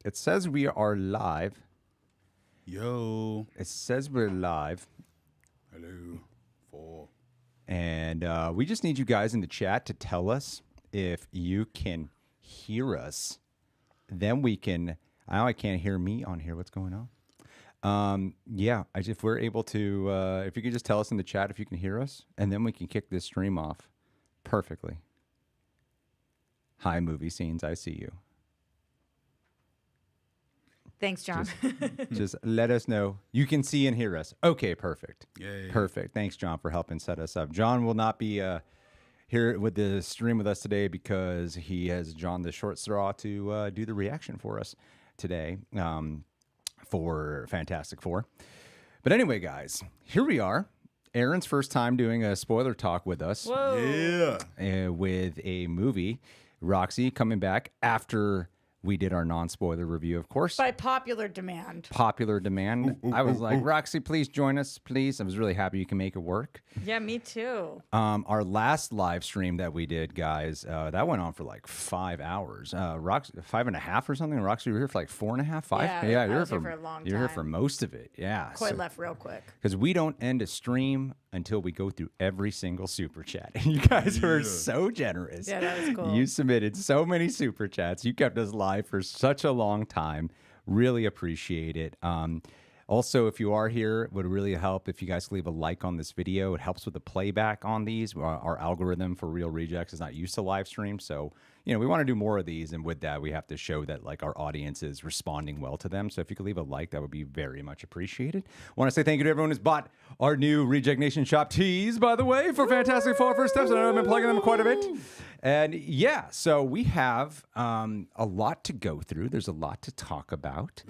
It says we are live. Yo. It says we're live. Hello. Four. And we just need you guys in the chat to tell us if you can hear us. Then we can. I can't hear me on here. What's going on? Yeah, if we're able to, if you could just tell us in the chat if you can hear us, and then we can kick this stream off perfectly. Hi, movie scenes. I see you. Thanks, John. Just let us know. You can see and hear us. Okay, perfect. Yay. Perfect. Thanks, John, for helping set us up. John will not be here with the stream with us today because he has drawn the short straw to do the reaction for us today for Fantastic Four. But anyway, guys, here we are. Aaron's first time doing a spoiler talk with us. Whoa. Yeah. With a movie. Roxy coming back after we did our non-spoiler review, of course. By popular demand. Popular demand. I was like, Roxy, please join us, please. I was really happy you can make it work. Yeah, me too. Our last live stream that we did, guys, that went on for like 5 hours. Roxy, 5.5 or something. Roxy, you were here for like 4.5, 5? Yeah, you I were was here for a long You're here time. for most of it, yeah. Quite left real quick. Because we don't end a stream until we go through every single super chat. And you guys were so generous. Yeah, that was cool. You submitted so many super chats. You kept us live for such a long time. Really appreciate it. Also, if you are here, it would really help if you guys leave a like on this video. It helps with the playback on these. Our algorithm for Real Rejects is not used to live stream. So, we want to do more of these. And with that, we have to show that like our audience is responding well to them. So if you could leave a like, that would be very much appreciated. I want to say thank you to everyone who's bought our new Reject Nation shop tees, by the way, for Fantastic Four First Steps. I know I've been plugging them quite a bit. And yeah, so we have a lot to go through. There's a lot to talk about.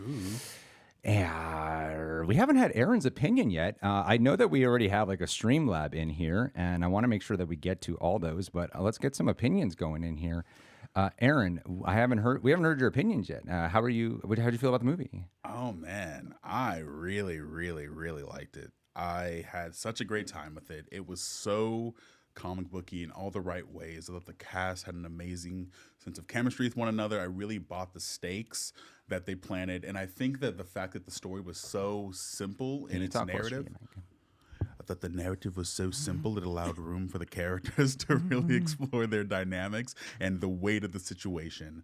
And we haven't had Aaron's opinion yet. I know that we already have like a Streamlab in here, and I want to make sure that we get to all those. But let's get some opinions going in here. Aaron, we haven't heard your opinions yet. How are you? How did you feel about the movie? Oh, man. I really, really, really liked it. I had such a great time with it. It was so comic booky in all the right ways. I thought the cast had an amazing sense of chemistry with one another. I really bought the stakes that they planted. And I think that the fact that the story was so simple in its narrative. I thought the narrative was so simple it allowed room for the characters to really explore their dynamics and the weight of the situation.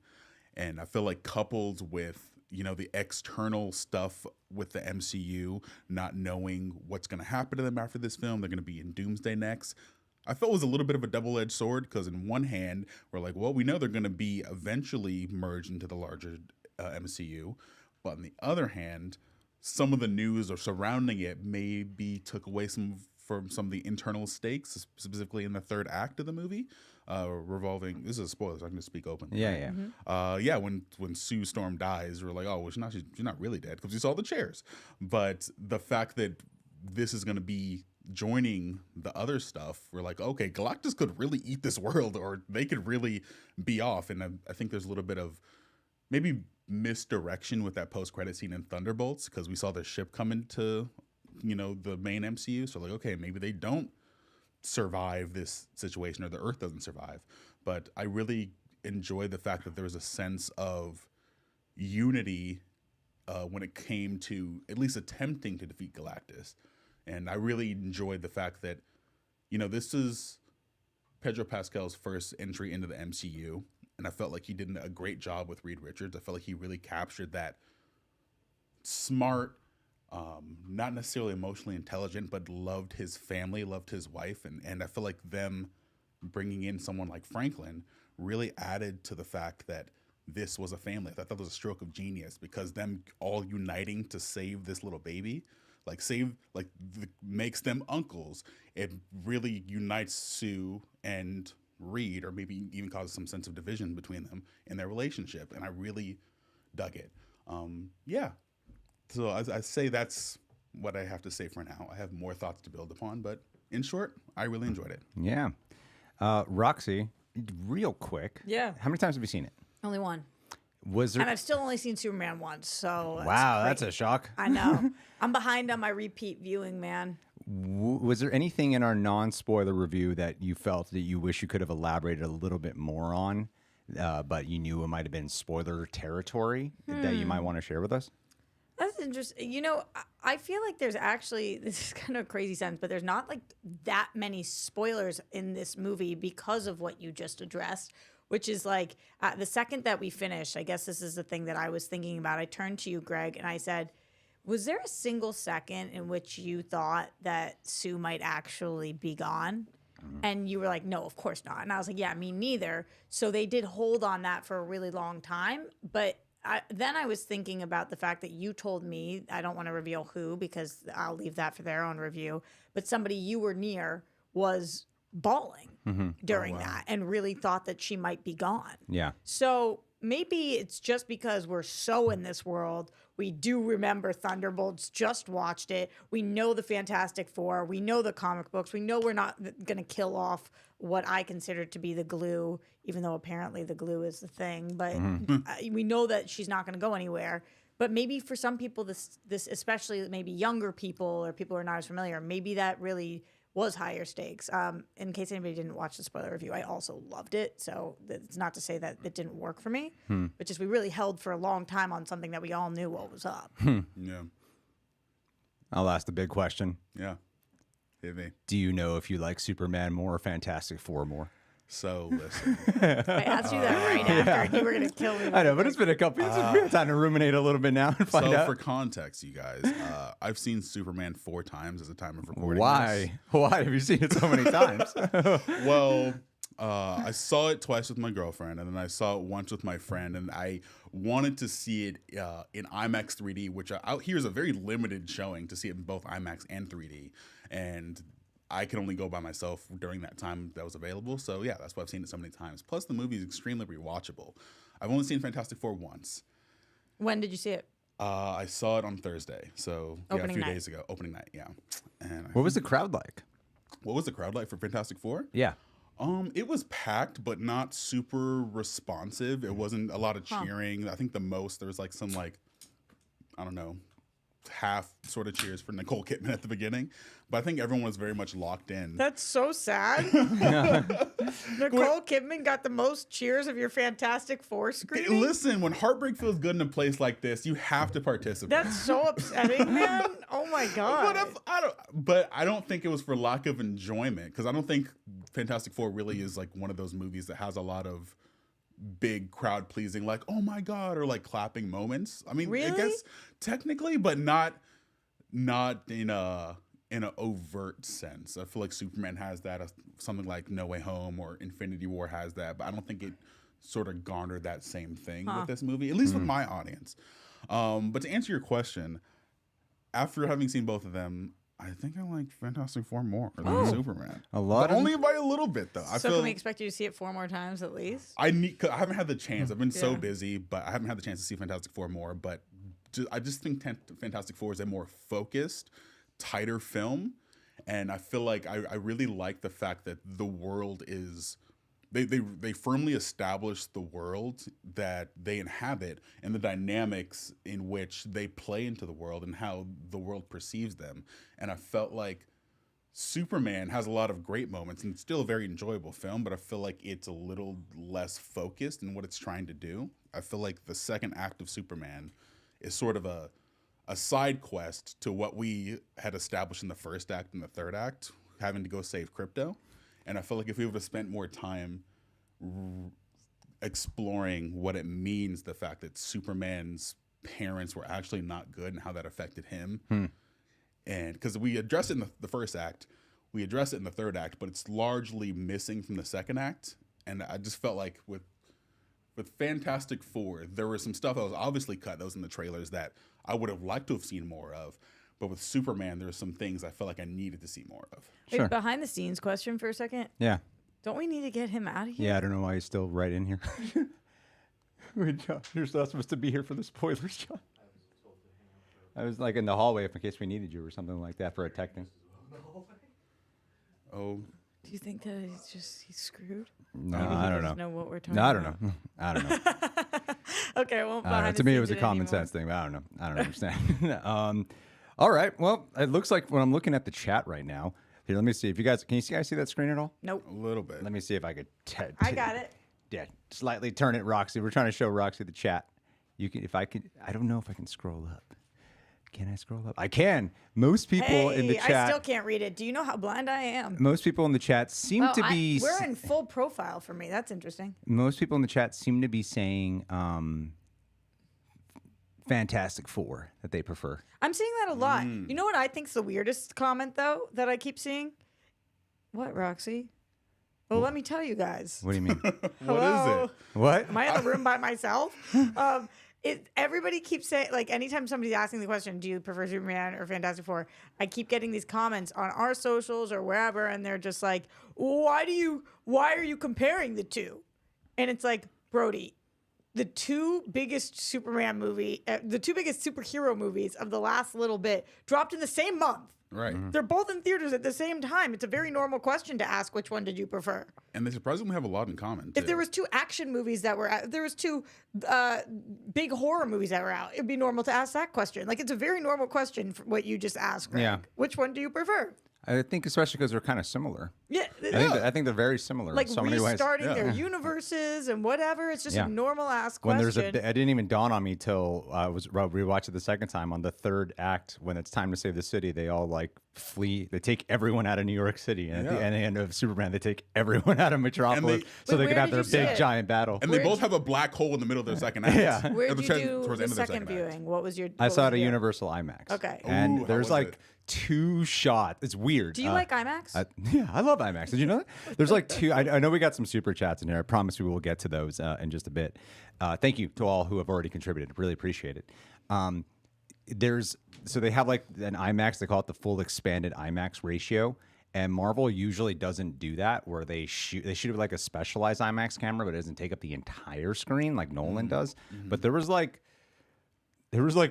And I feel like coupled with, the external stuff with the MCU, not knowing what's going to happen to them after this film, they're going to be in Doomsday next. I felt it was a little bit of a double-edged sword because in one hand, we're like, well, we know they're going to be eventually merged into the larger MCU. But on the other hand, some of the news or surrounding it maybe took away from some of the internal stakes, specifically in the third act of the movie, revolving. This is a spoiler, so I can just speak openly. Yeah, yeah. When Sue Storm dies, we're like, oh, well, she's not really dead because we saw the chairs. But the fact that this is going to be joining the other stuff, we're like, okay, Galactus could really eat this world, or they could really be off. And I think there's a little bit of maybe misdirection with that post-credit scene in Thunderbolts because we saw the ship come into the main MCU, so like, okay, maybe they don't survive this situation, or the Earth doesn't survive. But I really enjoyed the fact that there was a sense of unity when it came to at least attempting to defeat Galactus. And I really enjoyed the fact that this is Pedro Pascal's first entry into the MCU, and I felt like he did a great job with Reed Richards. I felt like he really captured that smart, not necessarily emotionally intelligent, but loved his family, loved his wife. And I feel like them bringing in someone like Franklin really added to the fact that this was a family. I thought that was a stroke of genius because them all uniting to save this little baby, makes them uncles. It really unites Sue and Reed, or maybe even causes some sense of division between them in their relationship. And I really dug it. Yeah. So I say that's what I have to say for now. I have more thoughts to build upon, but in short, I really enjoyed it. Yeah. Roxy, real quick. Yeah. How many times have you seen it? Only one. Was there? And I've still only seen Superman once, so Wow, that's a shock. I know. I'm behind on my repeat viewing, man. Was there anything in our non-spoiler review that you felt that you wish you could have elaborated a little bit more on but you knew it might have been spoiler territory that you might want to share with us? That's interesting. You know, I feel like there's actually, this is kind of a crazy sense, but there's not like that many spoilers in this movie because of what you just addressed, which is like the second that we finished, I guess this is the thing that I was thinking about. I turned to you, Greg, and I said, was there a single second in which you thought that Sue might actually be gone? And you were like, no, of course not. And I was like, yeah, me neither. So they did hold on that for a really long time. But then I was thinking about the fact that you told me, I don't want to reveal who because I'll leave that for their own review, but somebody you were near was bawling during that and really thought that she might be gone. Yeah. So maybe it's just because we're so in this world. We do remember Thunderbolts, just watched it. We know the Fantastic Four. We know the comic books. We know we're not going to kill off what I consider to be the glue, even though apparently the glue is the thing. But we know that she's not going to go anywhere. But maybe for some people, this especially maybe younger people or people who are not as familiar, maybe that really was higher stakes. In case anybody didn't watch the spoiler review, I also loved it. So it's not to say that it didn't work for me, but just we really held for a long time on something that we all knew what was up. Yeah. I'll ask the big question. Yeah. Hit me. Do you know if you like Superman more or Fantastic Four more? So listen. I asked you that right after, and you were going to kill me. I know, but it's been a couple. We have time to ruminate a little bit now and find So out. for context, you guys, I've seen Superman 4 times as a time of recording. Why? Why have you seen it so many times? Well, I saw it twice with my girlfriend, and then I saw it once with my friend, and I wanted to see it in IMAX 3D, which out here is a very limited showing to see it in both IMAX and 3D, and I could only go by myself during that time that was available. So yeah, that's why I've seen it so many times. Plus, the movie is extremely rewatchable. I've only seen Fantastic Four once. When did you see it? I saw it on Thursday, so yeah, a Opening few night. days ago. Opening night, yeah. And What was the crowd like? what was the crowd like for Fantastic Four? Yeah. It was packed, but not super responsive. It wasn't a lot of cheering. I think the most there was like some I don't know, half sort of cheers for Nicole Kidman at the beginning, but I think everyone was very much locked in. That's so sad. Nicole Kidman got the most cheers of your Fantastic Four screening. Listen, when heartbreak feels good in a place like this, you have to participate. That's so upsetting, man. Oh my god. But I don't think it was for lack of enjoyment, because I don't think Fantastic Four really is like one of those movies that has a lot of big crowd pleasing, like oh my god, or like clapping moments. I mean, Really? I guess technically, but not in an overt sense. I feel like Superman has that. Something like No Way Home or Infinity War has that, but I don't think it sort of garnered that same thing with this movie, at least with my audience. But to answer your question, after having seen both of them, I think I like Fantastic Four more than Superman. A lot of- only by a little bit though. I So feel can we expect you to see it 4 more times at least? I haven't had the chance. I've been so Yeah. busy, but I haven't had the chance to see Fantastic Four more. But I just think Fantastic Four is a more focused, tighter film, and I feel like I really like the fact that the world is. They firmly establish the world that they inhabit and the dynamics in which they play into the world and how the world perceives them. And I felt like Superman has a lot of great moments and it's still a very enjoyable film, but I feel like it's a little less focused in what it's trying to do. I feel like the second act of Superman is sort of a side quest to what we had established in the first act and the third act, having to go save Crypto. And I feel like if we would have spent more time exploring what it means, the fact that Superman's parents were actually not good and how that affected him. And because we addressed it in the first act, we address it in the third act, but it's largely missing from the second act. And I just felt like with Fantastic Four, there was some stuff that was obviously cut that was in the trailers that I would have liked to have seen more of. But with Superman, there's some things I felt like I needed to see more of. Hey, Sure. behind the scenes question for a second. Yeah. Don't we need to get him out of here? Yeah, I don't know why he's still right in here. Wait, John, you're not supposed to be here for the spoilers, John. I was like in the hallway in case we needed you or something like that for a tech thing. Oh, Do you think that he's screwed? No, Maybe he I don't doesn't know. know what we're talking No, I about. don't know. I don't know. Okay, well, I don't know. To me, it was a common sense thing. But I don't know. I don't understand. All right. Well, it looks like when I'm looking at the chat right now. Here, let me see if you guys can you guys see that screen at all? Nope. a little bit. Let me see if I could. I got it. Yeah, slightly turn it, Roxy. We're trying to show Roxy the chat. You can, if I can, I don't know if I can scroll up. Can I scroll up? I can. Most people in the chat. I still can't read it. Do you know how blind I am? Most people in the chat seem to be. We're in full profile for me. That's interesting. Most people in the chat seem to be saying Fantastic Four that they prefer. I'm seeing that a lot. You know what I think's the weirdest comment though that I keep seeing? What, Roxy? Well, let me tell you guys. What do you mean? What is it? What? Am I in the room by myself? Everybody keeps saying, like, anytime somebody's asking the question, do you prefer Superman or Fantastic Four? I keep getting these comments on our socials or wherever, and they're just like, why are you comparing the two? And it's like, Brody, the two biggest Superman the two biggest superhero movies of the last little bit dropped in the same month. Right. They're both in theaters at the same time. It's a very normal question to ask, which one did you prefer? And they surprisingly have a lot in common, too. If there was two action movies that were out, if there was two big horror movies that were out, it'd be normal to ask that question. Like, it's a very normal question for what you just asked, Greg. Yeah. Which one do you prefer? I think especially because they're kind of similar. Yeah. I think they're very similar Like in so many ways. restarting their universes and whatever. It's just a normal ass When question. it didn't even dawn on me till I was rewatched it the second time on the third act when it's time to save the city. They all like flee. They take everyone out of New York City, and at the end of Superman, they take everyone out of Metropolis so they could have their big giant battle. And they both have a black hole in the middle of their second act. Yeah. Where'd you do towards the end of their second act. viewing? What was your? I saw it at your- Universal IMAX. Okay. And Ooh, how there's was like it? 2 shots. It's weird. Do you like IMAX? Yeah, I love IMAX. Did you know that? There's like 2. I know we got some super chats in here. I promise we will get to those in just a bit. Thank you to all who have already contributed. Really appreciate it. So they have like an IMAX. They call it the full expanded IMAX ratio. And Marvel usually doesn't do that, where they shoot it with like a specialized IMAX camera, but it doesn't take up the entire screen like Nolan does. But there was like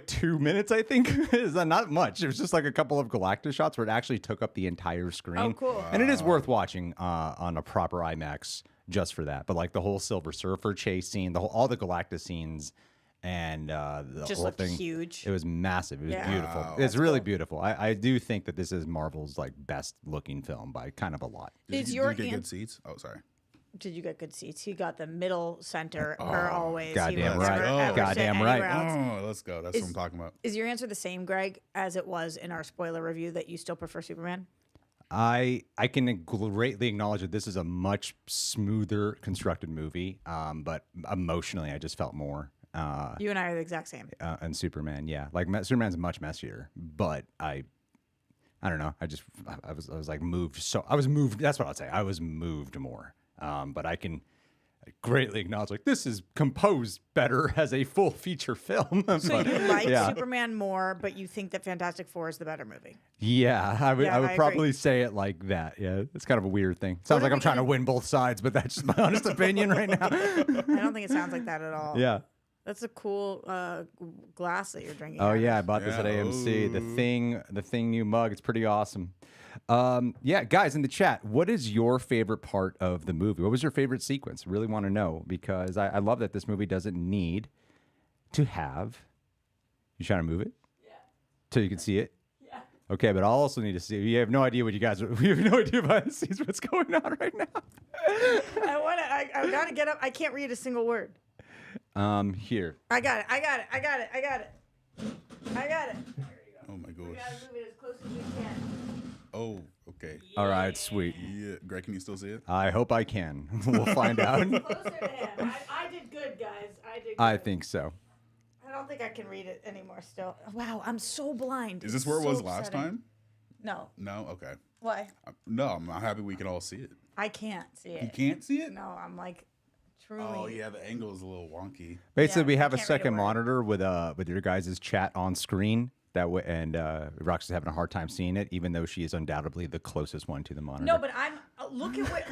2 minutes, I think. Is that not much? It was just like a couple of Galactus shots where it actually took up the entire screen. Oh, cool. And it is worth watching on a proper IMAX just for that. But like the whole Silver Surfer chase scene, all the Galactus scenes, and the Just whole looked thing. huge. It was massive. It was beautiful. Wow. It's really beautiful. I do think that this is Marvel's like best looking film by kind of a lot. Did you get good seats? Oh, sorry. Did you get good seats? He got the middle center per always. goddamn He would right. never, ever Goddamn sit right. anywhere else. Oh, let's go. That's what I'm talking about. Is your answer the same, Greg, as it was in our spoiler review that you still prefer Superman? I can greatly acknowledge that this is a much smoother constructed movie, but emotionally, I just felt more. You and I are the exact same. And Superman, yeah, like Superman's much messier, but I don't know. I was like moved. So I was moved. That's what I'd say. I was moved more. But I can greatly acknowledge like this is composed better as a full feature film. So But, you like yeah. Superman more, but you think that Fantastic Four is the better movie. Yeah, I would I probably agree. say it like that. Yeah, it's kind of a weird thing. Sounds like I'm trying to win both sides, but that's just my honest opinion right now. I don't think it sounds like that at all. Yeah. That's a cool glass that you're drinking. Oh out yeah, I of. bought this at AMC. Ooh. The thing new mug. It's pretty awesome. Yeah, guys in the chat, what is your favorite part of the movie? What was your favorite sequence? Really want to know because I love that this movie doesn't need to have. You trying to move it? Yeah. So you can see it. Yeah. Okay, but I'll also need to see. You have no idea what you guys. We have no idea behind the scenes what's going on right now. I gotta get up. I can't read a single word. Here. I got it. Oh my gosh. We gotta move it as close as we can. Oh, okay. All right, sweet. Yeah, Greg, can you still see it? I hope I can. We'll find out. Closer to him. I did good, guys. I did good. I think so. I don't think I can read it anymore still. Wow, I'm so blind. Is this It's where it so was last upsetting. time? No. No? Okay. Why? No, I'm happy we can all see it. I can't see it. You can't see it? No, I'm like truly. Oh, yeah, the angle is a little wonky. Basically, Yeah, we I have a can't read a second word. monitor with your guys' chat on screen. That way, and Roxy's having a hard time seeing it, even though she is undoubtedly the closest one to the monitor. No, but I'm look at how I'm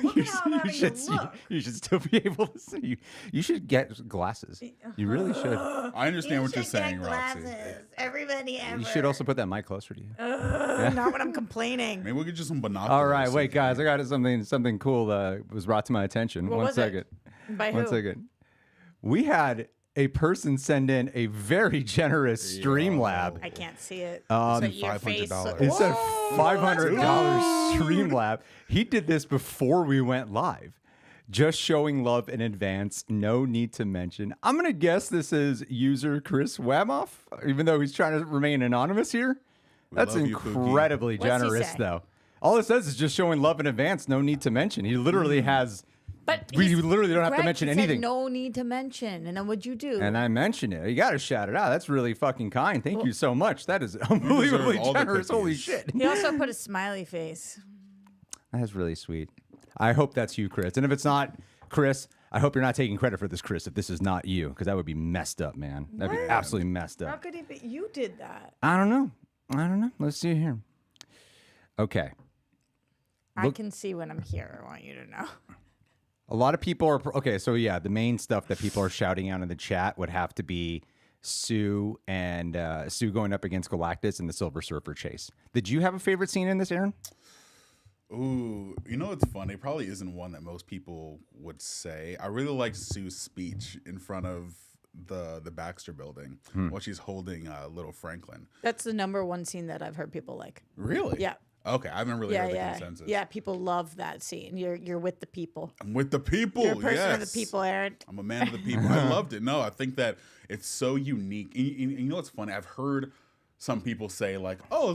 having to look. You should still be able to see. You should get glasses. You really should. I understand what you're saying, Roxy. Everybody ever. You should also put that mic closer to you. Not when I'm complaining. Maybe we'll get you some binoculars. All right, so wait, you can- guys, I got something cool that was brought to my attention. What One was it? second. By One who? second. We had a person send in a very generous Streamlab. I can't see it. Um, So your face. $500. It said Whoa, $500 let's go. Streamlab. He did this before we went live. Just showing love in advance. No need to mention. I'm going to guess this is user Chris Wamoff, even though he's trying to remain anonymous here. That's love you, Pookie. incredibly What's he generous, say? though. All it says is just showing love in advance. No need to mention. He literally has. But We literally don't have to Greg, mention he said anything. no need to mention. And then what'd you do? And I mentioned it. You got to shout it out. That's really fucking kind. Thank you so much. That is unbelievably all the generous. Holy cookies. shit. He also put a smiley face. That's really sweet. I hope that's you, Chris. And if it's not Chris, I hope you're not taking credit for this, Chris, if this is not you, because that would be messed up, man. That'd be What? absolutely messed How up. could he be? You did that. I don't know. Let's see here. Okay. I Look- can see when I'm here. I want you to know. A lot of people are okay. So yeah, the main stuff that people are shouting out in the chat would have to be Sue and Sue going up against Galactus in the Silver Surfer chase. Did you have a favorite scene in this, Aaron? Ooh, you know what's funny? Probably isn't one that most people would say. I really liked Sue's speech in front of the Baxter building while she's holding little Franklin. That's the number one scene that I've heard people like. Really? Yeah. Okay, I haven't really Yeah, heard the yeah. consensus. Yeah, people love that scene. You're with the people. I'm with the people. You're a person yes. of the people, Aaron. I'm a man of the people. I loved it. No, I think that it's so unique. And you know what's funny? I've heard some people say like, "Oh,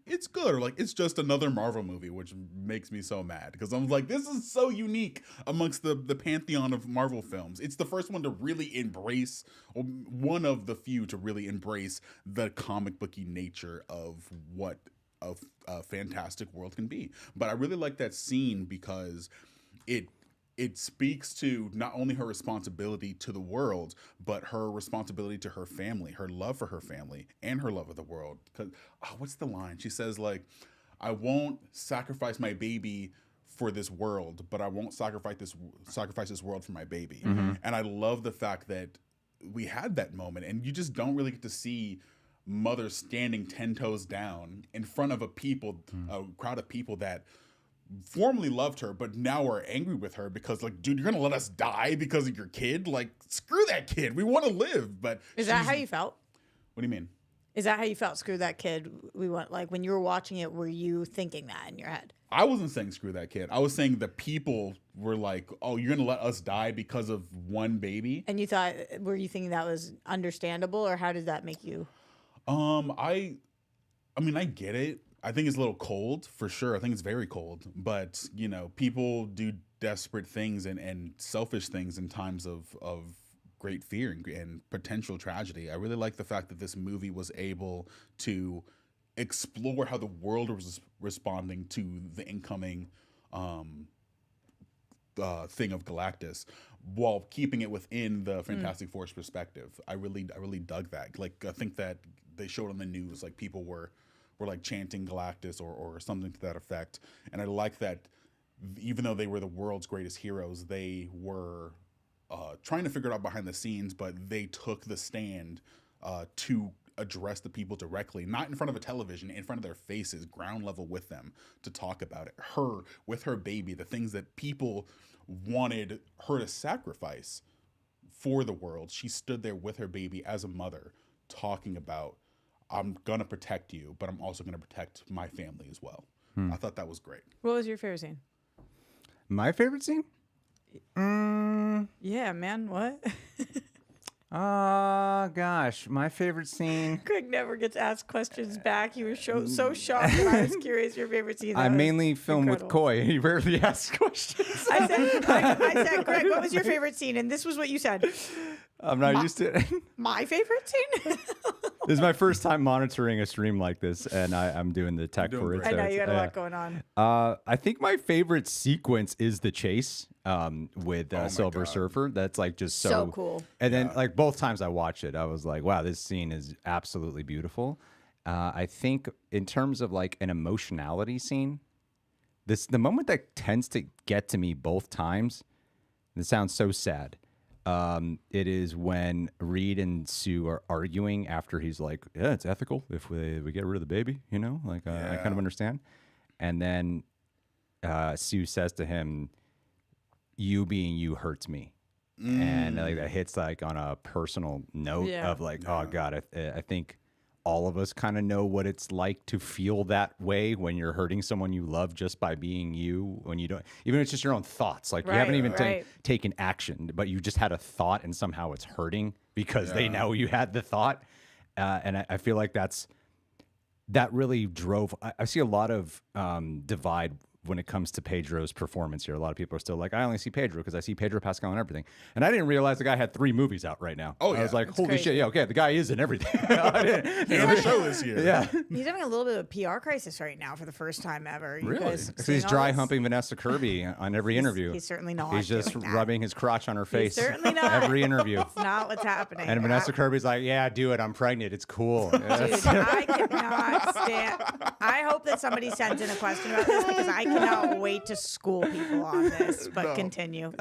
it's good," or like it's just another Marvel movie, which makes me so mad because I'm like, this is so unique amongst the pantheon of Marvel films. It's the first one to really embrace, or one of the few to really embrace the comic booky nature of what a fantastic world can be. But I really like that scene because it speaks to not only her responsibility to the world, but her responsibility to her family, her love for her family, and her love of the world. Because what's the line? She says like, "I won't sacrifice my baby for this world, but I won't sacrifice this world for my baby." And I love the fact that we had that moment, and you just don't really get to see mother standing 10 toes down in front of a crowd of people that formerly loved her, but now are angry with her because, like, dude, you're gonna let us die because of your kid? Like, screw that kid. We want to live. But Is that how you felt? What do you mean? Is that how you felt? Screw that kid. We want, like, when you were watching it, were you thinking that in your head? I wasn't saying screw that kid. I was saying the people were like, "Oh, you're gonna let us die because of one baby?" And you thought, were you thinking that was understandable, or how did that make you? I mean, I get it. I think it's a little cold for sure. I think it's very cold. But, you know, people do desperate things and selfish things in times of great fear and potential tragedy. I really like the fact that this movie was able to explore how the world was responding to the incoming thing of Galactus while keeping it within the Fantastic Four's perspective. I really dug that. Like, I think that they showed on the news, like, people were like chanting Galactus or something to that effect. And I like that even though they were the world's greatest heroes, they were trying to figure it out behind the scenes, but they took the stand to address the people directly, not in front of a television, in front of their faces, ground level with them, to talk about it. Her, with her baby, the things that people wanted her to sacrifice for the world. She stood there with her baby as a mother, talking about, "I'm going to protect you, but I'm also going to protect my family as well." I thought that was great. What was your favorite scene? My favorite scene? Yeah, man. What? Gosh, my favorite scene. Greg never gets asked questions back. You were so shocked that I was curious your favorite scene. I That was mainly film with incredible. Coy. He rarely asks questions. I said, Greg, what was your favorite scene? And this was what you said. I'm not used to it. My favorite scene? This is my first time monitoring a stream like this, and I'm doing the tech You're for doing it. great. I know so you got a it's- lot going on. I think my favorite sequence is the chase with my Silver God. Surfer. That's like just So cool. And then like both times I watched it, I was like, wow, this scene is absolutely beautiful. I think in terms of like an emotionality scene, the moment that tends to get to me both times, and it sounds so sad. It is when Reed and Sue are arguing after he's like, "Yeah, it's ethical if we get rid of the baby," you know, like I kind of understand. And then Sue says to him, "You being you hurts me," and like that hits like on a personal note Yeah. of like, oh God, I think all of us kind of know what it's like to feel that way when you're hurting someone you love just by being you, when you don't, even if it's just your own thoughts. Like you haven't even taken action, but you just had a thought and somehow it's hurting because they know you had the thought. And I feel like that really drove. I see a lot of divide when it comes to Pedro's performance here. A lot of people are still like, I only see Pedro because I see Pedro Pascal and everything. And I didn't realize the guy had 3 movies out right now. Oh, yeah. I was like, That's holy crazy. shit. Yeah, okay, the guy is in everything. I didn't The show is here. yeah. He's having a little bit of a PR crisis right now for the first time ever. You Really? guys Because seeing he's all dry this? humping Vanessa Kirby on every interview. He's certainly not. He's just doing that. rubbing his crotch on her face. certainly not. Every interview. It's not what's happening. And Vanessa Kirby's like, yeah, do it. I'm pregnant. It's cool. Dude, I cannot stand. I hope that somebody sends in a question about this because I cannot wait to school people on this. But continue.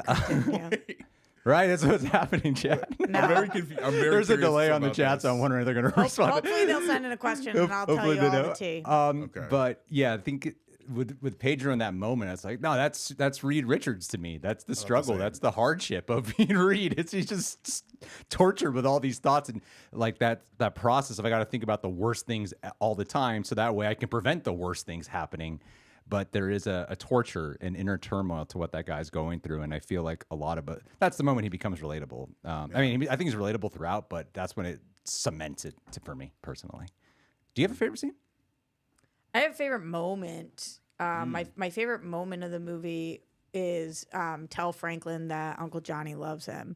Right? That's what's happening, chat. No. I'm very confused. There's a delay on the chat, so I'm wondering if they're going to respond. Hopefully they'll send in a question and I'll tell you all the tea. Okay. But yeah, I think with Pedro in that moment, it's like, no, that's Reed Richards to me. That's the struggle. That's the hardship of being Reed. He's just tortured with all these thoughts and like that process of I got to think about the worst things all the time, so that way I can prevent the worst things happening. But there is a torture and inner turmoil to what that guy's going through, and I feel like a lot of it. That's the moment he becomes relatable. I mean, I think he's relatable throughout, but that's when it cements it for me personally. Do you have a favorite scene? I have a favorite moment. My favorite moment of the movie is tell Franklin that Uncle Johnny loves him.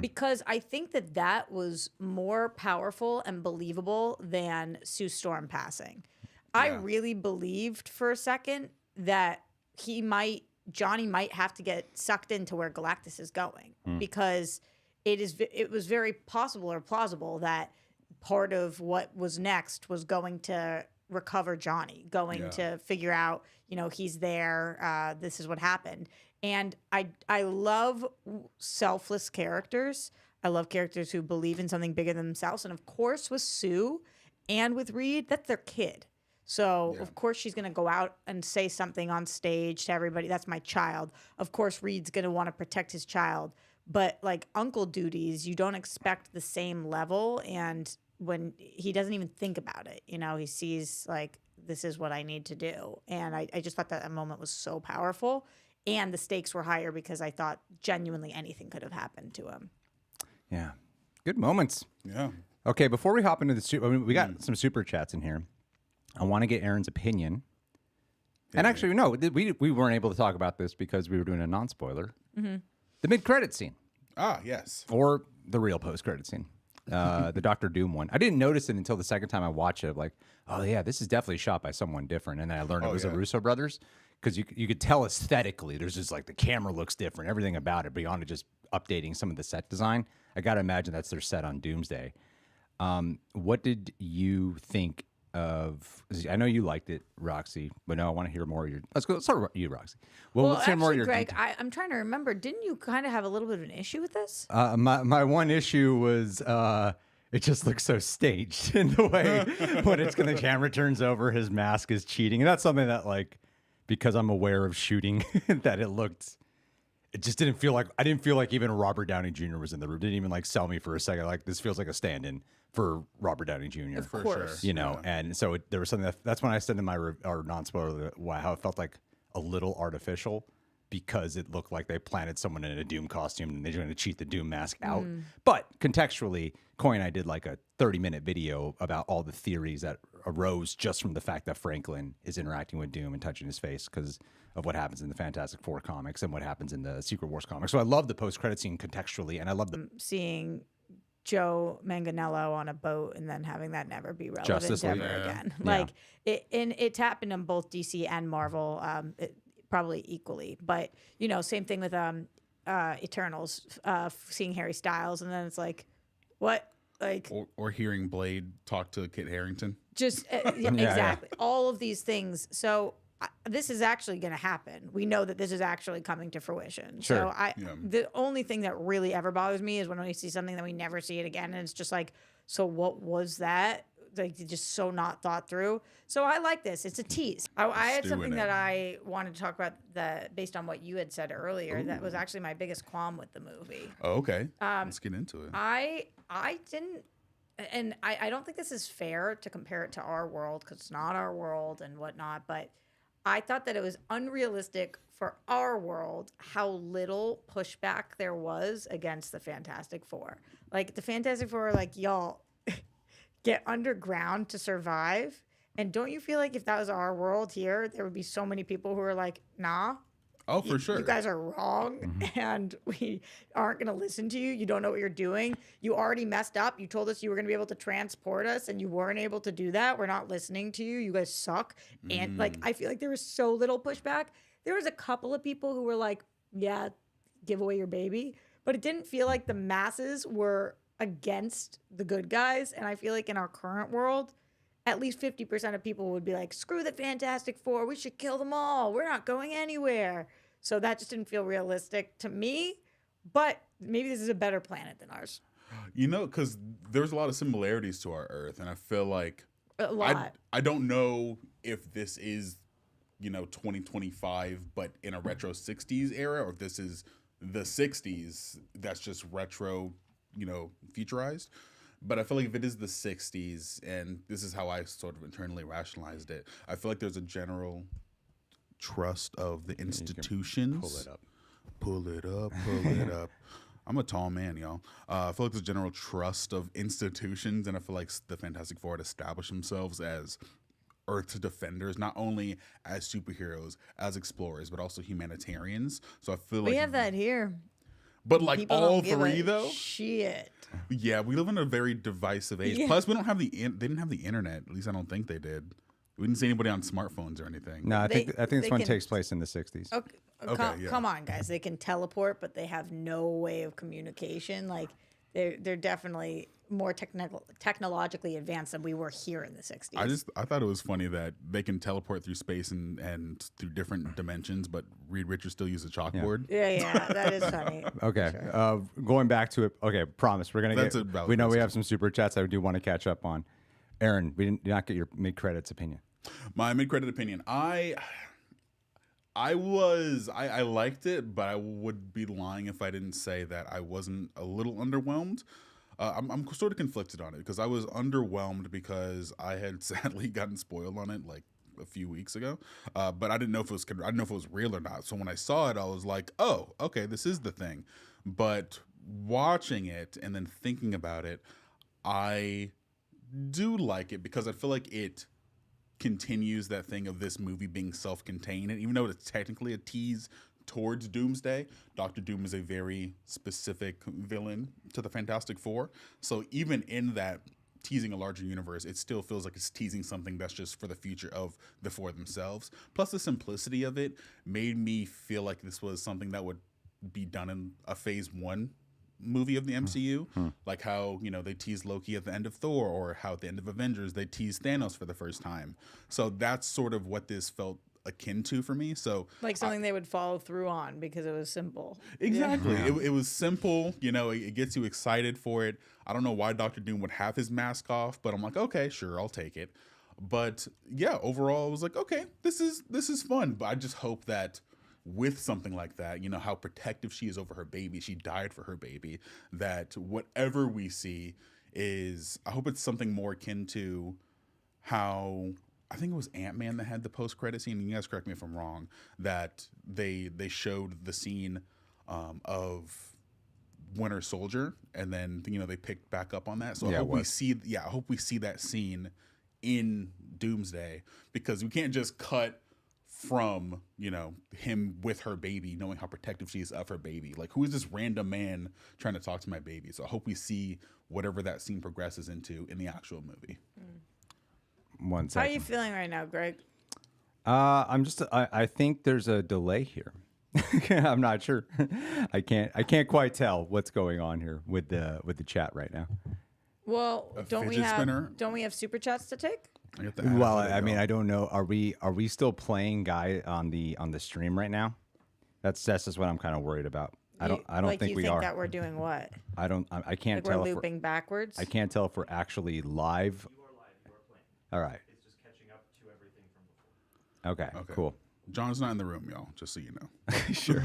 Because I think that was more powerful and believable than Sue Storm passing. I really believed for a second that Johnny might have to get sucked into where Galactus is going because it was very possible or plausible that part of what was next was going to recover Johnny, going to figure out, he's there. This is what happened. And I love selfless characters. I love characters who believe in something bigger than themselves. And of course, with Sue and with Reed, that's their kid. So, of course, she's going to go out and say something on stage to everybody. That's my child. Of course, Reed's going to want to protect his child. But, like, uncle duties, you don't expect the same level. And when he doesn't even think about it, he sees, like, this is what I need to do. And I just thought that moment was so powerful. And the stakes were higher because I thought genuinely anything could have happened to him. Yeah. Good moments. Yeah. Okay, before we hop into we got some super chats in here. I want to get Aaron's opinion. And actually, no, we weren't able to talk about this because we were doing a non-spoiler. The mid-credit scene. Ah, yes. Or the real post-credit scene. The Doctor Doom one. I didn't notice it until the second time I watched it. Like, oh, yeah, this is definitely shot by someone different. And then I learned it was the Russo brothers. Because you could tell aesthetically, there's just like the camera looks different. Everything about it, beyond just updating some of the set design. I got to imagine that's their set on Doomsday. What did you think of? I know you liked it, Roxy, but no, I want to hear more of your. Let's start with you, Roxy. Let's hear more of your. Greg, I'm trying to remember. Didn't you kind of have a little bit of an issue with this? My one issue was it just looks so staged in the way when the camera turns over, his mask is cheating, and that's something that because I'm aware of shooting that it just didn't feel like I didn't feel like even Robert Downey Jr. was in the room. Didn't even sell me for a second. Like this feels like a stand-in for Robert Downey Jr. Of course, And so there was something that's when I said in my our non-spoiler how it felt like a little artificial because it looked like they planted someone in a Doom costume and they're going to cheat the Doom mask out. But contextually, Coy and I did like a 30-minute video about all the theories that arose just from the fact that Franklin is interacting with Doom and touching his face because of what happens in the Fantastic Four comics and what happens in the Secret Wars comics. So I love the post-credit scene contextually, and I love seeing Joe Manganiello on a boat and then having that never be relevant Justice League. ever again. Yeah. It's happened in both DC and Marvel, probably equally. But same thing with Eternals, seeing Harry Styles, and then it's like, what? Like or hearing Blade talk to Kit Harington. Just exactly all of these things. So this is actually going to happen. We know that this is actually coming to fruition. Sure. So the only thing that really ever bothers me is when we see something that we never see it again, and it's just like, so what was that? Like just so not thought through. So I like this. It's a tease. I had something that I wanted to talk about that based on what you had said earlier. Ooh. That was actually my biggest qualm with the movie. Oh, okay. Let's get into it. I didn't and I don't think this is fair to compare it to our world because it's not our world and whatnot, but I thought that it was unrealistic for our world how little pushback there was against the Fantastic Four. Like, the Fantastic Four are like, y'all, get underground to survive. And don't you feel like if that was our world here, there would be so many people who are like, nah. Oh, for sure. You guys are wrong, and we aren't going to listen to you. You don't know what you're doing. You already messed up. You told us you were going to be able to transport us, and you weren't able to do that. We're not listening to you. You guys suck. And like, I feel like there was so little pushback. There was a couple of people who were like, yeah, give away your baby. But it didn't feel like the masses were against the good guys. And I feel like in our current world, at least 50% of people would be like, screw the Fantastic Four. We should kill them all. We're not going anywhere. So that just didn't feel realistic to me. But maybe this is a better planet than ours. You know, because there's a lot of similarities to our Earth. And I feel like A lot. I don't know if this is, 2025, but in a retro 60s era, or if this is the 60s that's just retro, futurized. But I feel like if it is the 60s, and this is how I sort of internally rationalized it, I feel like there's a general trust of the institutions. Pull it up. Pull it up, pull it up. I'm a tall man, y'all. I feel like there's a general trust of institutions, and I feel like the Fantastic Four had established themselves as Earth's defenders, not only as superheroes, as explorers, but also humanitarians. So I feel like We have that here. But like People all don't give three, a though. Shit. Yeah, we live in a very divisive age. Yeah. Plus, we don't have they didn't have the internet. At least I don't think they did. We didn't see anybody on smartphones or anything. No, I think They this one can- takes place in the 60s. Okay, yeah. come on, guys. They can teleport, but they have no way of communication. Like, they're definitely more technologically advanced than we were here in the 60s. I thought it was funny that they can teleport through space and through different dimensions, but Reed Richards still uses a chalkboard. Yeah, that is funny. Okay, Sure. going back to it. Okay, promise we're gonna That's get. a valid We know we question. have some super chats I do want to catch up on. Aaron, we did not get your mid credits opinion. My mid-credit opinion, I liked it, but I would be lying if I didn't say that I wasn't a little underwhelmed. I'm sort of conflicted on it because I was underwhelmed because I had sadly gotten spoiled on it like a few weeks ago, but I didn't know if it was real or not. So when I saw it, I was like, oh, okay, this is the thing. But watching it and then thinking about it, I do like it because I feel like it continues that thing of this movie being self-contained, and even though it's technically a tease towards Doomsday, Doctor Doom is a very specific villain to the Fantastic Four. So even in that teasing a larger universe, it still feels like it's teasing something that's just for the future of the four themselves. Plus the simplicity of it made me feel like this was something that would be done in a phase 1 movie of the MCU, like how they teased Loki at the end of Thor, or how at the end of Avengers they teased Thanos for the first time. So that's sort of what this felt akin to for me. So Like something they would follow through on because it was simple. exactly, it was simple. It gets you excited for it. I don't know why Doctor Doom would have his mask off, but I'm like, okay, sure, I'll take it. But yeah, overall, I was like, okay, this is fun. But I just hope that with something like that, how protective she is over her baby, she died for her baby, that whatever we see is, I hope it's something more akin to how, I think it was Ant-Man that had the post-credit scene, and you guys correct me if I'm wrong, that they showed the scene of Winter Soldier, and then they picked back up on that. So I hope we see that scene in Doomsday, because we can't just cut from him with her baby, knowing how protective she is of her baby. Like, who is this random man trying to talk to my baby? So I hope we see whatever that scene progresses into in the actual movie. One How are second. you feeling right now, Greg? I think there's a delay here. I'm not sure. I can't quite tell what's going on here with the chat right now. Well, don't we fidget spinner? have super chats to take? I got the ad Well, for that, I mean, y'all. I don't know. Are we still playing Guy on the stream right now? That's just what I'm kind of worried about. I don't think we are. That we're doing what? I can't Like we're tell if looping backwards? I can't tell if we're actually live. You are live. You are playing. All right. It's just catching up to everything from before. Okay. Cool. John's not in the room, y'all, just so you know. Sure.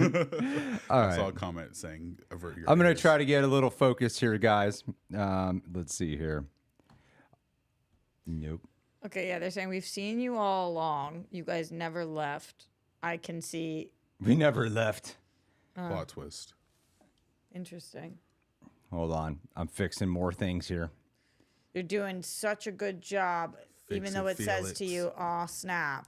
All I right. saw a comment saying avert your I'm going ears. to try to get a little focus here, guys. Let's see here. Nope. Okay, yeah, they're saying we've seen you all along. You guys never left. I can see. We never left. Plot twist. Interesting. Hold on. I'm fixing more things here. You're doing such a good job, even though it says to you, "Aw, snap."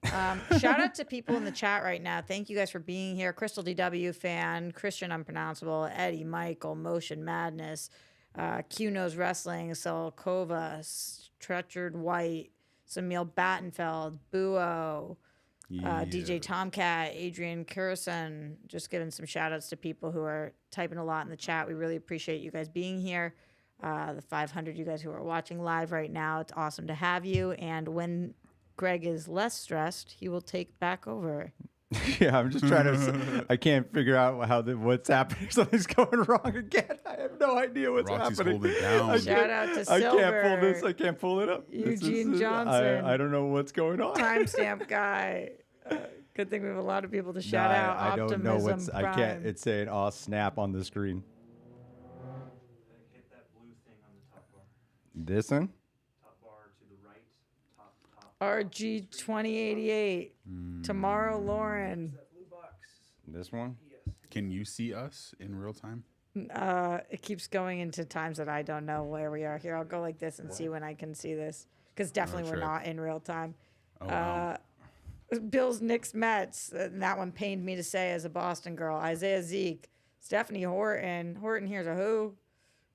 Shout out to people in the chat right now. Thank you guys for being here. Crystal DW fan, Christian Unpronounceable, Eddie, Michael, Motion Madness, Q Knows Wrestling, Selkova, Stretchard White, Samil Battenfeld, Buo, DJ Tomcat, Adrian Curson. Just giving some shout outs to people who are typing a lot in the chat. We really appreciate you guys being here. The 500 you guys who are watching live right now, it's awesome to have you. And when Greg is less stressed, he will take back over. Yeah, I'm just trying to. I can't figure out what's happening. Something's going wrong again. I have no idea what's Roxy's happening. holding it down. Shout out to I Silver. can't pull this. I can't pull it up. Eugene Johnson. I don't know what's going on. Timestamp guy. Good thing we have a lot of people to shout out. I don't know what's. Optimism I can't. Prime. It's saying "oh snap" on the screen. Hit that blue thing on the top bar. This one. Top bar to the right. Top. RG 2088. Tomorrow, Lauren. That blue box. This one. Yes. Can you see us in real time? It keeps going into times that I don't know where we are. Here, I'll go like this and see when I can see this. Because definitely we're trip. not in real time. Oh, wow. Bills, Knicks, Mets. And that one pained me to say as a Boston girl. Isaiah Zeke. Stephanie Horton. Horton, here's a who.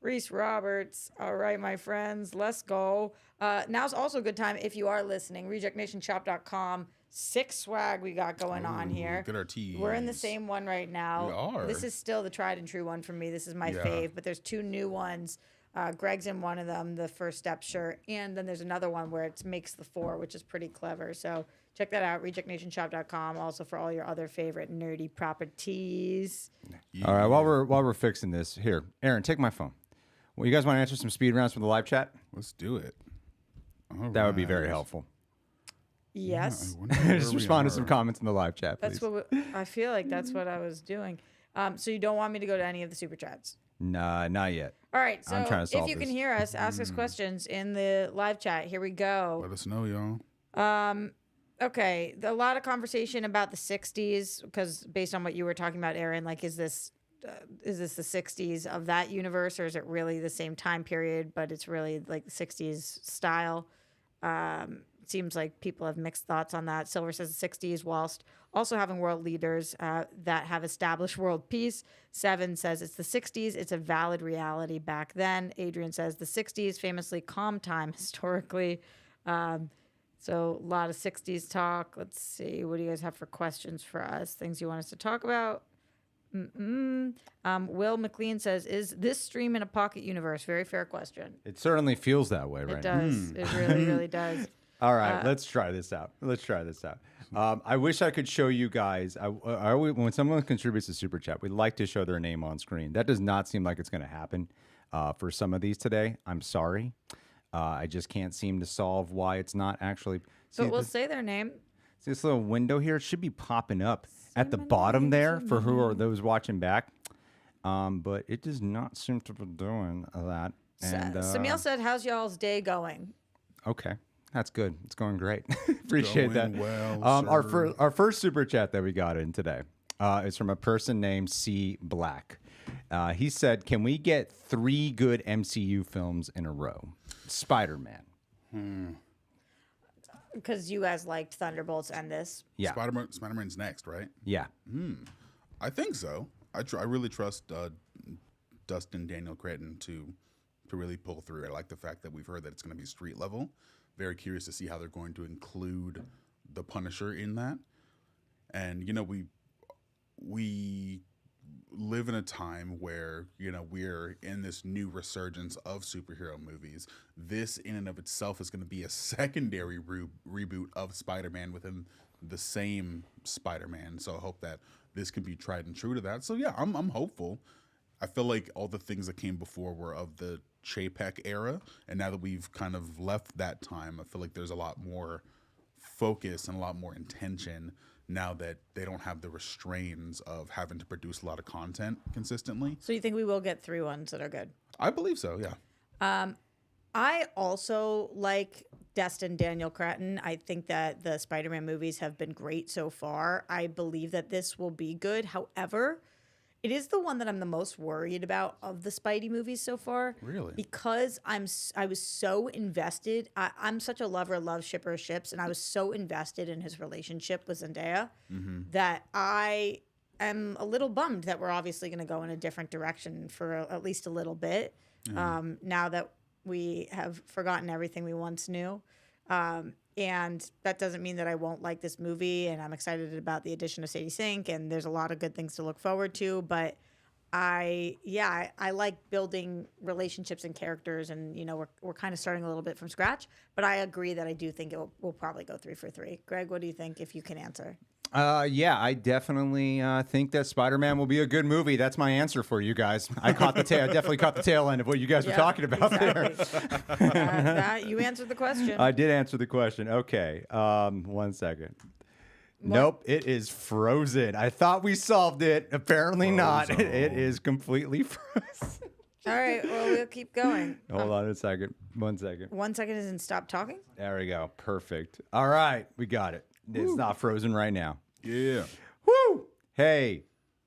Reese Roberts. All right, my friends, let's go. Now's also a good time if you are listening. RejectNationShop.com. 6 swag we got going on here. Get our teas. We're in the same one right now. We are. This is still the tried and true one for me. This is my fave, but there's 2 new ones. Greg's in one of them, the First Step shirt, and then there's another one where it makes the 4, which is pretty clever. So check that out, RejectNationShop.com. Also for all your other favorite nerdy properties. All right. While we're fixing this, here, Aaron, take my phone. Well, you guys want to answer some speed rounds from the live chat? Let's do it. All That would be very right. helpful. Yes, I wonder where Just we respond to some are. comments in the live chat, please. that's what I feel like. That's what I was doing. So you don't want me to go to any of the super chats? Nah, not yet. All right. So I'm trying to if solve you can this. hear us, ask us questions in the live chat. Here we go. Let us know, y'all. Okay, a lot of conversation about the 60s because based on what you were talking about, Aaron, like is this the 60s of that universe or is it really the same time period, but it's really like the 60s style? Seems like people have mixed thoughts on that. Silver says the 60s whilst also having world leaders that have established world peace. 7 says it's the 60s. It's a valid reality back then. Adrian says the 60s, famously calm time historically. So a lot of 60s talk. Let's see. What do you guys have for questions for us? Things you want us to talk about? Will McLean says, is this stream in a pocket universe? Very fair question. It certainly feels that way right It now. does. It really, really does. All right, let's try this out. I wish I could show you guys. When someone contributes to Super Chat, we'd like to show their name on screen. That does not seem like it's going to happen for some of these today. I'm sorry. I just can't seem to solve why it's not actually. But we'll say their name. See this little window here? It should be popping up at the bottom there for who are those watching back. But it does not seem to be doing that. And Samil said, how's y'all's day going? okay. That's good. It's going great. Appreciate that. Going well, our first super chat that we got in today is from a person named C Black. He said, "Can we get 3 good MCU films in a row? Spider-Man." Because you guys liked Thunderbolts and this. Yeah. Spider-Man's next, right? Yeah. I think so. I really trust Dustin Daniel Cretton to really pull through. I like the fact that we've heard that it's going to be street level. Very curious to see how they're going to include the Punisher in that. And we live in a time where we're in this new resurgence of superhero movies. This in and of itself is going to be a secondary reboot of Spider-Man within the same Spider-Man. So I hope that this can be tried and true to that. So yeah, I'm hopeful. I feel like all the things that came before were of the Chapek era, and now that we've kind of left that time, I feel like there's a lot more focus and a lot more intention now that they don't have the restraints of having to produce a lot of content consistently. So you think we will get 3 ones that are good? I believe so, yeah. I also like Destin Daniel Cretton. I think that the Spider-Man movies have been great so far. I believe that this will be good. However, it is the one that I'm the most worried about of the Spidey movies so far. Really? Because I was so invested. I'm such a lover, love shipper of ships, and I was so invested in his relationship with Zendaya that I am a little bummed that we're obviously going to go in a different direction for at least a little bit. Now that we have forgotten everything we once knew. And that doesn't mean that I won't like this movie, and I'm excited about the addition of Sadie Sink, and there's a lot of good things to look forward to. But I like building relationships and characters, and we're kind of starting a little bit from scratch. But I agree that I do think we'll probably go 3 for 3. Greg, what do you think? If you can answer. Yeah, I definitely think that Spider-Man will be a good movie. That's my answer for you guys. I definitely caught the tail end of what you guys were talking about there. You answered the question. I did answer the question. Okay, 1 second. Nope, it is frozen. I thought we solved it. Apparently not. It is completely frozen. All right, well, we'll keep going. Hold on a second. 1 second. 1 second isn't stop talking? There we go. Perfect. All right, we got it. It's not frozen right now. Yeah. Woo! Hey,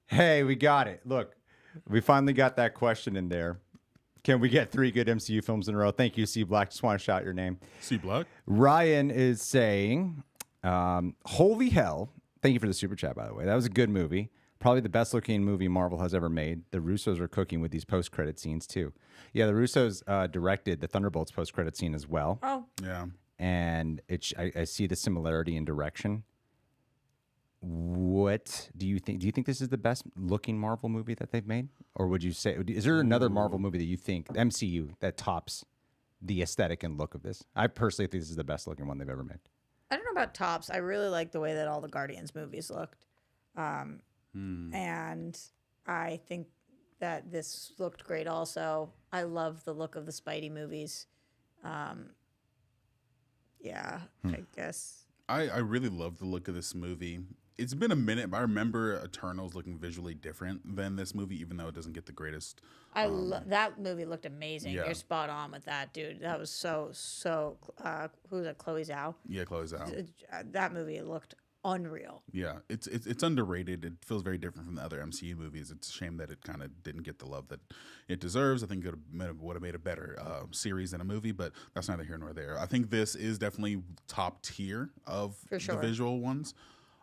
we got it. Look, we finally got that question in there. Can we get 3 good MCU films in a row? Thank you, C Black. Just want to shout your name. C Black. Ryan is saying, holy hell. Thank you for the super chat, by the way. That was a good movie. Probably the best looking movie Marvel has ever made. The Russos are cooking with these post-credit scenes, too. Yeah, the Russos directed the Thunderbolts post-credit scene as well. Oh. Yeah. And I see the similarity in direction. What do you think? Do you think this is the best looking Marvel movie that they've made? Or would you say, is there another Marvel movie that you think, MCU, that tops the aesthetic and look of this? I personally think this is the best looking one they've ever made. I don't know about tops. I really like the way that all the Guardians movies looked. And I think that this looked great also. I love the look of the Spidey movies. Yeah, I guess. I really love the look of this movie. It's been a minute, but I remember Eternals looking visually different than this movie, even though it doesn't get the greatest. That movie looked amazing. Yeah. You're spot on with that, dude. That was so. Who's that? Chloe Zhao. Yeah, Chloe Zhao. That movie looked unreal. Yeah, it's underrated. It feels very different from the other MCU movies. It's a shame that it kind of didn't get the love that it deserves. I think it would have made a better series than a movie, but that's neither here nor there. I think this is definitely top tier of the visual ones.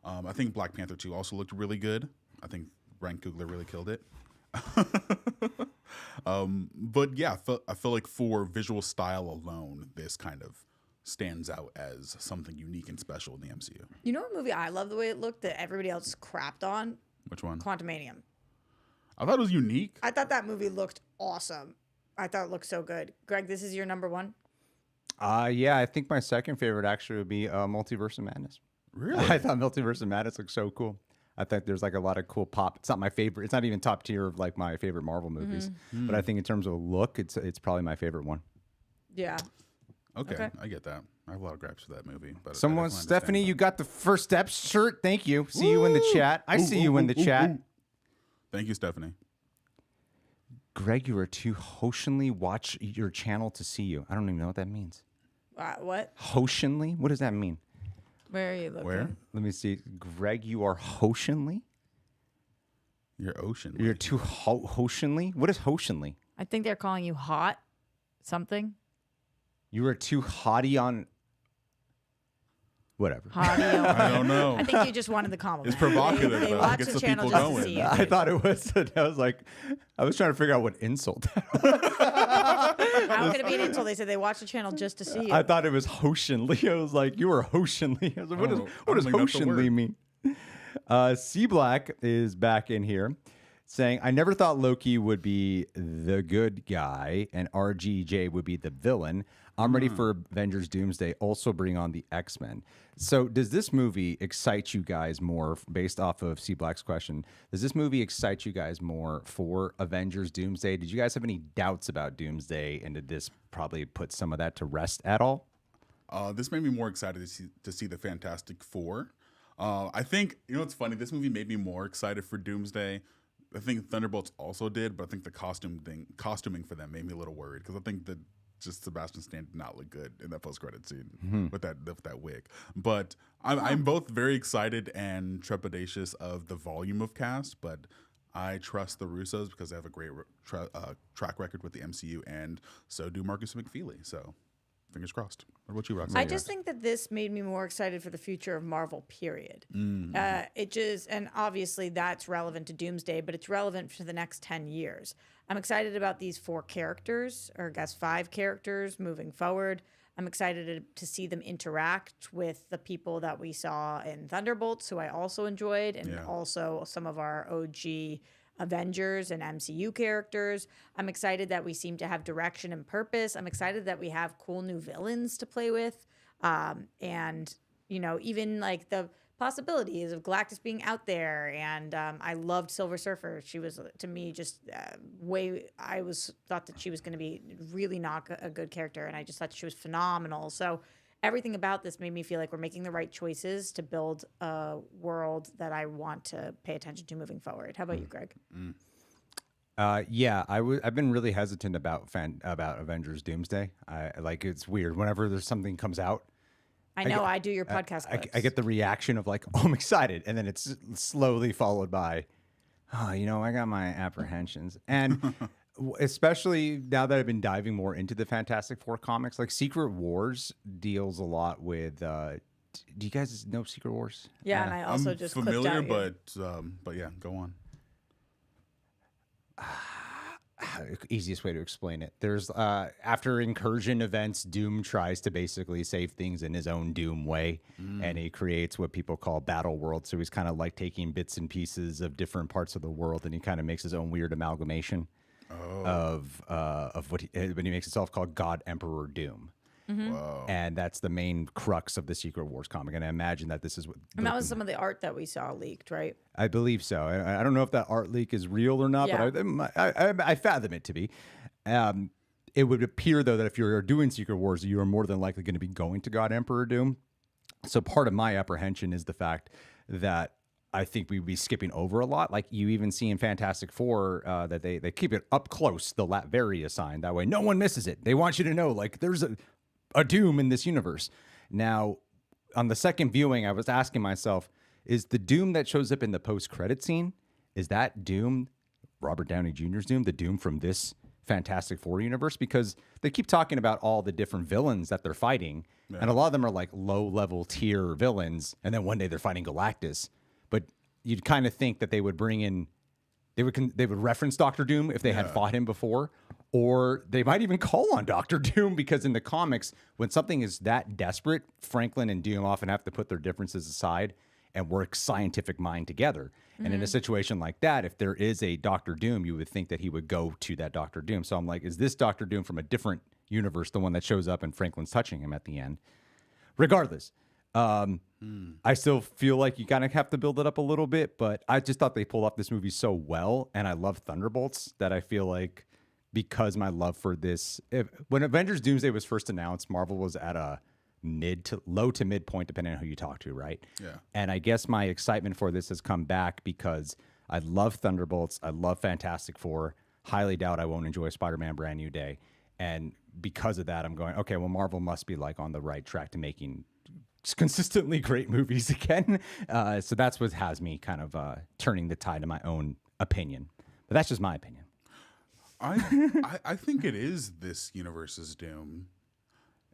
I think Black Panther 2 also looked really good. I think Ryan Coogler really killed it. But yeah, I feel like for visual style alone, this kind of stands out as something unique and special in the MCU. You know what movie I love the way it looked that everybody else crapped on? Which one? Quantumanium. I thought it was unique. I thought that movie looked awesome. I thought it looked so good. Greg, this is your number 1? Yeah, I think my second favorite actually would be Multiverse of Madness. Really? I thought Multiverse of Madness looked so cool. I think there's like a lot of cool pop. It's not my favorite. It's not even top tier of like my favorite Marvel movies. But I think in terms of look, it's probably my favorite one. Yeah. Okay, I get that. I have a lot of gripes for that movie. But Someone, Stephanie, you got the First Steps shirt. Thank you. See you in the chat. I see you in the chat. Thank you, Stephanie. Greg, you are too Hoshenly. Watch your channel to see you. I don't even know what that means. What? Hoshenly? What does that mean? Where are you looking? Where? Let me see. Greg, you are Hoshenly? You're ocean. You're too Hoshenly? What is Hoshenly? I think they're calling you hot something. You are too hottie on... Whatever. Hottie. I don't know. I think you just wanted the compliment. It's provocative, They though. watch Gets the the channel people just to going. see you. I thought it was... I was trying to figure out what insult that was. How could it be an insult? They said they watch the channel just to see you. I thought it was Hoshenly. I was like, you were Hoshenly. I was like, what does think that's the Hoshenly word. mean? C Black is back in here saying, I never thought Loki would be the good guy and RGJ would be the villain. I'm ready for Avengers Doomsday. Also bring on the X-Men. So does this movie excite you guys more, based off of C Black's question, does this movie excite you guys more for Avengers Doomsday? Did you guys have any doubts about Doomsday, and did this probably put some of that to rest at all? This made me more excited to see the Fantastic Four. I think, it's funny, this movie made me more excited for Doomsday. I think Thunderbolts also did, but I think the costuming for them made me a little worried, because I think that just Sebastian Stan did not look good in that post-credit scene with that wig. But I'm both very excited and trepidatious of the volume of cast, but I trust the Russos because they have a great track record with the MCU, and so do Marcus McFeely. So fingers crossed. What about you, Roxy? I just think that this made me more excited for the future of Marvel, period. It just, and obviously that's relevant to Doomsday, but it's relevant for the next 10 years. I'm excited about these 4 characters, or I guess 5 characters moving forward. I'm excited to see them interact with the people that we saw in Thunderbolts, who I also enjoyed, and also some of our OG Avengers and MCU characters. I'm excited that we seem to have direction and purpose. I'm excited that we have cool new villains to play with. And, you know, even like the possibilities of Galactus being out there. And I loved Silver Surfer. She was, to me, just thought that she was going to be really not a good character. And I just thought she was phenomenal. So everything about this made me feel like we're making the right choices to build a world that I want to pay attention to moving forward. How about you, Greg? Yeah, I've been really hesitant about Avengers Doomsday. It's weird whenever there's something comes out. I do your podcast clips. I get the reaction of like, oh, I'm excited, and then it's slowly followed by, oh, you know, I got my apprehensions, and especially now that I've been diving more into the Fantastic Four comics, like Secret Wars deals a lot with. Do you guys know Secret Wars? Yeah, and I also I'm just familiar, clipped out but yeah, go on. Easiest way to explain it. There's after incursion events, Doom tries to basically save things in his own Doom way, and he creates what people call battle worlds. So he's kind of like taking bits and pieces of different parts of the world, and he kind of makes his own weird amalgamation of what he makes himself called God Emperor Doom. Wow. And that's the main crux of the Secret Wars comic. And I imagine that this is what. And that was some of the art that we saw leaked, right? I believe so. I don't know if that art leak is real or not, Yeah. but I fathom it to be. It would appear, though, that if you're doing Secret Wars, you are more than likely going to be going to God Emperor Doom. So part of my apprehension is the fact that I think we'd be skipping over a lot. Like you even see in Fantastic Four that they keep it up close, the Latveria sign. That way no one misses it. They want you to know, like, there's a Doom in this universe. Now, on the second viewing, I was asking myself, is the Doom that shows up in the post-credit scene, is that Doom, Robert Downey Jr.'s Doom, the Doom from this Fantastic Four universe? Because they keep talking about all the different villains that they're fighting, and a lot of them are like low-level tier villains, and then one day they're fighting Galactus. But you'd kind of think that they would bring in, they would reference Doctor Doom if they had fought him before, or they might even call on Doctor Doom, because in the comics, when something is that desperate, Franklin and Doom often have to put their differences aside and work scientific mind together. And in a situation like that, if there is a Doctor Doom, you would think that he would go to that Doctor Doom. So I'm like, is this Doctor Doom from a different universe, the one that shows up and Franklin's touching him at the end? Regardless, I still feel like you kind of have to build it up a little bit, but I just thought they pulled off this movie so well, and I love Thunderbolts, that I feel like because my love for this, when Avengers Doomsday was first announced, Marvel was at a low to mid point, depending on who you talk to, right? Yeah. And I guess my excitement for this has come back because I love Thunderbolts, I love Fantastic Four, highly doubt I won't enjoy Spider-Man Brand New Day, and because of that, I'm going, okay, well, Marvel must be like on the right track to making consistently great movies again. So that's what has me kind of turning the tide in my own opinion. But that's just my opinion. I think it is this universe's Doom,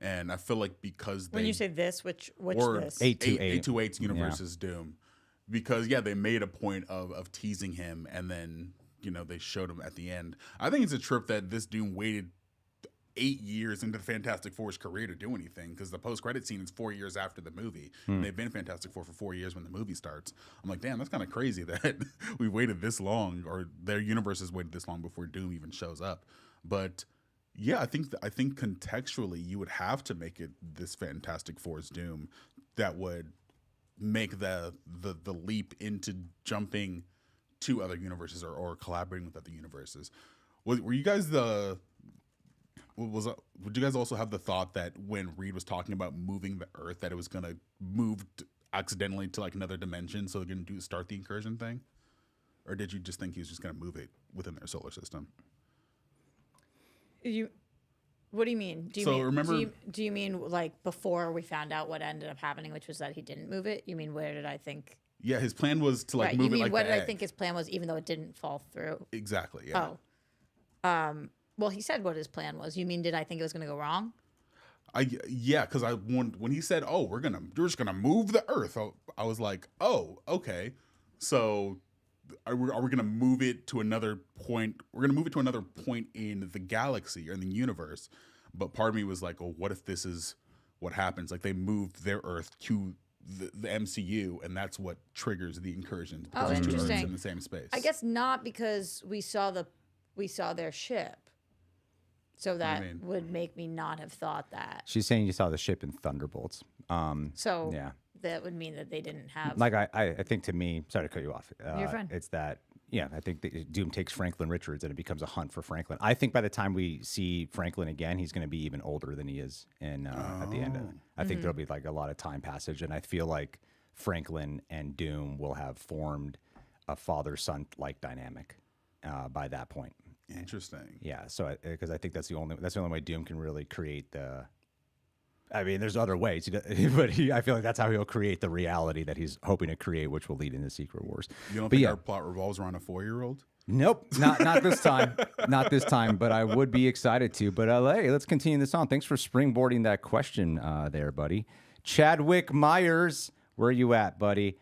and I feel like because When you say this, which or this? 828's universe's Doom, because they made a point of teasing him, and then they showed him at the end. I think it's a trip that this Doom waited 8 years into the Fantastic Four's career to do anything, because the post-credit scene is 4 years after the movie, and they've been Fantastic Four for 4 years when the movie starts. I'm like, damn, that's kind of crazy that we waited this long, or their universe has waited this long before Doom even shows up. But yeah, I think contextually you would have to make it this Fantastic Four's Doom that would make the leap into jumping to other universes or collaborating with other universes. Were you guys would you guys also have the thought that when Reed was talking about moving the Earth, that it was going to move accidentally to like another dimension, so they're going to start the incursion thing? Or did you just think he was just going to move it within their solar system? What do you mean? Do you So mean, remember- do you mean like before we found out what ended up happening, which was that he didn't move it? You mean where did I think? Yeah, his plan was to like Right. move You mean it like what the did I egg. think his plan was, even though it didn't fall through? Exactly. Yeah. Oh. Well, he said what his plan was. You mean did I think it was going to go wrong? Yeah, because when he said, "Oh, we're just gonna move the Earth," I was like, "Oh, okay." So are we gonna move it to another point? We're gonna move it to another point in the galaxy or in the universe. But part of me was like, "Oh, what if this is what happens? Like they moved their Earth to the MCU, and that's what triggers the incursion. Oh, There's two Earths interesting. in the same space." I guess not, because we saw their ship. So that mean? would make me not have thought that. She's saying you saw the ship in Thunderbolts. So Yeah. that would mean that they didn't have. Like I think to me, sorry to cut you off. You're fine. It's that, yeah, I think that Doom takes Franklin Richards and it becomes a hunt for Franklin. I think by the time we see Franklin again, he's going to be even older than he is in at the end of it. I think there'll be like a lot of time passage, and I feel like Franklin and Doom will have formed a father-son like dynamic by that point. Interesting. Yeah, so because I think that's the only way Doom can really create the. I mean, there's other ways, but I feel like that's how he'll create the reality that he's hoping to create, which will lead into Secret Wars. You don't But think yeah. our plot revolves around a 4-year-old? Nope, not this time, not this time. But I would be excited to. But hey, let's continue this on. Thanks for springboarding that question there, buddy. Chadwick Myers, where are you at, buddy?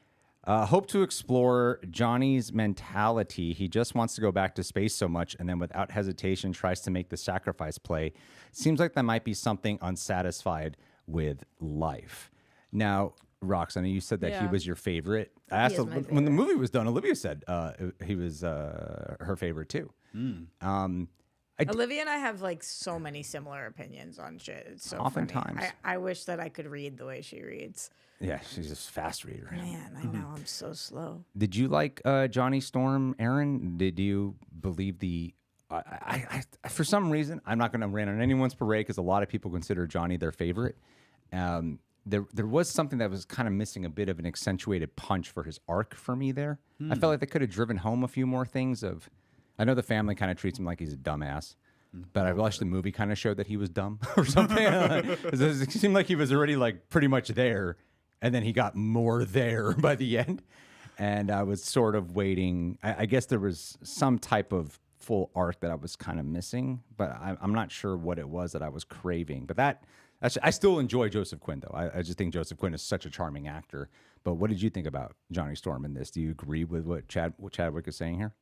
Hope to explore Johnny's mentality. He just wants to go back to space so much, and then without hesitation tries to make the sacrifice play. Seems like that might be something unsatisfied with life. Now, Rox, I know you said that he Yeah. was your favorite. I asked is my when the movie was done. Olivia said he was her favorite too. Olivia and I have like so many similar opinions on shit. It's so Oftentimes. funny. I wish that I could read the way she reads. Yeah, she's just a fast reader. Man, I know I'm so slow. Did you like Johnny Storm, Aaron? Did you believe the? I for some reason, I'm not going to rant on anyone's parade because a lot of people consider Johnny their favorite. There was something that was kind of missing a bit of an accentuated punch for his arc for me there. I felt like they could have driven home a few more things of. I know the family kind of treats him like he's a dumbass, but I watched the movie kind of showed that he was dumb or something. It seemed like he was already like pretty much there, and then he got more there by the end. And I was sort of waiting. I guess there was some type of full arc that I was kind of missing, but I'm not sure what it was that I was craving. But I still enjoy Joseph Quinn, though. I just think Joseph Quinn is such a charming actor. But what did you think about Johnny Storm in this? Do you agree with what Chadwick is saying here?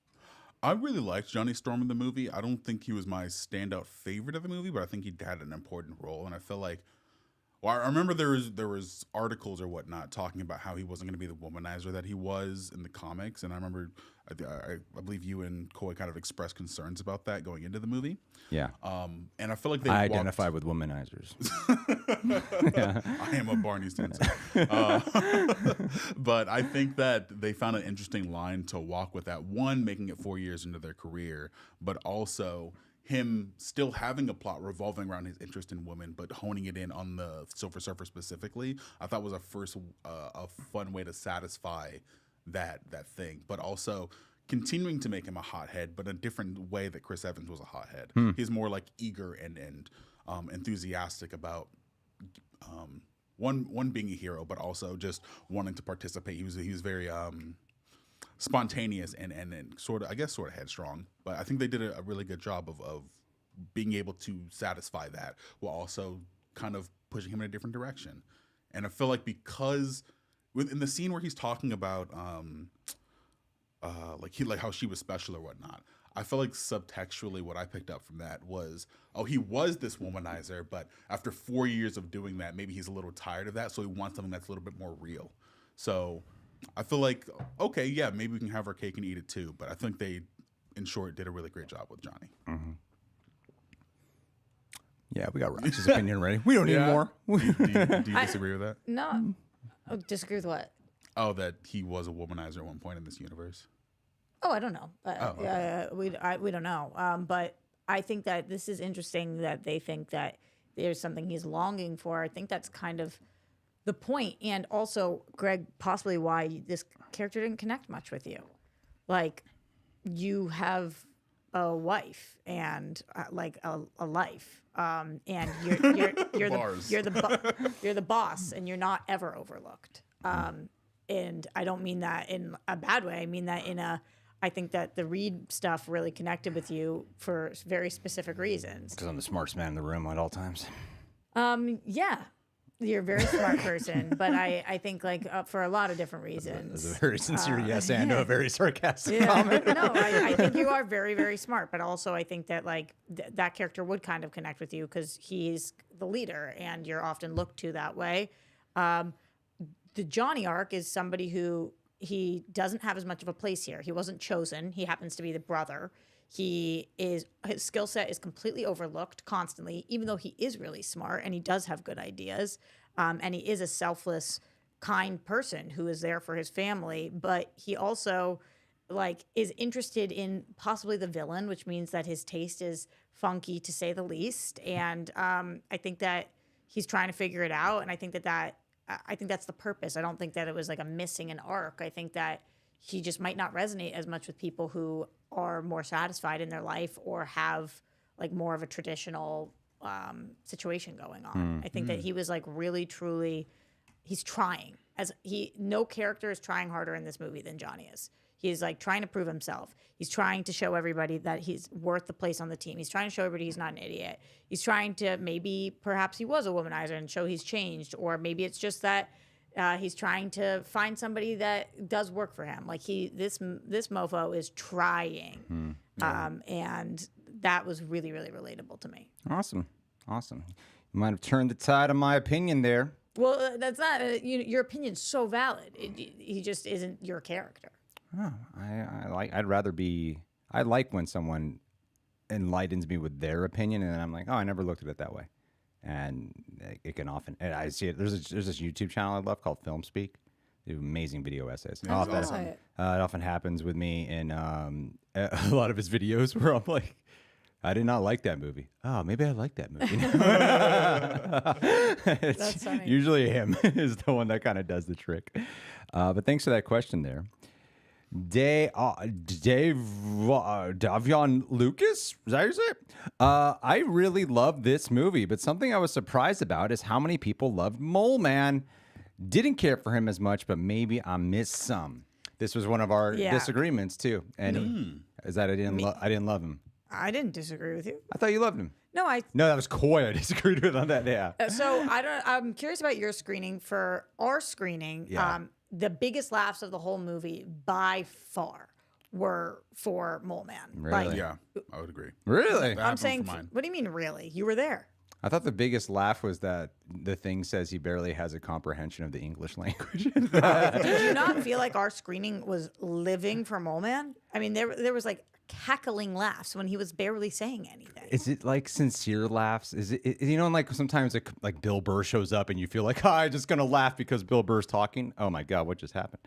I really liked Johnny Storm in the movie. I don't think he was my standout favorite of the movie, but I think he had an important role. And I feel like, well, I remember there was articles or whatnot talking about how he wasn't going to be the womanizer that he was in the comics. And I remember, I believe you and Coy kind of expressed concerns about that going into the movie. Yeah. And I feel like they I identify with womanizers. I am a Barney Stinson. But I think that they found an interesting line to walk with that. One, making it 4 years into their career, but also him still having a plot revolving around his interest in women, but honing it in on the Silver Surfer specifically. I thought was a fun way to satisfy that thing, but also continuing to make him a hothead, but a different way that Chris Evans was a hothead. He's more like eager and enthusiastic about one being a hero, but also just wanting to participate. He was very spontaneous and sort of headstrong. But I think they did a really good job of being able to satisfy that while also kind of pushing him in a different direction. And I feel like because in the scene where he's talking about like how she was special or whatnot, I feel like subtextually what I picked up from that was, oh, he was this womanizer, but after 4 years of doing that, maybe he's a little tired of that, so he wants something that's a little bit more real. So I feel like, okay, yeah, maybe we can have our cake and eat it too, but I think they, in short, did a really great job with Johnny. Mm-hmm. Yeah, we got Rox's opinion ready. We don't need more. Do you disagree with that? No. Oh, disagree with what? Oh, that he was a womanizer at one point in this universe. Oh, I don't know. Okay. We don't know. But I think that this is interesting that they think that there's something he's longing for. I think that's kind of the point. And also, Greg, possibly why this character didn't connect much with you. Like, you have a wife and like a life. And you're Bars. you're the boss, and you're not ever overlooked. And I don't mean that in a bad way. I mean that in a, I think that the Reed stuff really connected with you for very specific reasons. Because I'm the smartest man in the room at all times. Yeah, you're a very smart person, but I think like for a lot of different That's reasons. a very sincere yes and a very sarcastic Yeah. comment. No, I think you are very, very smart, but also I think that like that character would kind of connect with you because he's the leader and you're often looked to that way. The Johnny arc is somebody who he doesn't have as much of a place here. He wasn't chosen. He happens to be the brother. His skill set is completely overlooked constantly, even though he is really smart and he does have good ideas. And he is a selfless, kind person who is there for his family, but he also like is interested in possibly the villain, which means that his taste is funky to say the least. And I think that he's trying to figure it out. And I think that's the purpose. I don't think that it was like a missing an arc. I think that he just might not resonate as much with people who are more satisfied in their life or have like more of a traditional situation going on. I think that he was like really, truly, he's trying. No character is trying harder in this movie than Johnny is. He's like trying to prove himself. He's trying to show everybody that he's worth the place on the team. He's trying to show everybody he's not an idiot. He's trying to perhaps he was a womanizer and show he's changed, or maybe it's just that he's trying to find somebody that does work for him. Like this mofo is trying, and that was really, really relatable to me. Awesome. You might have turned the tide of my opinion there. Well, that's not your opinion's so valid. He just isn't your character. Oh, I like when someone enlightens me with their opinion, and then I'm like, oh, I never looked at it that way. And it can often, and I see it. There's this YouTube channel I love called Film Speak. They do amazing video essays. Yeah, that's awesome. It often happens with me in a lot of his videos where I'm like, I did not like that movie. Oh, maybe I like that movie. It's funny. usually him is the one that kind of does the trick. But thanks for that question there. Davion Lucas, is that how you say it? I really love this movie, but something I was surprised about is how many people loved Mole Man. Didn't care for him as much, but maybe I missed some. This was one of our disagreements too, and is that I didn't love him. I didn't disagree with you. I thought you loved him. No, No, that was Coy. I disagreed with on that. Yeah. So I'm curious about your screening. For our screening, the biggest laughs of the whole movie by far were for Mole Man. Really? Like, Yeah, I would agree. Really? That I'm happened saying, for mine. what do you mean, really? You were there. I thought the biggest laugh was that the thing says he barely has a comprehension of the English language. Did you not feel like our screening was living for Mole Man? I mean, there was like cackling laughs when he was barely saying anything. Is it like sincere laughs? Is it like sometimes like Bill Burr shows up and you feel like, I'm just gonna laugh because Bill Burr's talking. Oh my God, what just happened?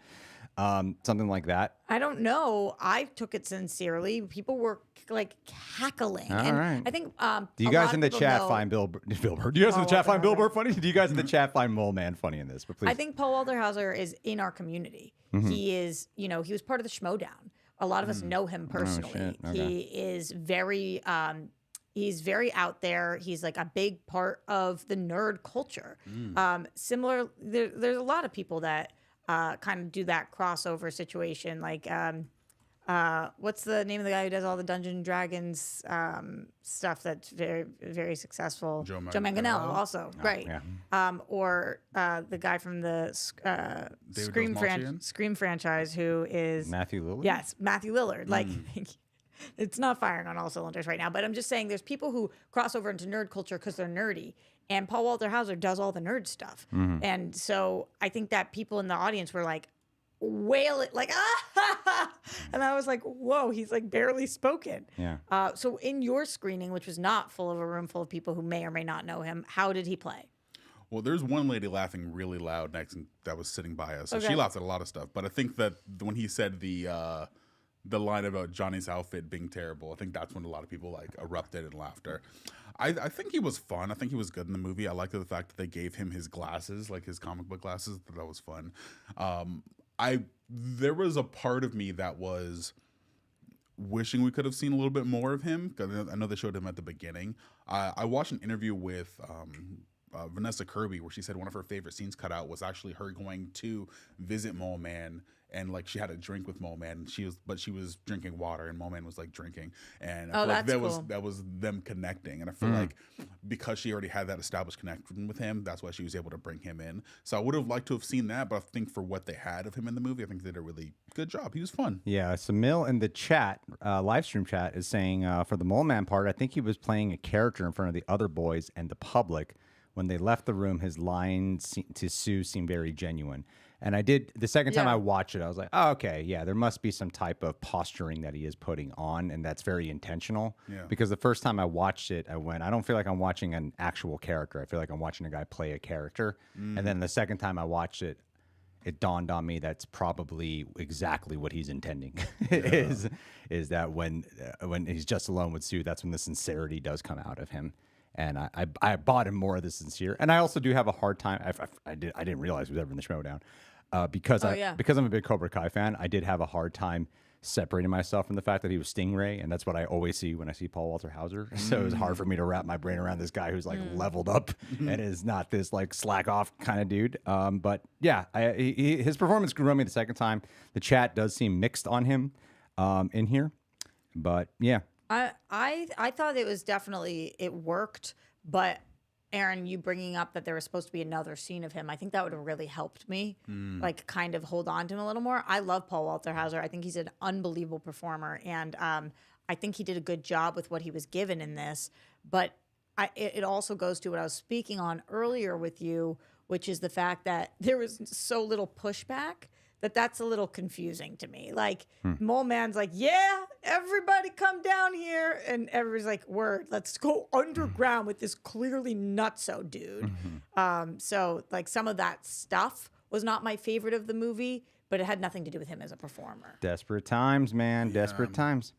Something like that. I don't know. I took it sincerely. People were like cackling. All and right. I think. Do you guys in the chat find Bill Burr? Do you guys in the chat find Bill Burr funny? Do you guys in the chat find Mole Man funny in this? But please. I think Paul Walter is in our community. He is, he was part of the Schmodown. A lot of us know him personally. shit. Okay. He is very, he's very out there. He's like a big part of the nerd culture. There's a lot of people that kind of do that crossover situation. Like, what's the name of the guy who does all the Dungeons and Dragons stuff that's very, very successful? Joe Manganiello also, right. yeah. Or the guy from the Scream franchise who is... Matthew Lillard? Yes, Matthew Lillard. Like, it's not firing on all cylinders right now, but I'm just saying there's people who cross over into nerd culture because they're nerdy. And Paul Walter Hauser does all the nerd stuff. And so I think that people in the audience were like, wail it, like, ah! And I was like, whoa, he's like barely spoken. Yeah. So in your screening, which was not full of a room full of people who may or may not know him, how did he play? Well, there's one lady laughing really loud next that was sitting by us. So Okay. she laughed at a lot of stuff. But I think that when he said the line about Johnny's outfit being terrible, I think that's when a lot of people like erupted in laughter. I think he was fun. I think he was good in the movie. I liked the fact that they gave him his glasses, like his comic book glasses. That was fun. There was a part of me that was wishing we could have seen a little bit more of him, because I know they showed him at the beginning. I watched an interview with Vanessa Kirby where she said one of her favorite scenes cut out was actually her going to visit Mole Man, and like she had a drink with Mole Man, and she was drinking water, and Mole Man was like drinking, and I feel like that was them connecting, and I feel like because she already had that established connection with him, that's why she was able to bring him in. So I would have liked to have seen that, but I think for what they had of him in the movie, I think they did a really good job. He was fun. Yeah, Samil in the chat, live stream chat, is saying for the Mole Man part, I think he was playing a character in front of the other boys and the public. When they left the room, his line to Sue seemed very genuine. And I did, the second time I watched it, I was like, oh, okay, yeah, there must be some type of posturing that he is putting on, and that's very intentional. Yeah. Because the first time I watched it, I went, I don't feel like I'm watching an actual character. I feel like I'm watching a guy play a character. And then the second time I watched it, it dawned on me that's probably exactly what he's intending. is that when he's just alone with Sue, that's when the sincerity does come out of him. And I bought him more of the sincere. And I also do have a hard time. I didn't realize he was ever in the Schmodown. Because I'm a big Cobra Kai fan, I did have a hard time separating myself from the fact that he was Stingray, and that's what I always see when I see Paul Walter Hauser. So it was hard for me to wrap my brain around this guy who's like leveled up and is not this like slack off kind of dude. But yeah, his performance grew on me the second time. The chat does seem mixed on him in here, but yeah. I thought it was definitely, it worked, but Aaron, you bringing up that there was supposed to be another scene of him, I think that would have really helped me, like kind of hold on to him a little more. I love Paul Walter Hauser. I think he's an unbelievable performer, and I think he did a good job with what he was given in this. But it also goes to what I was speaking on earlier with you, which is the fact that there was so little pushback that's a little confusing to me. Like, Mole Man's like, yeah, everybody come down here. And everybody's like, word, let's go underground with this clearly nutso dude. So, like, some of that stuff was not my favorite of the movie, but it had nothing to do with him as a performer. Desperate times, man. Yeah. Desperate times.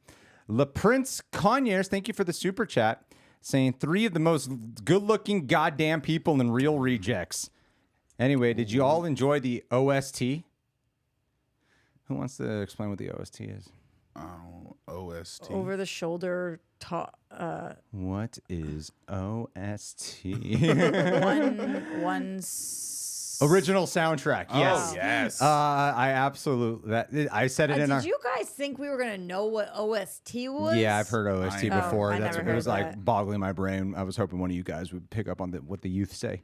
Le Prince Conyers, thank you for the super chat, saying 3 of the most good-looking goddamn people in Real Rejects. Anyway, did you all enjoy the OST? Who wants to explain what the OST is? OST. Over the shoulder. What is OST? Original soundtrack. Yes. Oh, yes. I absolutely. I said it in our. Did you guys think we were gonna know what OST was? Yeah, I've heard OST before. I That's never what it was heard like that. boggling my brain. I was hoping one of you guys would pick up on what the youth say.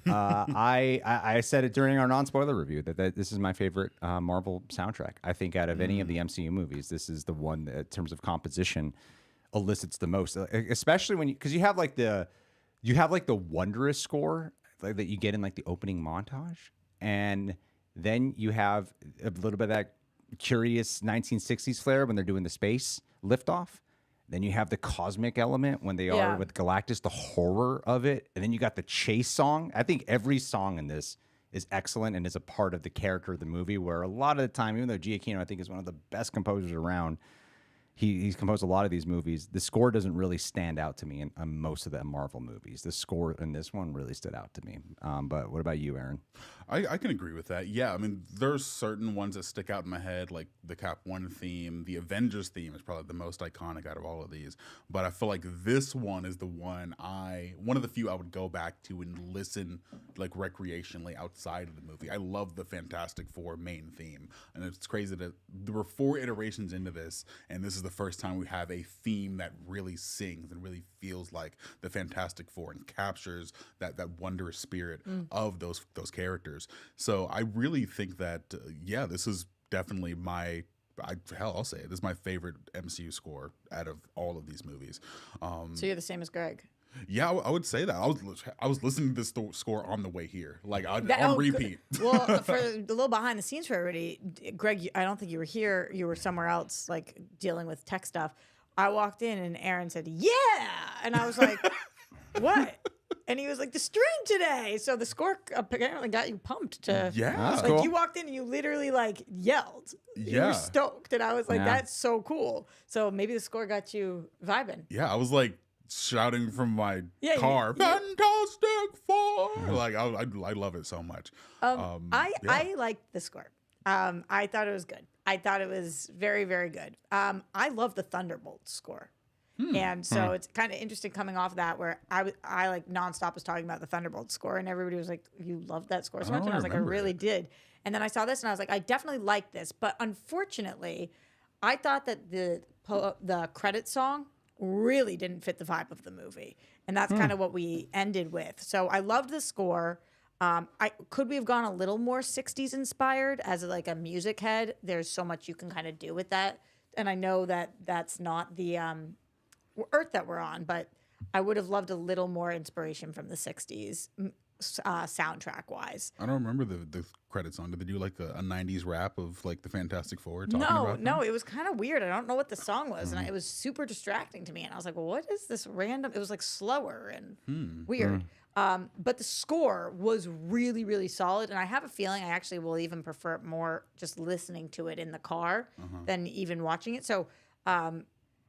I said it during our non-spoiler review that this is my favorite Marvel soundtrack. I think out of any of the MCU movies, this is the one that, in terms of composition, elicits the most. Especially when because you have like the Wondrous score like, that you get in like the opening montage, and then you have a little bit of that curious 1960s flair when they're doing the space liftoff. Then you have the cosmic element when they are with Galactus, the horror of it. And then you got the chase song. I think every song in this is excellent and is a part of the character of the movie, where a lot of the time, even though Giacchino, I think, is one of the best composers around, he's composed a lot of these movies. The score doesn't really stand out to me in most of the Marvel movies. The score in this one really stood out to me. But what about you, Aaron? I can agree with that. Yeah, I mean, there's certain ones that stick out in my head, like the Cap 1 theme. The Avengers theme is probably the most iconic out of all of these. But I feel like this one is the one of the few I would go back to and listen like recreationally outside of the movie. I love the Fantastic Four main theme. And it's crazy that there were 4 iterations into this, and this is the first time we have a theme that really sings and really feels like the Fantastic Four and captures that wondrous spirit of those characters. So I really think that this is definitely I'll say it. This is my favorite MCU score out of all of these movies. So you're the same as Greg. Yeah, I would say that. I was listening to this score on the way here, like on repeat. Well, for a little behind the scenes for everybody, Greg, I don't think you were here. You were somewhere else, like dealing with tech stuff. I walked in and Aaron said, "Yeah," and I was like, "What?" And he was like, "The stream today." So the score apparently got you pumped to. Yeah, that's like cool. You walked in and you literally like yelled. You Yeah. were stoked, and I was like, "That's so cool." So maybe the score got you vibing. Yeah, I was like shouting from my Yeah, car, "Fantastic Four!" Like I love it so much. I liked the score. I thought it was good. I thought it was very, very good. I love the Thunderbolt score. And so it's kind of interesting coming off that where I like nonstop was talking about the Thunderbolt score and everybody was like, you loved that score so much? And I was like, I really did. And then I saw this and I was like, I definitely like this. But unfortunately, I thought that the credit song really didn't fit the vibe of the movie. And that's kind of what we ended with. So I loved the score. Could we have gone a little more 60s inspired as like a music head? There's so much you can kind of do with that. And I know that that's not the earth that we're on, but I would have loved a little more inspiration from the 60s soundtrack wise. I don't remember the credits song. Did they do like a 90s rap of like the Fantastic Four talking about No, it was kind of weird. I don't know what the song was, and it was super distracting to me. And I was like, well, what is this random? It was like slower and weird. But the score was really, really solid. And I have a feeling I actually will even prefer it more just listening to it in the car than even watching it. So,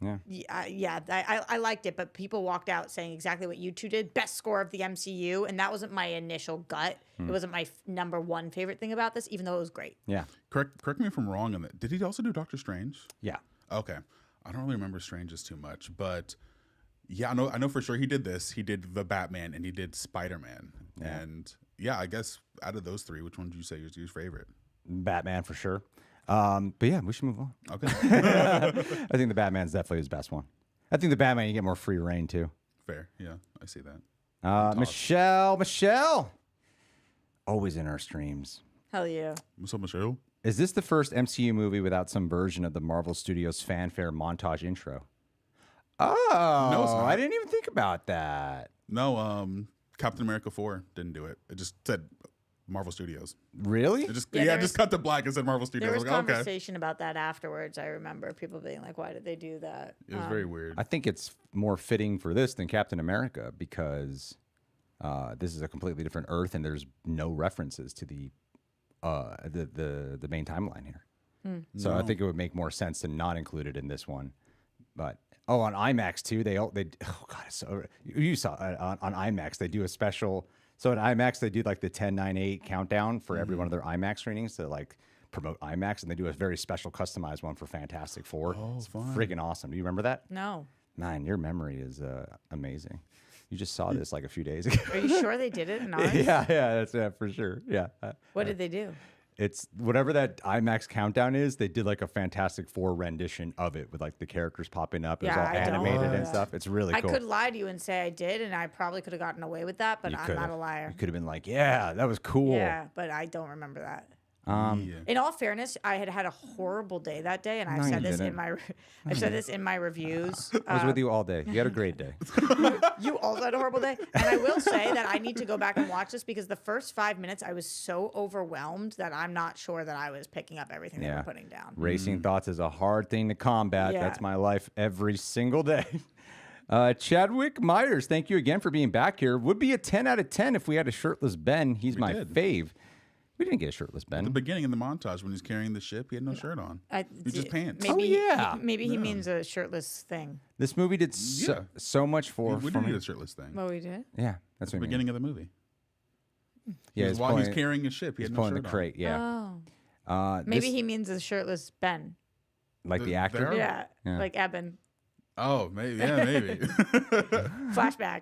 I liked it, but people walked out saying exactly what you two did. Best score of the MCU. And that wasn't my initial gut. It wasn't my number one favorite thing about this, even though it was great. Yeah. Correct me if I'm wrong on that. Did he also do Doctor Strange? Yeah. Okay. I don't really remember Strange's too much, but yeah, I know for sure he did this. He did the Batman and he did Spider-Man. Yeah. And yeah, I guess out of those three, which one did you say was your favorite? Batman for sure. But yeah, we should move on. Okay. I think the Batman's definitely his best one. I think the Batman, you get more free reign too. Fair. Yeah, I see that. Michelle. Always in our streams. Hell yeah. What's up, Michelle? Is this the first MCU movie without some version of the Marvel Studios fanfare montage intro? Oh, No, it's not. I didn't even think about that. No, Captain America 4 didn't do it. It just said Marvel Studios. Really? It just Yeah, just cut to black and said Marvel Studios. There was I was like, okay. conversation about that afterwards. I remember people being like, why did they do that? It was very weird. I think it's more fitting for this than Captain America because this is a completely different Earth and there's no references to the main timeline here. So I think it would make more sense to not include it in this one. But on IMAX too, they oh god, so you saw on IMAX they do a special. So at IMAX they do like the 10, 9, 8 countdown for every one of their IMAX screenings to like promote IMAX, and they do a very special customized one for Fantastic Four. Oh, it's fun. friggin' awesome. Do you remember that? No. Man, your memory is amazing. You just saw this like a few days ago. Are you sure they did it in ours? yeah, that's for sure. Yeah. What did they do? It's whatever that IMAX countdown is. They did like a Fantastic Four rendition of it with like the characters popping up. It was Yeah, all I don't animated know and that. stuff. It's really I cool. could lie to you and say I did, and I probably could have gotten away with that, but You I'm could've. not a liar. You could have been like, yeah, that was cool. Yeah, but I don't remember that. Yeah. In all fairness, I had had a horrible day that day, and I've No, said you this didn't. I've said this in my reviews. I was with you all day. You had a great day. You also had a horrible day, and I will say that I need to go back and watch this because the first 5 minutes I was so overwhelmed that I'm not sure that I was picking up everything they Yeah. were putting down. Racing thoughts is a hard thing to combat. Yeah. That's my life every single day. Chadwick Myers, thank you again for being back here. Would be a 10 out of 10 if we had a shirtless Ben. He's my did. fave. We didn't get a shirtless Ben. The beginning in the montage when he's carrying the ship, he had no shirt on. It's just pants. Maybe, yeah. Maybe he means a shirtless thing. This movie did Yeah. so much for We for didn't me. need a shirtless thing. Oh, we did? Yeah, that's The what I mean. beginning of the movie. Yeah, While he's carrying a ship, he he's had no pulling shirt the on. crate. Yeah. Oh. Maybe this- he means a shirtless Ben. like the actor. there- Yeah, Yeah. like Ebon. Oh, maybe. Yeah, maybe. Flashback.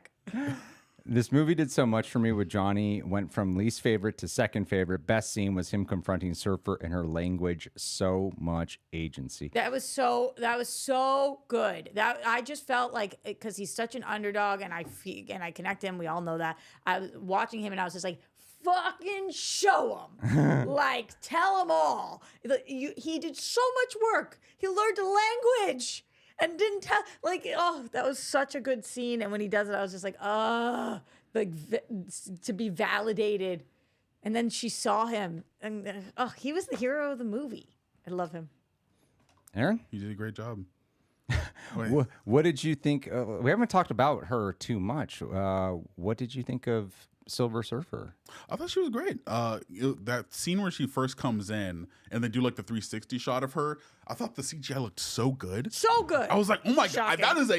This movie did so much for me with Johnny. Went from least favorite to second favorite. Best scene was him confronting Surfer and her language. So much agency. That was so good. That I just felt like because he's such an underdog, and I connect him. We all know that. I was watching him, and I was just like, "Fucking show him! Like tell him all." He did so much work. He learned the language and didn't tell. Like, oh, that was such a good scene. And when he does it, I was just like, to be validated. And then she saw him, and he was the hero of the movie. I love him. Aaron, You did a great job. Wait, what did you think? We haven't talked about her too much. What did you think of Silver Surfer? I thought she was great. That scene where she first comes in and they do like the 360 shot of her, I thought the CGI looked so good. So good. I was like, oh my Shocking. God, that is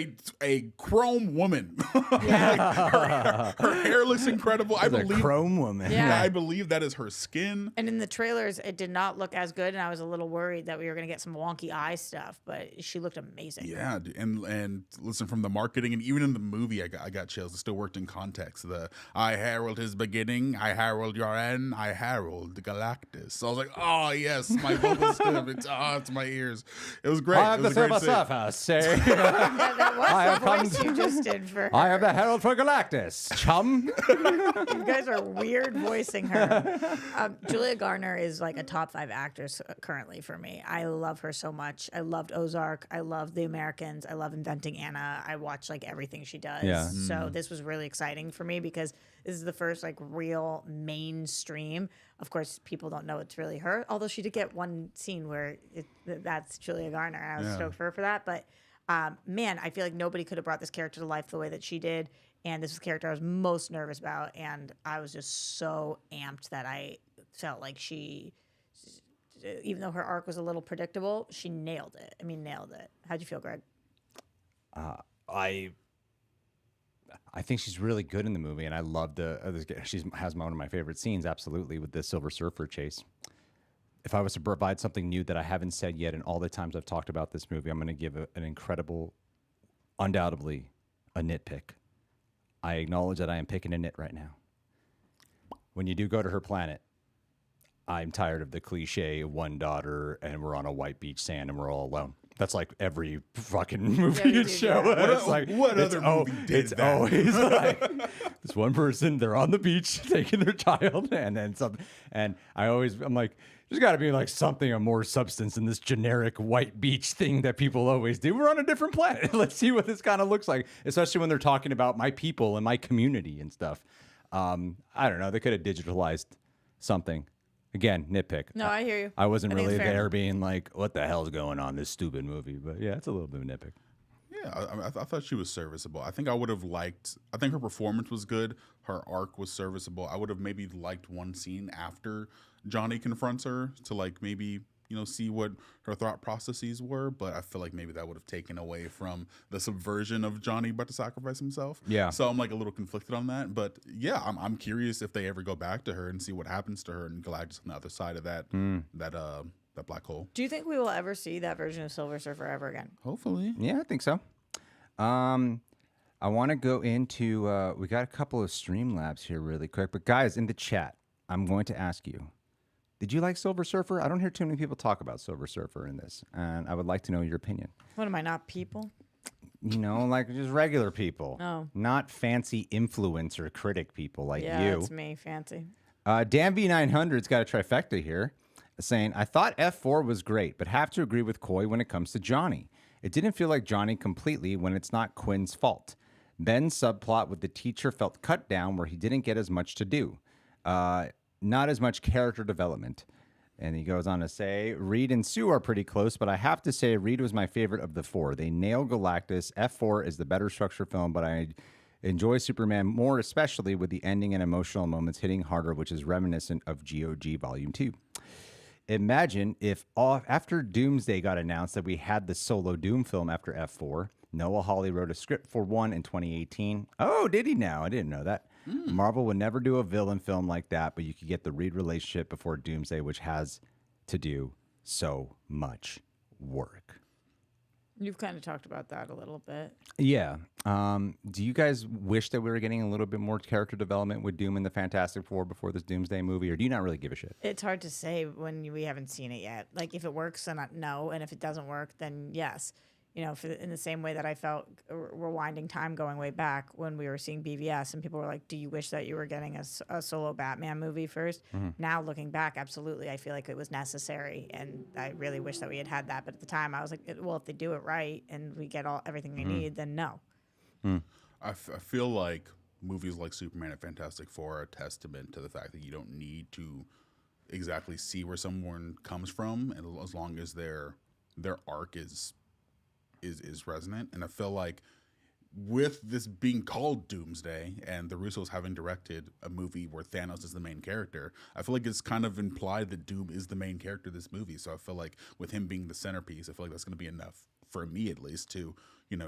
a chrome woman. Yeah. Her hair looks looks incredible. I She's a believe chrome woman. Yeah. I believe that is her skin. And in the trailers, it did not look as good, and I was a little worried that we were going to get some wonky eye stuff, but she looked amazing. Yeah, dude. And listen, from the marketing and even in the movie, I got chills. It still worked in context. I herald his beginning, I herald your end, I herald the Galactus. So I was like, oh yes, my vocal stem. It's my ears. It was great. I have It was the a great Silver scene. Surfer, say. That was I have the come voice to- you just did for her. I have the herald for Galactus, chum. You guys are weird voicing her. Julia Garner is like a top 5 actress currently for me. I love her so much. I loved Ozark. I love The Americans. I love Inventing Anna. I watch like everything she does. Yeah. So this was really exciting for me because this is the first like real mainstream. Of course, people don't know it's really her. Although she did get one scene where that's Julia Garner. And I was stoked for her for that. But man, I feel like nobody could have brought this character to life the way that she did. And this was the character I was most nervous about. And I was just so amped that I felt like she, even though her arc was a little predictable, she nailed it. I mean, nailed it. How'd you feel, Greg? I think she's really good in the movie, and I love she has one of my favorite scenes, absolutely, with the Silver Surfer chase. If I was to provide something new that I haven't said yet in all the times I've talked about this movie, I'm going to give an incredible, undoubtedly, a nitpick. I acknowledge that I am picking a nit right now. When you do go to her planet, I'm tired of the cliche one daughter and we're on a white beach sand and we're all alone. That's like every fucking movie you and do show. that. It's like, What other movie did it's that? always like this one person, they're on the beach taking their child and then something. And I'm like, there's got to be like something of more substance in this generic white beach thing that people always do. We're on a different planet. Let's see what this kind of looks like, especially when they're talking about my people and my community and stuff. I don't know. They could have digitalized something. Again, nitpick. No, I hear you. I wasn't I think really it's fair. there being like, what the hell's going on this stupid movie? But yeah, it's a little bit of a nitpick. Yeah, I thought she was serviceable. I think I would have liked. I think her performance was good. Her arc was serviceable. I would have maybe liked one scene after Johnny confronts her to like maybe see what her thought processes were. But I feel like maybe that would have taken away from the subversion of Johnny about to sacrifice himself. Yeah. So I'm like a little conflicted on that. But yeah, I'm curious if they ever go back to her and see what happens to her and Galactus on the other side of that that black hole. Do you think we will ever see that version of Silver Surfer ever again? Hopefully. Yeah, I think so. I want to go into, we got a couple of Streamlabs here really quick. But guys, in the chat, I'm going to ask you, did you like Silver Surfer? I don't hear too many people talk about Silver Surfer in this. And I would like to know your opinion. What am I, not people? Like just regular people. Oh. Not fancy influencer critic people like Yeah, you. that's me, fancy. Dan V900's got a trifecta here saying, I thought F4 was great, but have to agree with Coy when it comes to Johnny. It didn't feel like Johnny completely when it's not Quinn's fault. Ben's subplot with the teacher felt cut down where he didn't get as much to do. Not as much character development. And he goes on to say, Reed and Sue are pretty close, but I have to say Reed was my favorite of the 4. They nail Galactus. F4 is the better structured film, but I enjoy Superman more, especially with the ending and emotional moments hitting harder, which is reminiscent of GOG Volume 2. Imagine if after Doomsday got announced that we had the solo Doom film after F4. Noah Hawley wrote a script for one in 2018. Oh, did he now? I didn't know that. Marvel would never do a villain film like that, but you could get the Reed relationship before Doomsday, which has to do so much work. You've kind of talked about that a little bit. Yeah. Do you guys wish that we were getting a little bit more character development with Doom and the Fantastic Four before this Doomsday movie, or do you not really give a shit? It's hard to say when we haven't seen it yet. Like, if it works, then no. And if it doesn't work, then yes. In the same way that I felt rewinding time going way back when we were seeing BVS and people were like, do you wish that you were getting a solo Batman movie first? Now looking back, absolutely. I feel like it was necessary. And I really wish that we had that. But at the time I was like, well, if they do it right and we get everything they need, then no. I feel like movies like Superman and Fantastic Four are a testament to the fact that you don't need to exactly see where someone comes from, and as long as their arc is resonant. And I feel like with this being called Doomsday and the Russos having directed a movie where Thanos is the main character, I feel like it's kind of implied that Doom is the main character of this movie. So I feel like with him being the centerpiece, I feel like that's going to be enough for me at least, to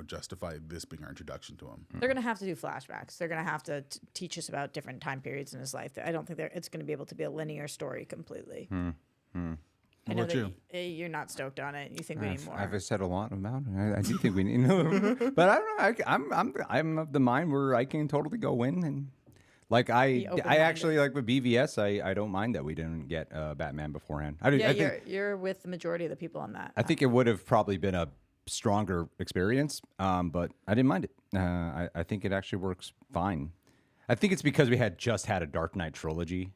justify this being our introduction to him. They're going to have to do flashbacks. They're going to have to teach us about different time periods in his life. I don't think it's going to be able to be a linear story completely. I know about that you're not stoked on it. You think we need more. I've said a lot about it. I do think we need, but I don't know. I'm of the mind where I can totally go in and like I actually like with BVS. I don't mind that we didn't get Batman beforehand. I think you're with the majority of the people on that. I think it would have probably been a stronger experience, but I didn't mind it. I think it actually works fine. I think it's because we had just had a Dark Knight trilogy.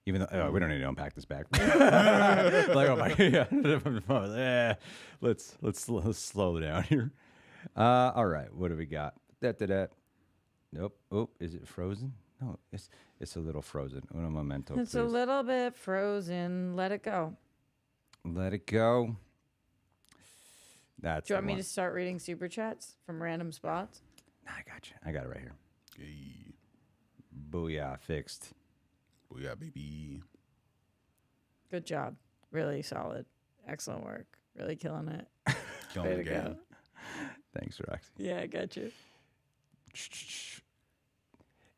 Even though we don't need to unpack this back, like oh my yeah, let's slow down here. All right, what do we got? Nope. Oh, is it frozen? No, it's a little frozen. Uno momento. It's please. a little bit frozen. Let it go. Let it go. That's. Do you want me to start reading super chats from random spots? Nah, I got you. I got it right here. Hey, Booyah, fixed. booyah, baby. Good job. Really solid. Excellent work. Really killing it. Killing Way the to game. go. Thanks, Roxy. Yeah, I got you.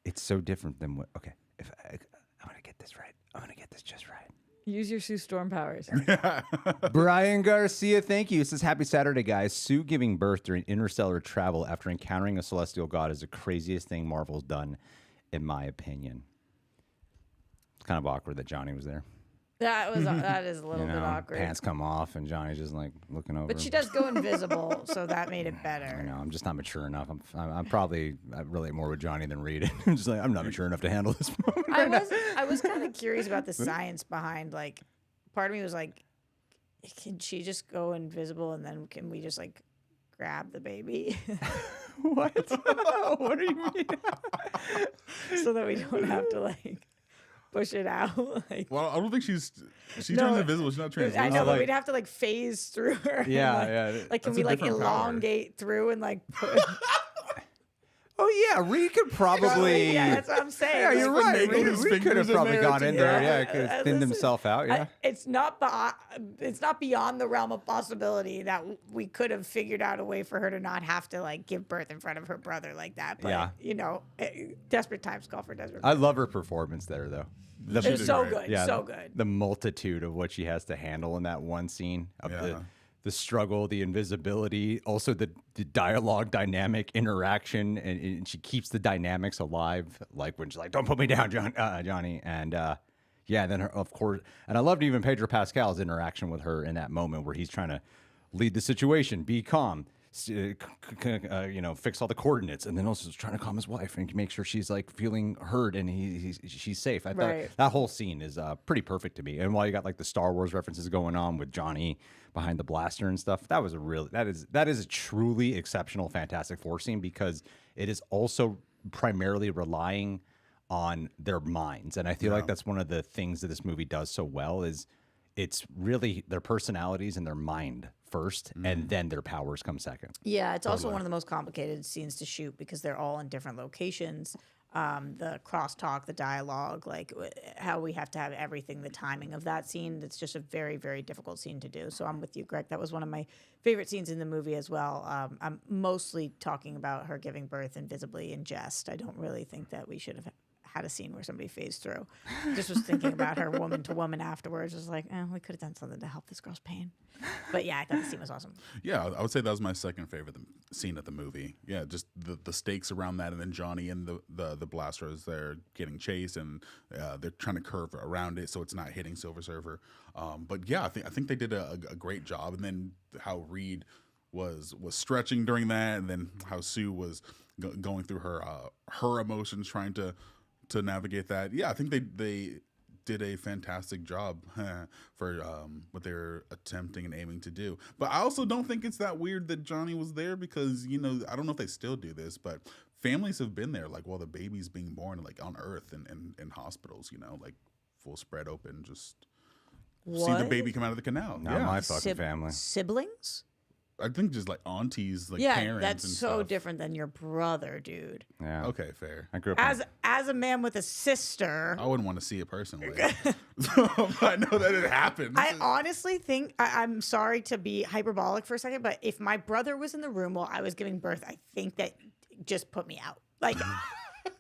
It's so different than what. Okay, if I'm gonna get this right. I'm gonna get this just right. Use your Sue Storm powers. Brian Garcia, thank you. It says, happy Saturday, guys. Sue giving birth during interstellar travel after encountering a celestial god is the craziest thing Marvel's done, in my opinion. It's kind of awkward that Johnny was there. That is a little bit awkward. Pants come off and Johnny's just like looking over. But she does go invisible, so that made it I better. know. I'm just not mature enough. I'm probably I relate more with Johnny than Reed. I'm just like I'm not mature enough to handle this moment. I was kind of curious about the science behind, like, part of me was like, can she just go invisible and then can we just like grab the baby? What? What do you mean? So that we don't have to like push it out. Like, Well, I don't think she No, turns invisible. She's not translucent. I know, but like- we'd have to like phase through her. Yeah, like, yeah. Like, can That's we a like different power. elongate through and like put? Oh yeah, Reed could probably. Yeah, that's what I'm saying. Yeah, you're Like, right. Wiggle his Reed could have fingers in probably there gone in there. together. Yeah, could have thinned Listen, himself out. Yeah. It's not beyond the realm of possibility that we could have figured out a way for her to not have to like give birth in front of her brother like that. But Yeah. Desperate times call for desperate. I love her performance there, though. It was did so great. good, Yeah, so good. The multitude of what she has to handle in that one scene of Yeah. the struggle, the invisibility, also the dialogue, dynamic interaction, and she keeps the dynamics alive. Like when she's like, "Don't put me down, Johnny," and then of course, and I loved even Pedro Pascal's interaction with her in that moment where he's trying to lead the situation, be calm. Fix all the coordinates, and then also trying to calm his wife and make sure she's like feeling heard and she's safe. I thought Right. that whole scene is pretty perfect to me. And while you got like the Star Wars references going on with Johnny behind the blaster and stuff, that is a truly exceptional Fantastic Four scene because it is also primarily relying on their minds, and I feel like that's one of the things that this movie does so well is it's really their personalities and their mind first, and then their powers come second. Yeah, it's also one of the most complicated scenes to shoot because they're all in different locations. The crosstalk, the dialogue, like how we have to have everything, the timing of that scene. It's just a very, very difficult scene to do. So I'm with you, Greg. That was one of my favorite scenes in the movie as well. I'm mostly talking about her giving birth invisibly in jest. I don't really think that we should have had a scene where somebody phased through. Just was thinking about her woman to woman afterwards. Was like, we could have done something to help this girl's pain. But yeah, I thought the scene was awesome. Yeah, I would say that was my second favorite scene of the movie. Yeah, just the stakes around that, and then Johnny and the blasters, they're getting chased, and they're trying to curve around it so it's not hitting Silver Surfer. But yeah, I think they did a great job. And then how Reed was stretching during that, and then how Sue was going through her emotions, trying to navigate that. Yeah, I think they did a fantastic job for what they're attempting and aiming to do. But I also don't think it's that weird that Johnny was there because, I don't know if they still do this, but families have been there, like while the baby's being born, like on Earth and in hospitals, like full spread open, just see the What? baby come out of the canal. Not yeah. my fucking family. Siblings? I think just like aunties, like Yeah, parents. that's and so stuff. different than your brother, dude. Yeah. Okay, fair. I grew up. As a man with a sister, I wouldn't want to see it personally. I know that it happens. I honestly think I'm sorry to be hyperbolic for a second, but if my brother was in the room while I was giving birth, I think that just put me out. Like,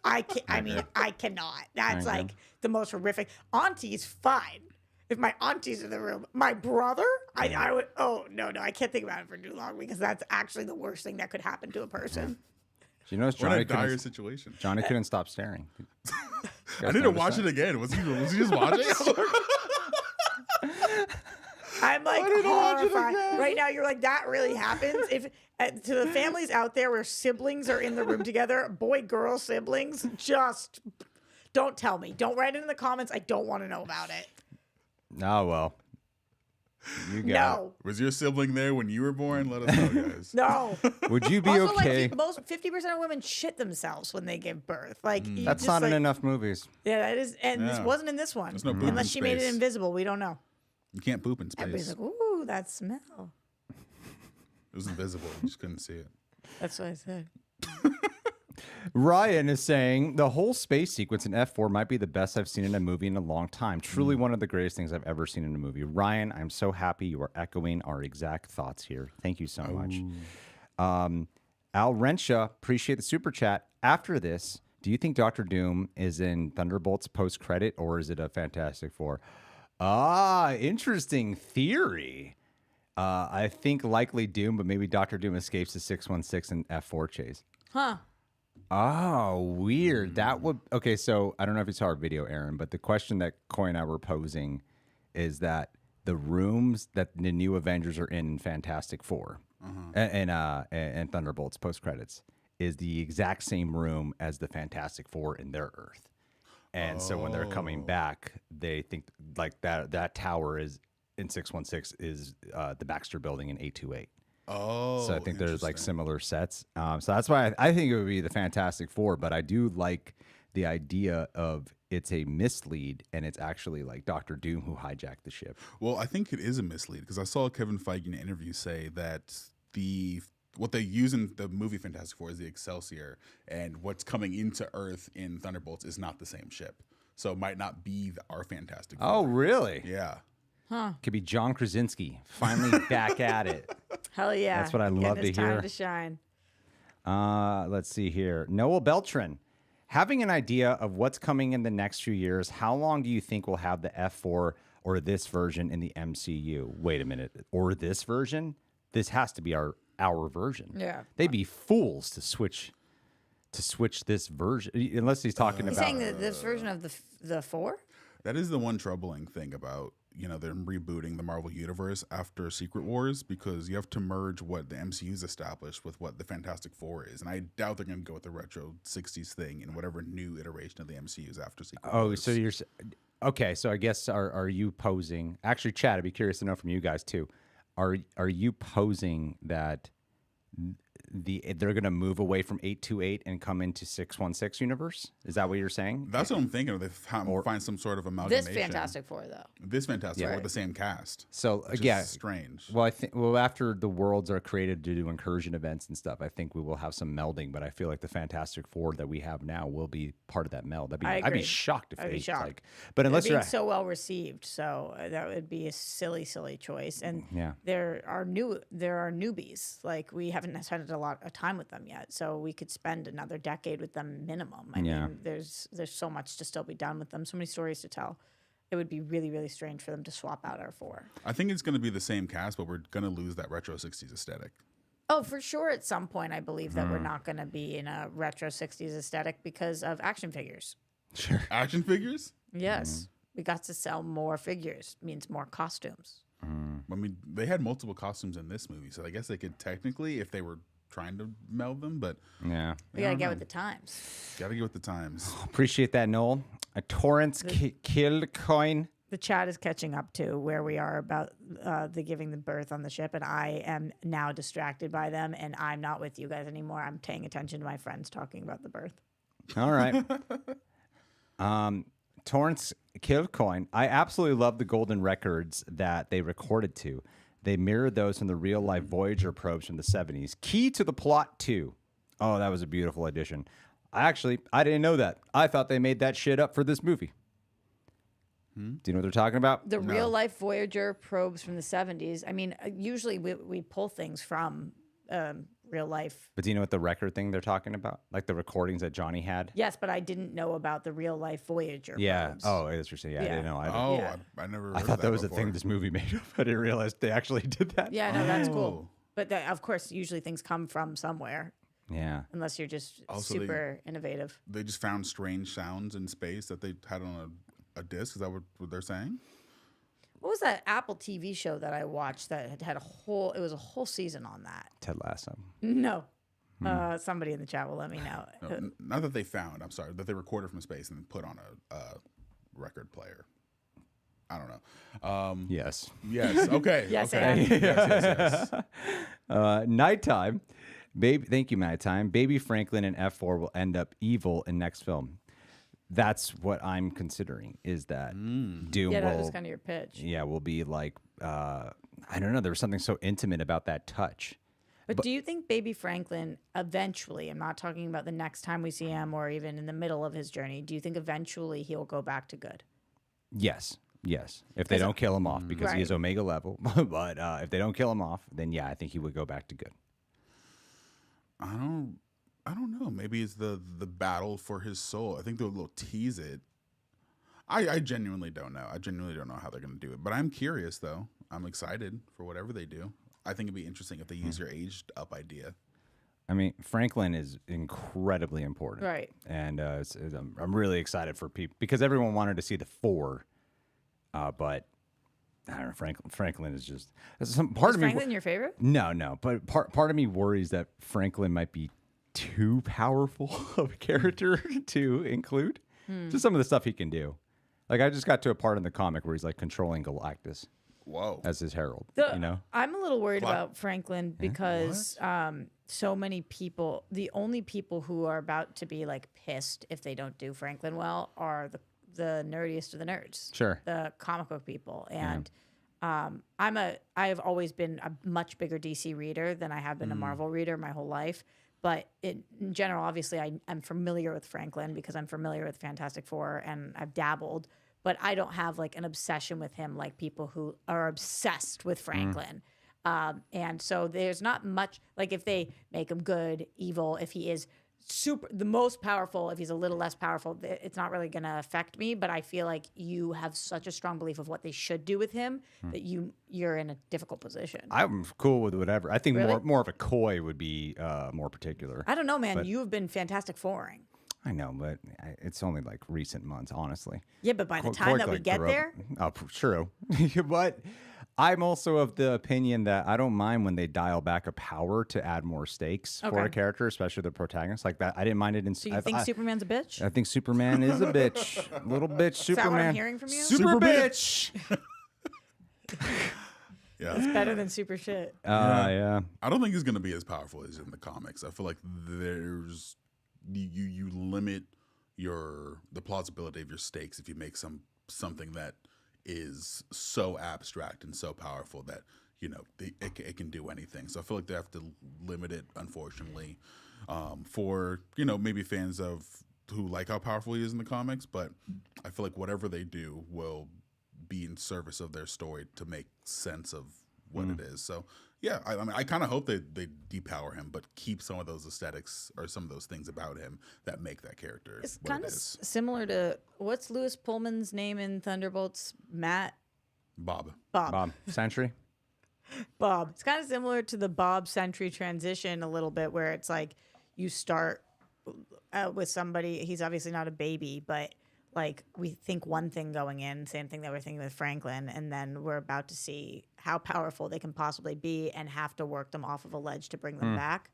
I can. I mean, I cannot. That's Okay. like the most horrific. Auntie's fine. If my auntie's in the room, my brother, I would. Oh no, I can't think about it for too long because that's actually the worst thing that could happen to a person. You know, We're in Johnny a dire couldn't, situation. Johnny couldn't stop staring. I need to watch it again. Was he just watching? I'm like did I watch it horrified. again? Right now, you're like, that really happens. If to the families out there where siblings are in the room together, boy, girl siblings, just don't tell me. Don't write it in the comments. I don't want to know about it. Oh well. You got. No, Was your sibling there when you were born? Let us know, guys. no. It. Would you be Also, okay? like most 50% of women shit themselves when they give birth. Like you That's just, not in like, enough movies. Yeah, that is, and this Yeah. wasn't in this one. There's no poop in Unless she made it space. invisible, we don't know. You can't poop in Everybody's space. like, ooh, that smell. It was invisible. You just couldn't see it. That's what I said. Ryan is saying the whole space sequence in F4 might be the best I've seen in a movie in a long time. Truly one of the greatest things I've ever seen in a movie. Ryan, I'm so happy you are echoing our exact thoughts here. Thank you so much. Al Rensha, appreciate the super chat. After this, do you think Doctor Doom is in Thunderbolts post-credit or is it a Fantastic Four? Ah, interesting theory. I think likely Doom, but maybe Doctor Doom escapes the 616 and F4 chase. Huh. Oh, weird. That would okay. So I don't know if you saw our video, Aaron, but the question that Coy and I were posing is that the rooms that the new Avengers are in Fantastic Four and Thunderbolts post credits is the exact same room as the Fantastic Four in their Earth. And so when they're coming back, they think like that tower is in 616 is the Baxter building in 828. Oh, So I think there's like interesting. similar sets. So that's why I think it would be the Fantastic Four, but I do like the idea of it's a mislead and it's actually like Doctor Doom who hijacked the ship. Well, I think it is a mislead because I saw Kevin Feige in an interview say that what they use in the movie Fantastic Four is the Excelsior, and what's coming into Earth in Thunderbolts is not the same ship. So it might not be our Fantastic Four. Oh, really? Yeah. Could be John Krasinski finally back at it. Hell yeah. That's what I Getting love his to hear. time to shine. Let's see here. Noel Beltran. Having an idea of what's coming in the next few years, how long do you think we'll have the F4 or this version in the MCU? Wait a minute. Or this version? This has to be our version. Yeah. They'd be fools to switch this version unless he's talking He's about saying that this version of the four? That is the one troubling thing about, them rebooting the Marvel Universe after Secret Wars, because you have to merge what the MCU's established with what the Fantastic Four is. And I doubt they're going to go with the retro 60s thing in whatever new iteration of the MCU is after Secret Wars. so you're okay. So I guess are you posing? Actually, Chad, I'd be curious to know from you guys too. Are you posing that they're going to move away from 828 and come into 616 universe? Is that what you're saying? That's what I'm thinking of. They find some sort of amalgamation. This Fantastic Four, though. This Fantastic Four Yeah. with the same cast. So Which yeah, is strange. Well, I think after the worlds are created to do incursion events and stuff, I think we will have some melding. But I feel like the Fantastic Four that we have now will be part of that meld. I I'd be agree. shocked if I'd be they shocked. like. But unless They're you're being so well received, so that would be a silly choice. And Yeah. there are newbies. Like we haven't spent a lot of time with them yet, so we could spend another decade with them minimum. I Yeah. mean, there's so much to still be done with them, so many stories to tell. It would be really, really strange for them to swap out our four. I think it's going to be the same cast, but we're going to lose that retro 60s aesthetic. Oh, for sure. At some point, I believe that we're not going to be in a retro 60s aesthetic because of action figures. sure. Action figures? Yes. We got to sell more figures, means more costumes. I mean, they had multiple costumes in this movie, so I guess they could technically, if they were trying to meld them, but Yeah. We got to get with the times. got to get with the times. Appreciate that, Noel. A Torrance kill coin. The chat is catching up to where we are about the giving the birth on the ship, and I am now distracted by them, and I'm not with you guys anymore. I'm paying attention to my friends talking about the birth. All right. Torrance Killcoin. I absolutely love the golden records that they recorded to. They mirrored those from the real-life Voyager probes from the 70s. Key to the plot, too. Oh, that was a beautiful addition. I didn't know that. I thought they made that shit up for this movie. Do you know what they're talking about? The real life Voyager probes from the 70s. I mean, usually we pull things from real life. But do you know what the record thing they're talking about? Like the recordings that Johnny had? Yes, but I didn't know about the real life Voyager probes. Oh, that's what you're saying. Yeah, I didn't know either. Oh, Yeah. I never. I heard thought that was a before. thing this movie made up. I didn't realize they actually did that. Yeah, no, that's Oh. cool. But of course, usually things come from somewhere, Yeah. unless you're just Also, super innovative. They just found strange sounds in space that they had on a disc. Is that what they're saying? What was that Apple TV show that I watched that had it was a whole season on that? Ted Lasso. No. Somebody in the chat will let me know. No, not that they found. I'm sorry, that they recorded from space and then put on a record player. I don't know. Yes. Yes. Okay. Yes, okay. and. Yes. Nighttime. Thank you, Nighttime. Baby Franklin and F4 will end up evil in next film. That's what I'm considering. Is that Doom Yeah, that will? was kind of your pitch. Yeah, will be like I don't know. There was something so intimate about that touch. But do you think Baby Franklin eventually, I'm not talking about the next time we see him or even in the middle of his journey, do you think eventually he'll go back to good? Yes. If they don't kill him off, because he is Right. Omega level. But if they don't kill him off, then yeah, I think he would go back to good. I don't know. Maybe it's the battle for his soul. I think they'll tease it. I genuinely don't know. I genuinely don't know how they're going to do it. But I'm curious, though. I'm excited for whatever they do. I think it'd be interesting if they use your aged up idea. I mean, Franklin is incredibly important. Right. And I'm really excited for people because everyone wanted to see the 4. But I don't know, Franklin is just some part Is of me. Franklin your favorite? No. But part of me worries that Franklin might be too powerful of a character to include. Just some of the stuff he can do. Like I just got to a part in the comic where he's like controlling Galactus Whoa. as his herald. I'm a little worried What? about Franklin because so many people, the only people who are about to be like pissed if they don't do Franklin well are the nerdiest of the nerds. Sure. The comic book people. And I've always been a much bigger DC reader than I have been a Marvel reader my whole life. But in general, obviously, I'm familiar with Franklin because I'm familiar with Fantastic Four and I've dabbled. But I don't have like an obsession with him like people who are obsessed with Franklin. And so there's not much, like if they make him good, evil, if he is the most powerful, if he's a little less powerful, it's not really going to affect me. But I feel like you have such a strong belief of what they should do with him that you're in a difficult position. I'm cool with whatever. I think Really? more of a Coy would be more particular. I don't know, man. You have been Fantastic Fouring. I know, but it's only like recent months, honestly. Yeah, but by the Coy, time that we like, get grew up- there, true. But I'm also of the opinion that I don't mind when they dial back a power to add more stakes for a Okay. character, especially the protagonist. Like that, I didn't mind it in. so you think Superman's a bitch? I think Superman is a bitch, little bitch. Is Superman. that what I'm hearing from you? Super bitch. Yeah. It's better than super shit. Yeah. I don't think he's going to be as powerful as in the comics. I feel like there's you limit the plausibility of your stakes if you make something that is so abstract and so powerful that it can do anything. So I feel like they have to limit it, unfortunately, for maybe fans of who like how powerful he is in the comics. But I feel like whatever they do will be in service of their story to make sense of what it is. So yeah, I mean, I kind of hope they depower him, but keep some of those aesthetics or some of those things about him that make that character. It's what kind it of is. similar to what's Lewis Pullman's name in Thunderbolts? Bob. Bob Sentry. Bob. It's kind of similar to the Bob Sentry transition a little bit, where it's like you start with somebody. He's obviously not a baby, but like we think one thing going in, same thing that we're thinking with Franklin, and then we're about to see how powerful they can possibly be and have to work them off of a ledge to bring them back.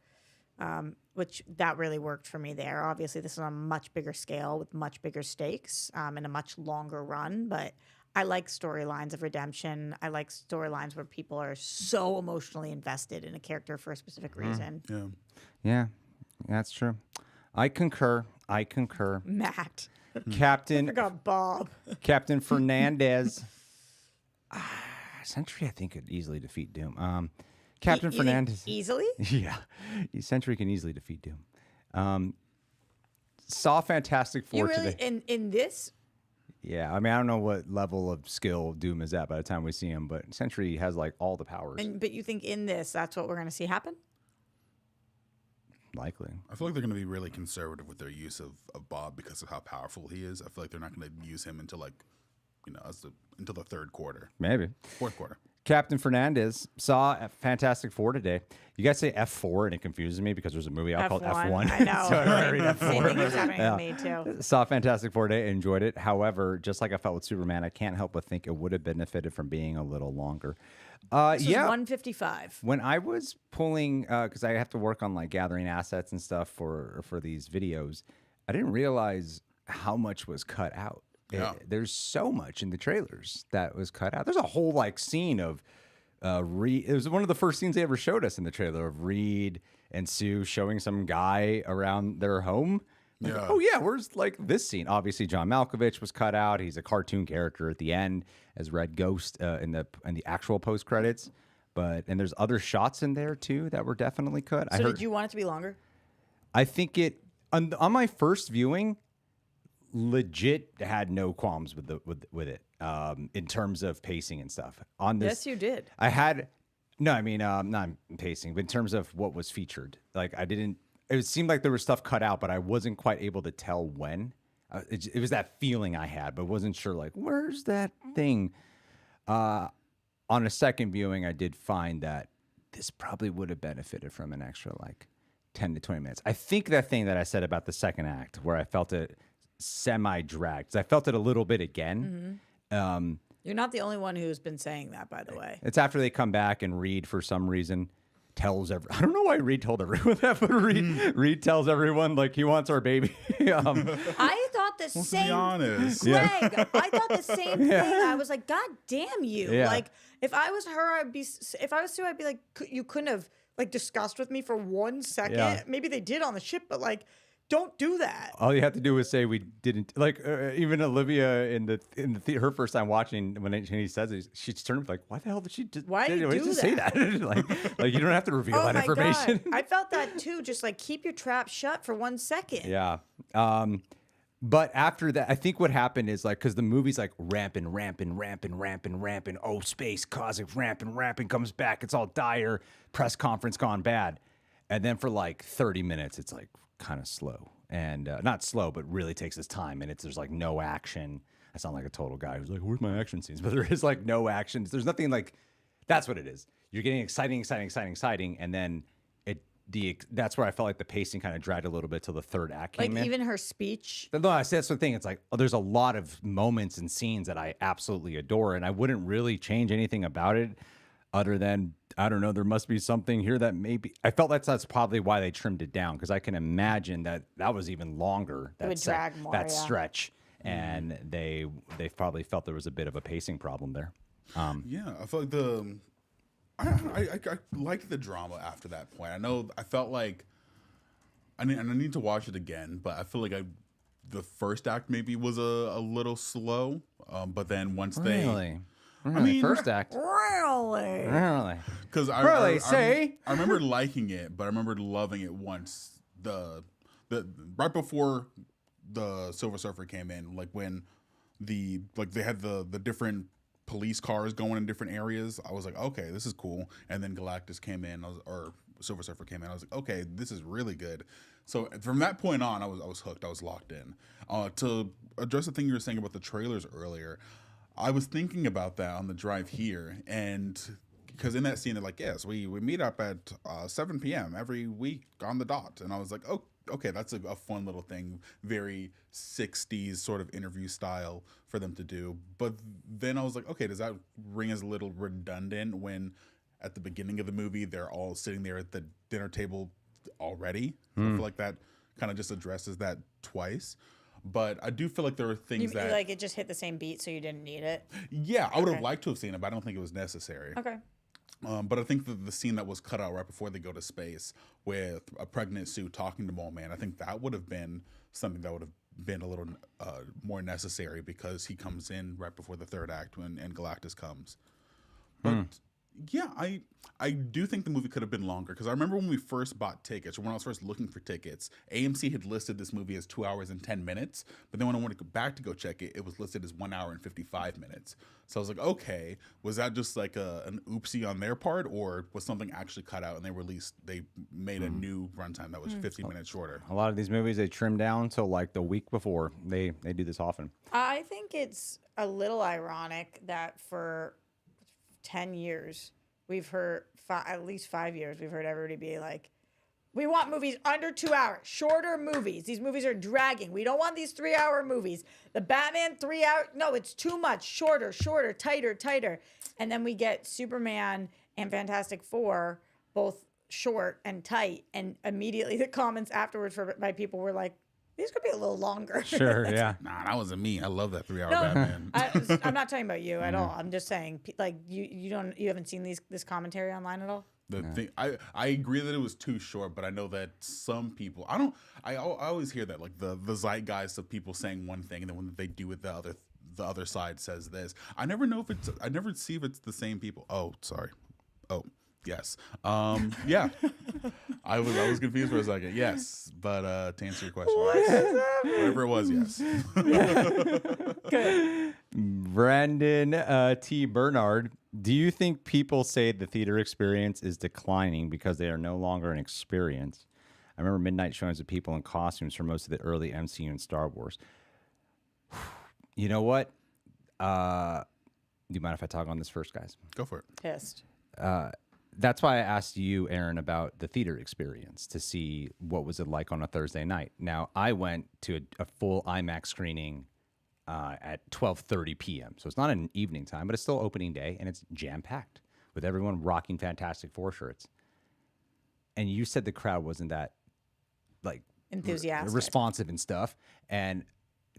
Which that really worked for me there. Obviously, this is on a much bigger scale with much bigger stakes and a much longer run, but I like storylines of redemption. I like storylines where people are so emotionally invested in a character for a specific reason. Yeah. Yeah, that's true. I concur. Matt. Captain Forgot Bob. Captain Fernandez. Sentry, I think, could easily defeat Doom. Captain You think Fernandez. easily. Yeah, Sentry can easily defeat Doom. Saw Fantastic Four You really today. in this? Yeah, I mean, I don't know what level of skill Doom is at by the time we see him, but Sentry has like all the powers. But you think in this, that's what we're going to see happen? Likely. I feel like they're going to be really conservative with their use of Bob because of how powerful he is. I feel like they're not going to use him until until the third quarter, Maybe. fourth quarter. Captain Fernandez saw Fantastic Four today. You guys say F4 and it confuses me because there's a movie out called F1. I know. So I read Same F4. thing was happening to me too. Saw Fantastic Four today, enjoyed it. However, just like I felt with Superman, I can't help but think it would have benefited from being a little longer. This was Yeah. 155. When I was pulling, because I have to work on like gathering assets and stuff for these videos, I didn't realize how much was cut out. Yeah. There's so much in the trailers that was cut out. There's a whole like scene of Reed. It was one of the first scenes they ever showed us in the trailer of Reed and Sue showing some guy around their home. Like, Yeah. oh yeah, where's like this scene? Obviously, John Malkovich was cut out. He's a cartoon character at the end as Red Ghost in the actual post credits. And there's other shots in there too that were definitely cut. So did you want it to be longer? I think it on my first viewing, legit had no qualms with it in terms of pacing and stuff. On this, Yes, you did. I had no. I mean, not pacing, but in terms of what was featured. Like I didn't. It seemed like there was stuff cut out, but I wasn't quite able to tell when. It was that feeling I had, but wasn't sure. Like, where's that thing? On a second viewing, I did find that this probably would have benefited from an extra like 10 to 20 minutes. I think that thing that I said about the second act, where I felt it semi-dragged, I felt it a little bit again. You're not the only one who's been saying that, by the way. It's after they come back and Reed, for some reason, tells I don't know why Reed told everyone that, but Reed tells everyone like he wants our baby. I thought the To be same. honest, Greg, I thought the same thing. I was like, God damn you! Yeah. Like, if I was her, if I was Sue, I'd be like, you couldn't have like discussed with me for 1 second. Yeah. Maybe they did on the ship, but like, don't do that. All you have to do is say we didn't like. Even Olivia in the her first time watching when he says it, she's turned like, why the hell did she? Why did you do say that? like you don't have to reveal that my information. God. I felt that too. Just like keep your trap shut for 1 second. Yeah. But after that, I think what happened is like, because the movie's like ramping. Oh, space cosmic ramping comes back. It's all dire. Press conference gone bad. And then for like 30 minutes, it's like kind of slow. And not slow, but really takes its time. And there's like no action. I sound like a total guy who's like, where's my action scenes? But there is like no action. There's nothing like, that's what it is. You're getting exciting. And then that's where I felt like the pacing kind of dragged a little bit till the third act came Like in. even her speech. No, that's the thing. It's like there's a lot of moments and scenes that I absolutely adore, and I wouldn't really change anything about it, other than I don't know. There must be something here that maybe I felt that's probably why they trimmed it down, because I can imagine that was even longer. That would drag more, that yeah. stretch, and they probably felt there was a bit of a pacing problem there. yeah, I feel like I liked the drama after that point. I felt like I need to watch it again, but I feel like the first act maybe was a little slow, but then once Really, mean, first act, Really? really. because I remember liking it, but I remember loving it once the right before the Silver Surfer came in, like when they had the different police cars going in different areas. I was like, okay, this is cool. And then Galactus came in, or Silver Surfer came in. I was like, okay, this is really good. So from that point on, I was hooked. I was locked in. To address the thing you were saying about the trailers earlier, I was thinking about that on the drive here, and because in that scene, they're like, yes, we meet up at 7 p.m. every week on the dot, and I was like, oh, okay, that's a fun little thing, very 60s sort of interview style for them to do. But then I was like, okay, does that ring as a little redundant when at the beginning of the movie they're all sitting there at the dinner table already? I feel like that kind of just addresses that twice. But I do feel like there are things that like it just hit the same beat, so you didn't need it. yeah, I would have liked to have seen it, but I don't think it was necessary. Okay. But I think the scene that was cut out right before they go to space with a pregnant Sue talking to Mole Man, I think that would have been something that would have been a little more necessary, because he comes in right before the third act and Galactus comes. But yeah, I do think the movie could have been longer because I remember when we first bought tickets, or when I was first looking for tickets, AMC had listed this movie as 2 hours and 10 minutes. But then when I wanted to go back to go check it, it was listed as 1 hour and 55 minutes. So I was like, okay, was that just like an oopsie on their part, or was something actually cut out and they made a new runtime that was 50 minutes shorter? A lot of these movies they trim down till like the week before. They do this often. I think it's a little ironic that for 10 years, we've heard, at least 5 years, we've heard everybody be like, we want movies under 2 hours, shorter movies. These movies are dragging. We don't want these 3-hour movies. The Batman 3 hour, no, it's too much. Shorter, tighter. And then we get Superman and Fantastic Four, both short and tight. And immediately the comments afterwards by people were like, these could be a little longer. Sure, yeah. Nah, that wasn't me. I love that 3-hour No, Batman. I'm not talking about you at all. I'm just saying, like, you haven't seen this commentary online at all? The thing, I agree that it was too short, but I know that some people, I always hear that, like the zeitgeist of people saying one thing and then when they do it, the other side says this. I never see if it's the same people. Oh, sorry. Oh, yes. Yeah. I was confused for a second. Yes, but to answer your question, whatever it was, yes. Good. Brandon T. Bernard, do you think people say the theater experience is declining because they are no longer an experience? I remember midnight showings of people in costumes for most of the early MCU and Star Wars. You know what? Do you mind if I talk on this first, guys? Go for it. Pissed. That's why I asked you, Aaron, about the theater experience to see what was it like on a Thursday night. Now, I went to a full IMAX screening at 12:30 p.m. So it's not an evening time, but it's still opening day, and it's jam-packed with everyone rocking Fantastic Four shirts. And you said the crowd wasn't that, like, Enthusiastic. responsive and stuff. And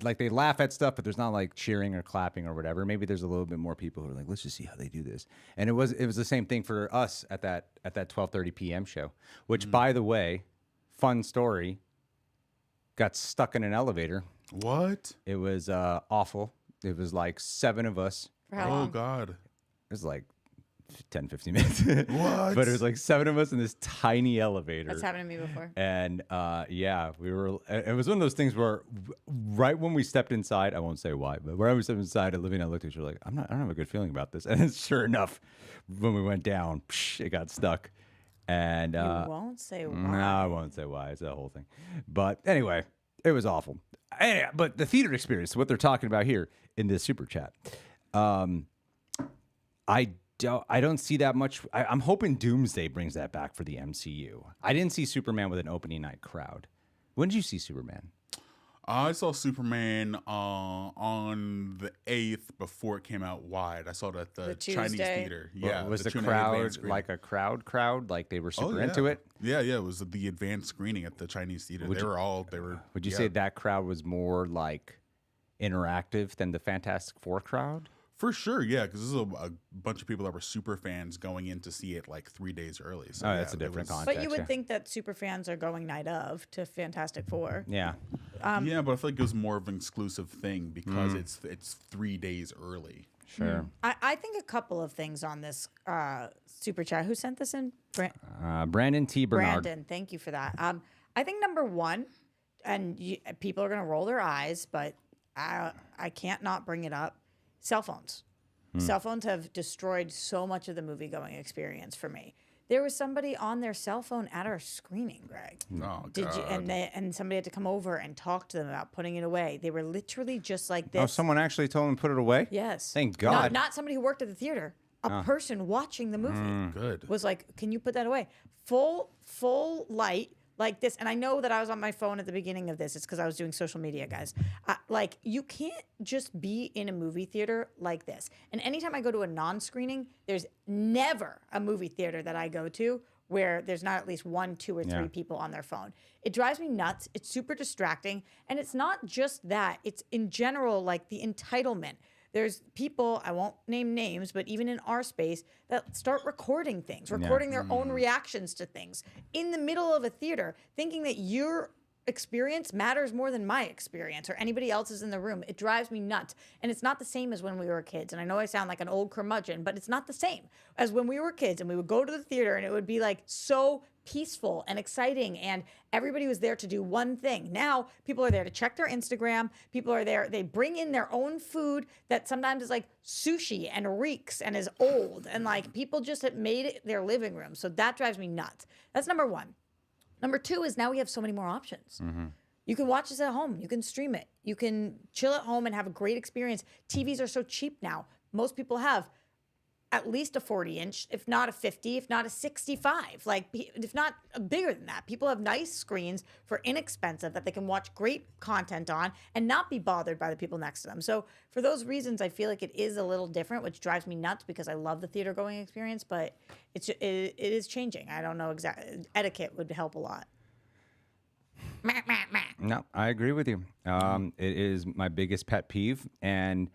like they laugh at stuff, but there's not like cheering or clapping or whatever. Maybe there's a little bit more people who are like, let's just see how they do this. And it was the same thing for us at that 12:30 p.m. show, which by the way, fun story, got stuck in an elevator. What? It was awful. It was like 7 of us. For how Oh long? God. It was like 10, 15 minutes. What? But it was like 7 of us in this tiny elevator. That's happened to me before. And yeah, it was one of those things where right when we stepped inside, I won't say why, but right when we stepped inside, Olivia and I looked at each other like, I don't have a good feeling about this. And sure enough, when we went down, it got stuck. And You won't say why. no, I won't say why. It's that whole thing. But anyway, it was awful. Anyway, but the theater experience, what they're talking about here in this super chat, I don't see that much. I'm hoping Doomsday brings that back for the MCU. I didn't see Superman with an opening night crowd. When did you see Superman? I saw Superman on the 8th before it came out wide. I saw it at the Chinese Tuesday. theater. Yeah, Was the Tuna advanced crowd screening. like a crowd? Like they were super yeah. into it? Yeah, it was the advanced screening at the Chinese theater. Would you yeah. say that crowd was more like interactive than the Fantastic Four crowd? For sure, yeah, because this is a bunch of people that were super fans going in to see it like 3 days early. So, Oh, that's a it different was- context. But you would yeah. think that super fans are going night of to Fantastic Four. Yeah. yeah, but I feel like it was more of an exclusive thing because it's 3 days early. Sure. I think a couple of things on this super chat. Who sent this in? Brandon T. Bernard. Brandon, thank you for that. I think number one, and people are going to roll their eyes, but I can't not bring it up. Cell phones. Cell phones have destroyed so much of the movie-going experience for me. There was somebody on their cell phone at our screening, Greg. Oh, Did you? God. And somebody had to come over and talk to them about putting it away. They were literally just like this. Oh, someone actually told him to put it away? Yes. Thank God. Not somebody who worked at the theater. A person watching the movie Good. was like, "Can you put that away?" Full light like this. And I know that I was on my phone at the beginning of this. It's because I was doing social media, guys. Like, you can't just be in a movie theater like this. And anytime I go to a non-screening, there's never a movie theater that I go to where there's not at least 1, 2, or 3 people on their phone. It drives me nuts. It's super distracting. And it's not just that. It's in general, like the entitlement. There's people, I won't name names, but even in our space, that start recording things, recording their own reactions to things in the middle of a theater, thinking that you're experience matters more than my experience or anybody else's in the room. It drives me nuts. And it's not the same as when we were kids. And I know I sound like an old curmudgeon, but it's not the same as when we were kids and we would go to the theater and it would be like so peaceful and exciting and everybody was there to do one thing. Now people are there to check their Instagram. People are there. They bring in their own food that sometimes is like sushi and reeks and is old. And like people just have made it their living room. So that drives me nuts. That's number one. Number two is now we have so many more options. You can watch this at home. You can stream it. You can chill at home and have a great experience. TVs are so cheap now. Most people have at least a 40-inch, if not a 50, if not a 65. Like, if not bigger than that. People have nice screens for inexpensive that they can watch great content on and not be bothered by the people next to them. So for those reasons, I feel like it is a little different, which drives me nuts because I love the theater going experience, but it is changing. I don't know exactly. Etiquette would help a lot. No, I agree with you. It is my biggest pet peeve, and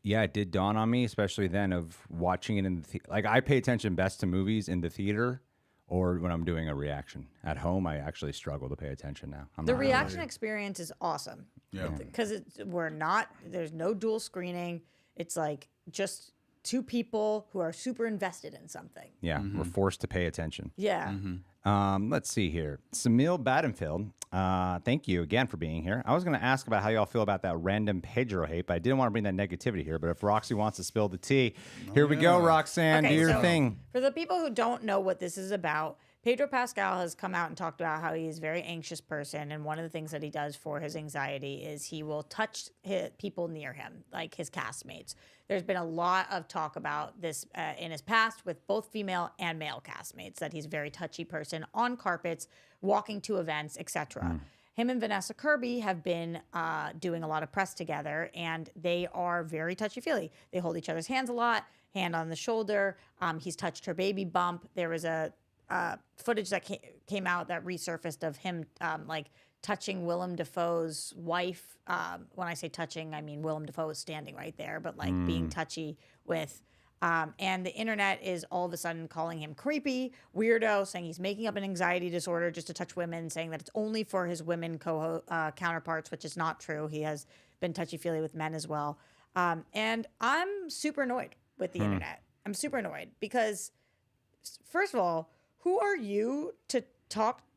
yeah, it did dawn on me, especially then, of watching it in the like. I pay attention best to movies in the theater, or when I'm doing a reaction at home. I actually struggle to pay attention now. The reaction experience is awesome. Yeah. Because there's no dual screening. It's like just two people who are super invested in something. Yeah, we're forced to pay attention. Yeah. Let's see here. Samil Badenfield, thank you again for being here. I was going to ask about how y'all feel about that random Pedro hate, but I didn't want to bring that negativity here. But if Roxy wants to spill the tea, here we go, Roxanne. Okay, do your so thing. For the people who don't know what this is about, Pedro Pascal has come out and talked about how he's a very anxious person. And one of the things that he does for his anxiety is he will touch people near him, like his castmates. There's been a lot of talk about this in his past with both female and male castmates, that he's a very touchy person on carpets, walking to events, etc. Him and Vanessa Kirby have been doing a lot of press together, and they are very touchy-feely. They hold each other's hands a lot, hand on the shoulder. He's touched her baby bump. There was a footage that came out that resurfaced of him like touching Willem Dafoe's wife. When I say touching, I mean Willem Dafoe is standing right there, but like being touchy with. And the internet is all of a sudden calling him creepy, weirdo, saying he's making up an anxiety disorder just to touch women, saying that it's only for his women counterparts, which is not true. He has been touchy-feely with men as well. And I'm super annoyed with the internet. I'm super annoyed because, first of all, who are you to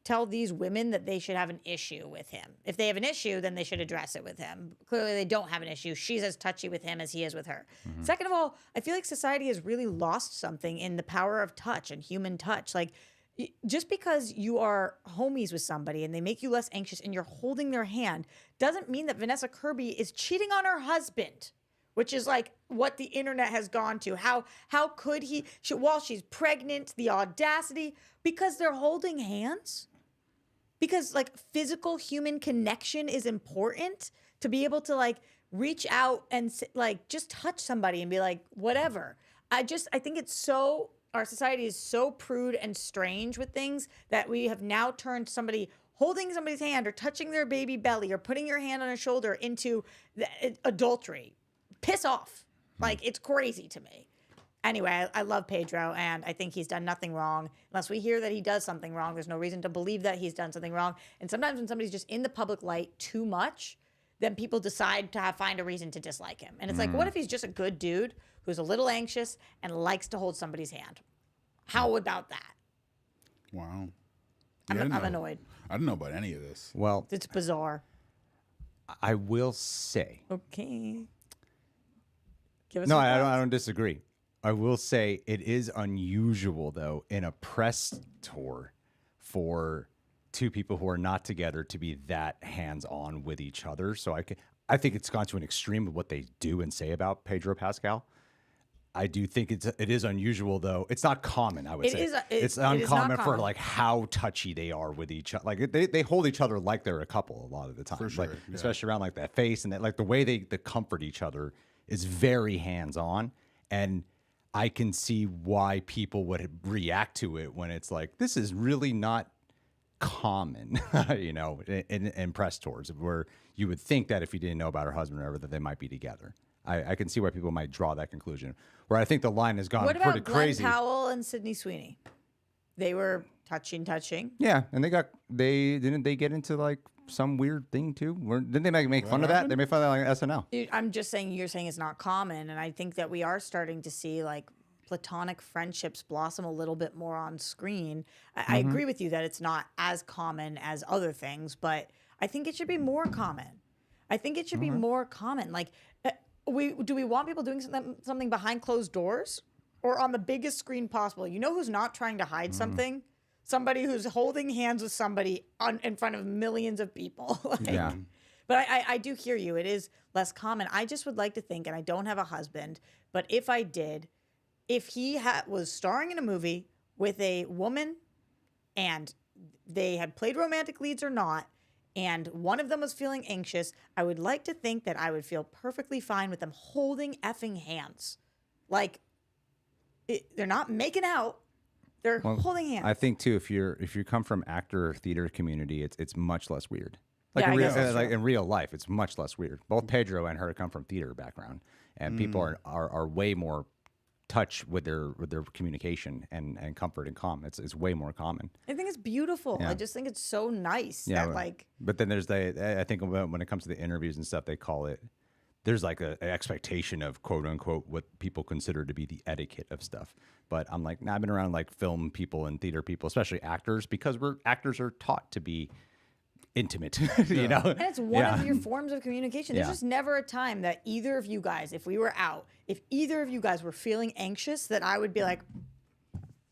tell these women that they should have an issue with him? If they have an issue, then they should address it with him. Clearly, they don't have an issue. She's as touchy with him as he is with her. Second of all, I feel like society has really lost something in the power of touch and human touch. Like, just because you are homies with somebody and they make you less anxious and you're holding their hand doesn't mean that Vanessa Kirby is cheating on her husband, which is like what the internet has gone to. How could he, while she's pregnant, the audacity, because they're holding hands? Because like physical human connection is important to be able to like reach out and like just touch somebody and be like, whatever. I think it's so, our society is so prude and strange with things that we have now turned somebody holding somebody's hand or touching their baby belly or putting your hand on a shoulder into adultery. Piss off. Like, it's crazy to me. Anyway, I love Pedro, and I think he's done nothing wrong. Unless we hear that he does something wrong, there's no reason to believe that he's done something wrong. And sometimes when somebody's just in the public light too much, then people decide to find a reason to dislike him. And it's like, what if he's just a good dude who's a little anxious and likes to hold somebody's hand? How about that? Wow. I'm Yeah, annoyed. I don't know about any of this. Well, It's bizarre. I will say. Okay. Give us No, some I thoughts. don't disagree. I will say it is unusual, though, in a press tour for two people who are not together to be that hands-on with each other. So I think it's gone to an extreme of what they do and say about Pedro Pascal. I do think it is unusual, though. It's not common, I would say. It's uncommon for like how touchy they are with each other. Like they hold each other like they're a couple a lot of the time. For sure, Like, yeah. especially around like that face and that, like the way they comfort each other is very hands-on. And I can see why people would react to it when it's like, this is really not common, you know, in press tours where you would think that if you didn't know about her husband or whatever, that they might be together. I can see why people might draw that conclusion. Where I think the line has gone What pretty about Glenn crazy. Powell and Sydney Sweeney? they were touching. Yeah, and didn't they get into like some weird thing too? Didn't they make fun of that? They made fun of that on SNL. I'm just saying, you're saying it's not common, and I think that we are starting to see like platonic friendships blossom a little bit more on screen. I agree with you that it's not as common as other things, but I think it should be more common. I think it should be more common. Like, do we want people doing something behind closed doors or on the biggest screen possible? You know who's not trying to hide something? Somebody who's holding hands with somebody in front of millions of people. Yeah. But I do hear you. It is less common. I just would like to think, and I don't have a husband, but if I did, if he was starring in a movie with a woman and they had played romantic leads or not, and one of them was feeling anxious, I would like to think that I would feel perfectly fine with them holding effing hands. Like, they're not making out. They're holding hands. I think too, if you come from actor or theater community, it's much less weird. Like, Yeah, I in, guess real, that's like true. in real life, it's much less weird. Both Pedro and her come from theater background, and people are way more touch with their communication and comfort and calm. It's way more common. I think it's beautiful. Yeah. I just think it's so nice Yeah, that like but then there's I think when it comes to the interviews and stuff, they call it. There's like an expectation of quote unquote what people consider to be the etiquette of stuff. But I'm like, I've been around like film people and theater people, especially actors, because actors are taught to be intimate, you know? and it's one of your forms of communication. There's Yeah. just never a time that either of you guys, if we were out, if either of you guys were feeling anxious, that I would be like,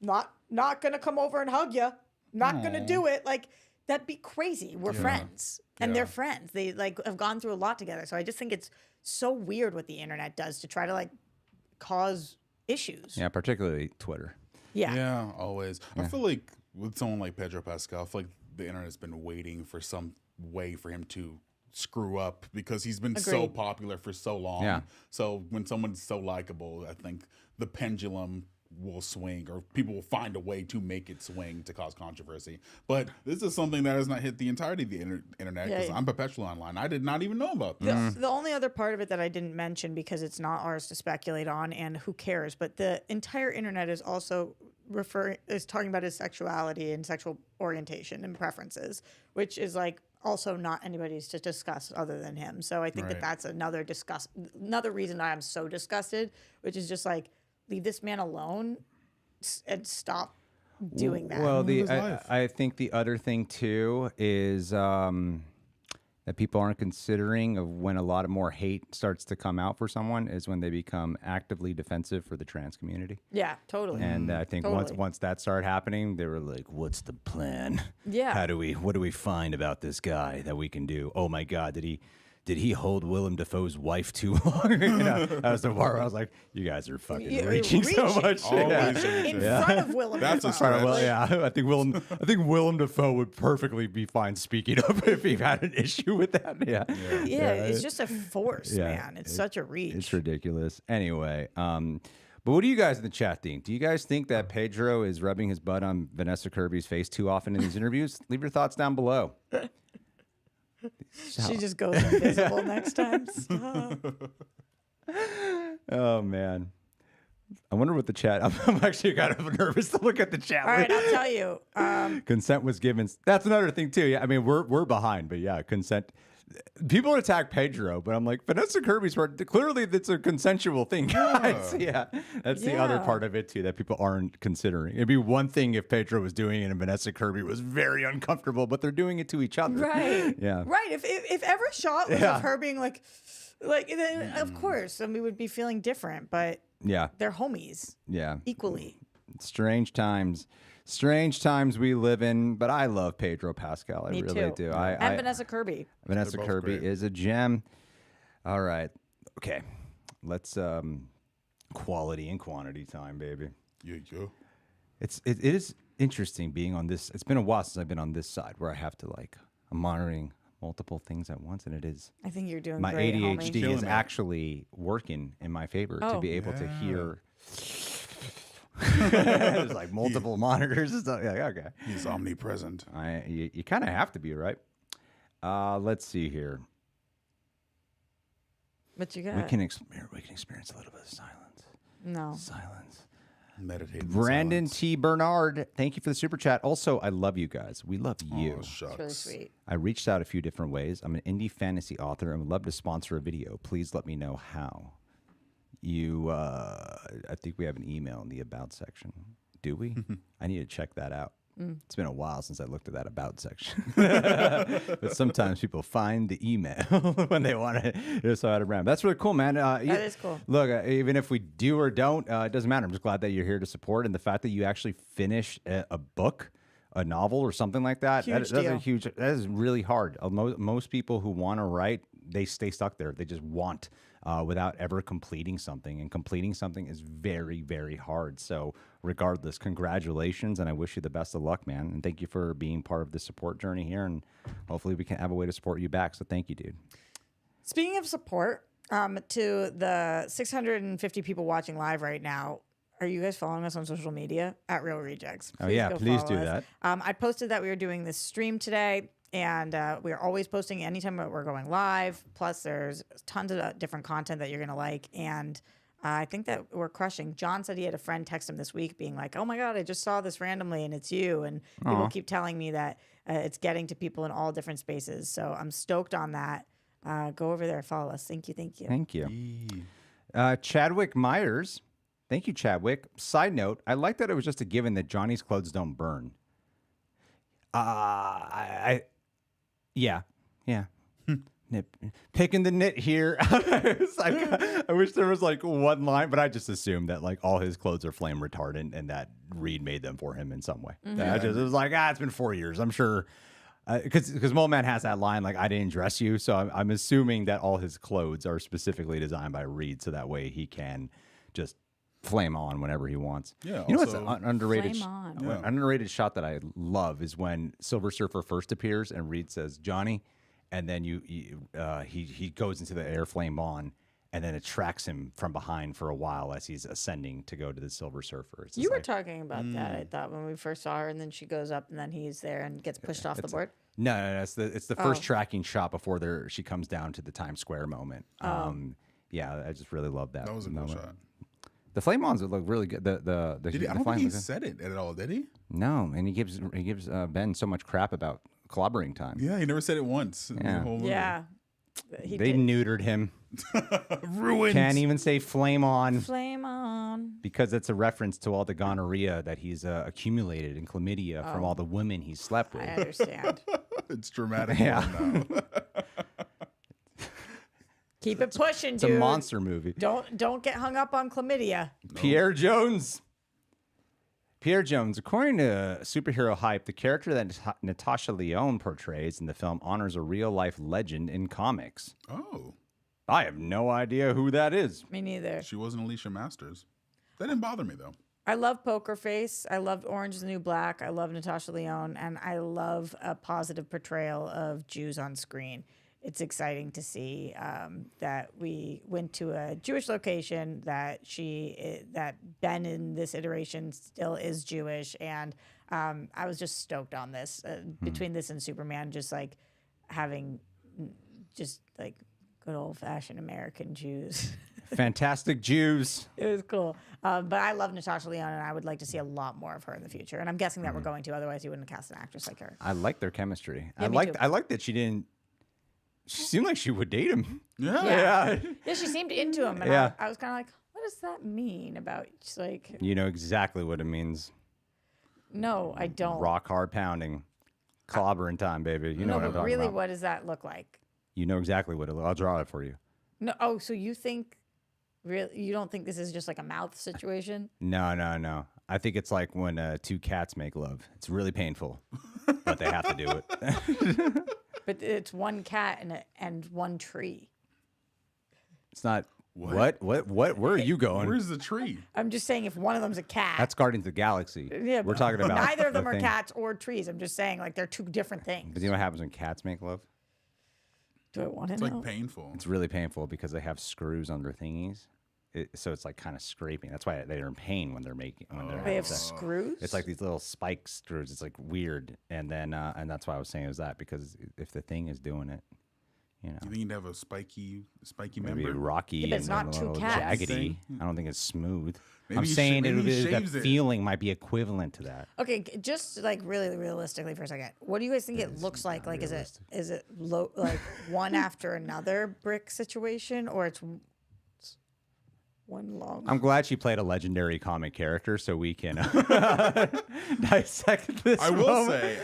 not gonna come over and hug you, not gonna do it. Like, that'd be crazy. We're friends, and they're friends. They like have gone through a lot together. So I just think it's so weird what the internet does to try to like cause issues. Yeah, particularly Twitter. Yeah. Yeah, always. I feel like with someone like Pedro Pascal, I feel like the internet's been waiting for some way for him to screw up because he's been so Agreed. popular for so long. Yeah. So when someone's so likable, I think the pendulum will swing, or people will find a way to make it swing to cause controversy. But this is something that has not hit the entirety of the internet because Yeah. I'm perpetually online. I did not even know about this. The only other part of it that I didn't mention, because it's not ours to speculate on, and who cares, but the entire internet is also talking about his sexuality and sexual orientation and preferences, which is like also not anybody's to discuss other than him. So I think that Right. that's another reason I am so disgusted, which is just like, leave this man alone and stop doing that. Well, his life. I think the other thing too is that people aren't considering of when a lot of more hate starts to come out for someone is when they become actively defensive for the trans community. Yeah, totally. And I think Totally. once that started happening, they were like, "What's the plan? Yeah. What do we find about this guy that we can do? Oh my God, did he hold Willem Dafoe's wife too long?" You know, that was the part where I was like, "You guys are fucking You're reaching so reaching. much." Always Yeah. reaching. in front of Willem That's a Dafoe. stretch. Well, yeah, I think Willem Dafoe would perfectly be fine speaking up if he had an issue with that. Yeah, Yeah, it's just a force, Yeah. man. It's such a reach. it's ridiculous. Anyway, but what do you guys in the chat think? Do you guys think that Pedro is rubbing his butt on Vanessa Kirby's face too often in these interviews? Leave your thoughts down below. She just goes invisible next time. Stop. Oh man, I wonder what the chat. I'm actually kind of nervous to look at the chat. All right, I'll tell you. Consent was given. That's another thing too. Yeah, I mean we're behind, but yeah, consent. People attack Pedro, but I'm like, Vanessa Kirby's part. Clearly, that's a consensual thing, guys. Yeah, that's the other Yeah. part of it too that people aren't considering. It'd be one thing if Pedro was doing it and Vanessa Kirby was very uncomfortable, but they're doing it to each other. Right. Yeah. Right. If every shot was Yeah. of her being like, then of course, and we would be feeling different, but Yeah. they're homies Yeah. equally. Strange times. Strange times we live in, but I love Pedro Pascal. I Me really too. do. And Vanessa Kirby. Vanessa They're both Kirby great. is a gem. All right. Okay. Let's quality and quantity time, baby. Yeah. It is interesting being on this. It's been a while since I've been on this side where I have to I'm monitoring multiple things at once, and it is I think you're doing my great, ADHD homie. Killing is it. actually working in my favor to Oh. be able to hear. There's like multiple monitors and stuff. Yeah, okay. He's omnipresent. You kind of have to be, right? Let's see here. What you got? We can experience a little bit of silence. No. Silence. Meditate. in Brandon silence. T. Bernard, thank you for the super chat. Also, I love you guys. We love you. Oh, shucks. It's really sweet. I reached out a few different ways. I'm an indie fantasy author and would love to sponsor a video. Please let me know how. I think we have an email in the about section. Do we? I need to check that out. It's been a while since I looked at that about section. But sometimes people find the email when they want to just out around. That's really cool, man. That is cool. Look, even if we do or don't, it doesn't matter. I'm just glad that you're here to support, and the fact that you actually finish a book, a novel, or something like that. Huge That's a deal. huge. That is really hard. Most people who want to write, they stay stuck there. They just want. Without ever completing something. And completing something is very, very hard. So regardless, congratulations, and I wish you the best of luck, man. And thank you for being part of the support journey here, and hopefully we can have a way to support you back. So thank you, dude. Speaking of support, to the 650 people watching live right now, are you guys following us on social media at Real Rejects? Oh, yeah, go please follow do us. I posted that we were doing this stream today. And we're always posting anytime that we're going live. Plus, there's tons of different content that you're going to like. And I think that we're crushing. John said he had a friend text him this week being like, oh, my God, I just saw this randomly and it's you. And people keep telling me that it's getting to people in all different spaces. So I'm stoked on that. Go over there, follow us. Thank you. Thank you. Thank you. Chadwick Myers. Thank you, Chadwick. Side note, I like that it was just a given that Johnny's clothes don't burn. Yeah. Picking the nit here. It's like, I wish there was like one line, but I just assumed that like all his clothes are flame retardant and that Reed made them for him in some way. It was like, it's been 4 years. I'm sure. Because Mole Man has that line, like, I didn't dress you. So I'm assuming that all his clothes are specifically designed by Reed. So that way he can just flame on whenever he wants. Yeah, you know what's also- an underrated Flame on. Yeah. an underrated shot that I love is when Silver Surfer first appears and Reed says Johnny, and then he goes into the air flame on, and then it tracks him from behind for a while as he's ascending to go to the Silver Surfer. It's You just were like, talking about that, I thought, when we first saw her, and then she goes up, and then he's there and gets pushed off the board. no, it's the first tracking shot before she comes down to the Times Square moment. Yeah, I just really love that. That was a cool moment. shot. The flame ons look really good. Did he, I don't think flame he was good. said it at all, did he? No, and he gives Ben so much crap about clobbering time. Yeah, he never said it once. In Yeah. the whole movie. Yeah. He They did. neutered him. Ruined. Can't even say flame on Flame on. because it's a reference to all the gonorrhea that he's accumulated in chlamydia from all the women he's slept with. I understand. It's dramatic. Yeah. now. Keep it pushing, It's dude. a monster movie. Don't get hung up on chlamydia. Pierre Jones. Pierre Jones, according to Superhero Hype, the character that Natasha Lyonne portrays in the film honors a real-life legend in comics. Oh, I have no idea who that is. Me neither. she wasn't Alicia Masters. That didn't bother me though. I love Poker Face. I loved Orange is the New Black. I love Natasha Lyonne. And I love a positive portrayal of Jews on screen. It's exciting to see that we went to a Jewish location, that that Ben in this iteration still is Jewish. And I was just stoked on this. Between this and Superman, just like having just like good old-fashioned American Jews. Fantastic Jews. It was cool. But I love Natasha Lyonne, and I would like to see a lot more of her in the future. And I'm guessing that we're going to. Otherwise, you wouldn't cast an actress like her. I like their chemistry. Yeah, me too. I like that she didn't. She seemed like she would date him. Yeah. Yeah. Yeah, she seemed into him, and Yeah. I was kind of like, what does that mean about? She's like, You know exactly what it means. no, I don't. Rock hard pounding, clobbering time, baby. You know no, what I'm but talking really, about. what does that look like? You know exactly what it. I'll draw it for you. No, oh, so you think, really, you don't think this is just like a mouth situation? No. I think it's like when two cats make love. It's really painful, but they have to do it. But it's one cat and one tree. It's not. What? Where are you going? Where's the tree? I'm just saying, if one of them's a cat, That's Guardians of the Galaxy. yeah, We're but talking about neither of them the are thing. cats or trees. I'm just saying, like, they're two different things. But you know what happens when cats make love? Do I want to It's know? like painful. It's really painful because they have screws under thingies. So it's like kind of scraping. That's why they're in pain when they're making. When they're They have having sex. screws. It's like these little spike screws. It's like weird, and then and that's why I was saying it was that because if the thing is doing it, You know, You think you'd have a spiky maybe member? rocky Yeah, but it's and not a two little cats. jaggedy. I don't think it's smooth. Maybe I'm you saying maybe he the shaves it. feeling might be equivalent to that. Okay, just like really realistically for a second, what do you guys think it looks like? Like, is it like one after another brick situation, or it's one long? I'm glad she played a legendary comic character, so we can dissect this. I will say,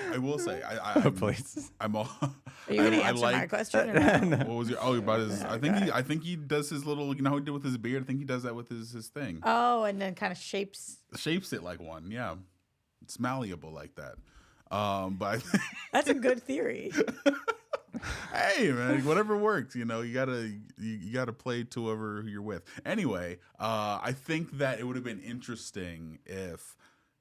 Please. I'm all. Are you going to I answer my like- question? Or no? What was your? Oh, about his. I think he does his little. You know how he did with his beard. I think he does that with his thing. Oh, and then kind of shapes. Shapes it like one. Yeah, it's malleable like that. But That's a good theory. hey man, whatever works. You know, you gotta play to whoever you're with. Anyway, I think that it would have been interesting if.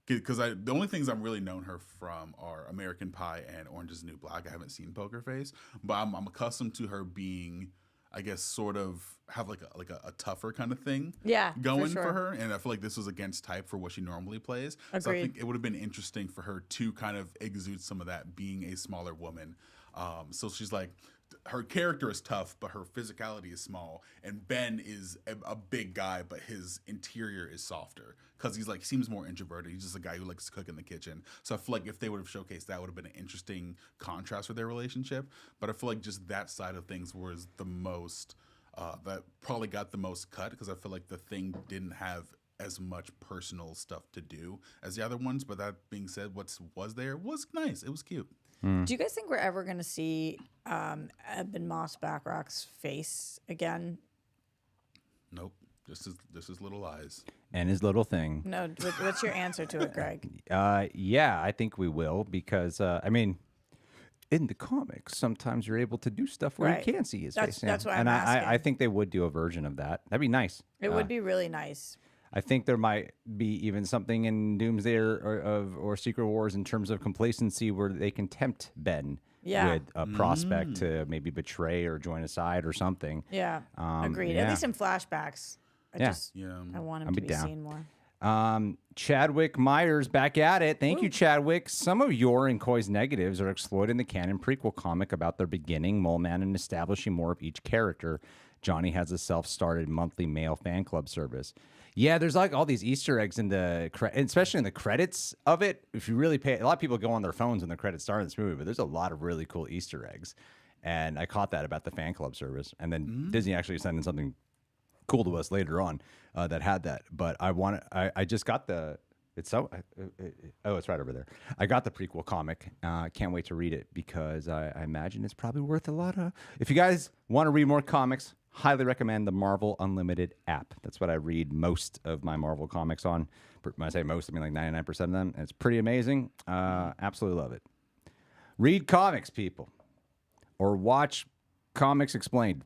Because the only things I'm really known her from are American Pie and Orange is the New Black. I haven't seen Poker Face, but I'm accustomed to her being, I guess, sort of have like a tougher kind of thing going for her. And I feel like this was against type for what she normally plays. Agreed. So I think it would have been interesting for her to kind of exude some of that being a smaller woman. So she's like, her character is tough, but her physicality is small. And Ben is a big guy, but his interior is softer because he's like seems more introverted. He's just a guy who likes to cook in the kitchen. So I feel like if they would have showcased that, would have been an interesting contrast for their relationship. But I feel like just that side of things was the most that probably got the most cut because I feel like the Thing didn't have as much personal stuff to do as the other ones. But that being said, what was there was nice. It was cute. Do you guys think we're ever going to see Ebon Moss-Bachrach's face again? Nope. Just his little eyes. And his little thing. No. What's your answer to it, Greg? Yeah, I think we will because I mean, in the comics, sometimes you're able to do stuff where Right. you can't see his face. That's why I'm and asking. I think they would do a version of that. That'd be nice. It would be really nice. I think there might be even something in Doomsday or Secret Wars in terms of complacency where they can tempt Ben with a prospect to maybe betray or join a side or something. Yeah, agreed. yeah. At least in flashbacks. I want him I'd to be be down. seen more. Chadwick Myers back at it. Thank you, Chadwick. Some of your and Coy's negatives are exploited in the canon prequel comic about their beginning, Mole Man, and establishing more of each character. Johnny has a self-started monthly mail fan club service. Yeah, there's like all these Easter eggs in the, especially in the credits of it. If you really pay, a lot of people go on their phones when the credits start in this movie, but there's a lot of really cool Easter eggs. And I caught that about the fan club service. And then Disney actually sent in something cool to us later on that had that. But I just got the, it's right over there. I got the prequel comic. Can't wait to read it because I imagine it's probably worth a lot of, if you guys want to read more comics, highly recommend the Marvel Unlimited app. That's what I read most of my Marvel comics on. When I say most, I mean like 99% of them. And it's pretty amazing. Absolutely love it. Read comics, people. Or watch Comics Explained.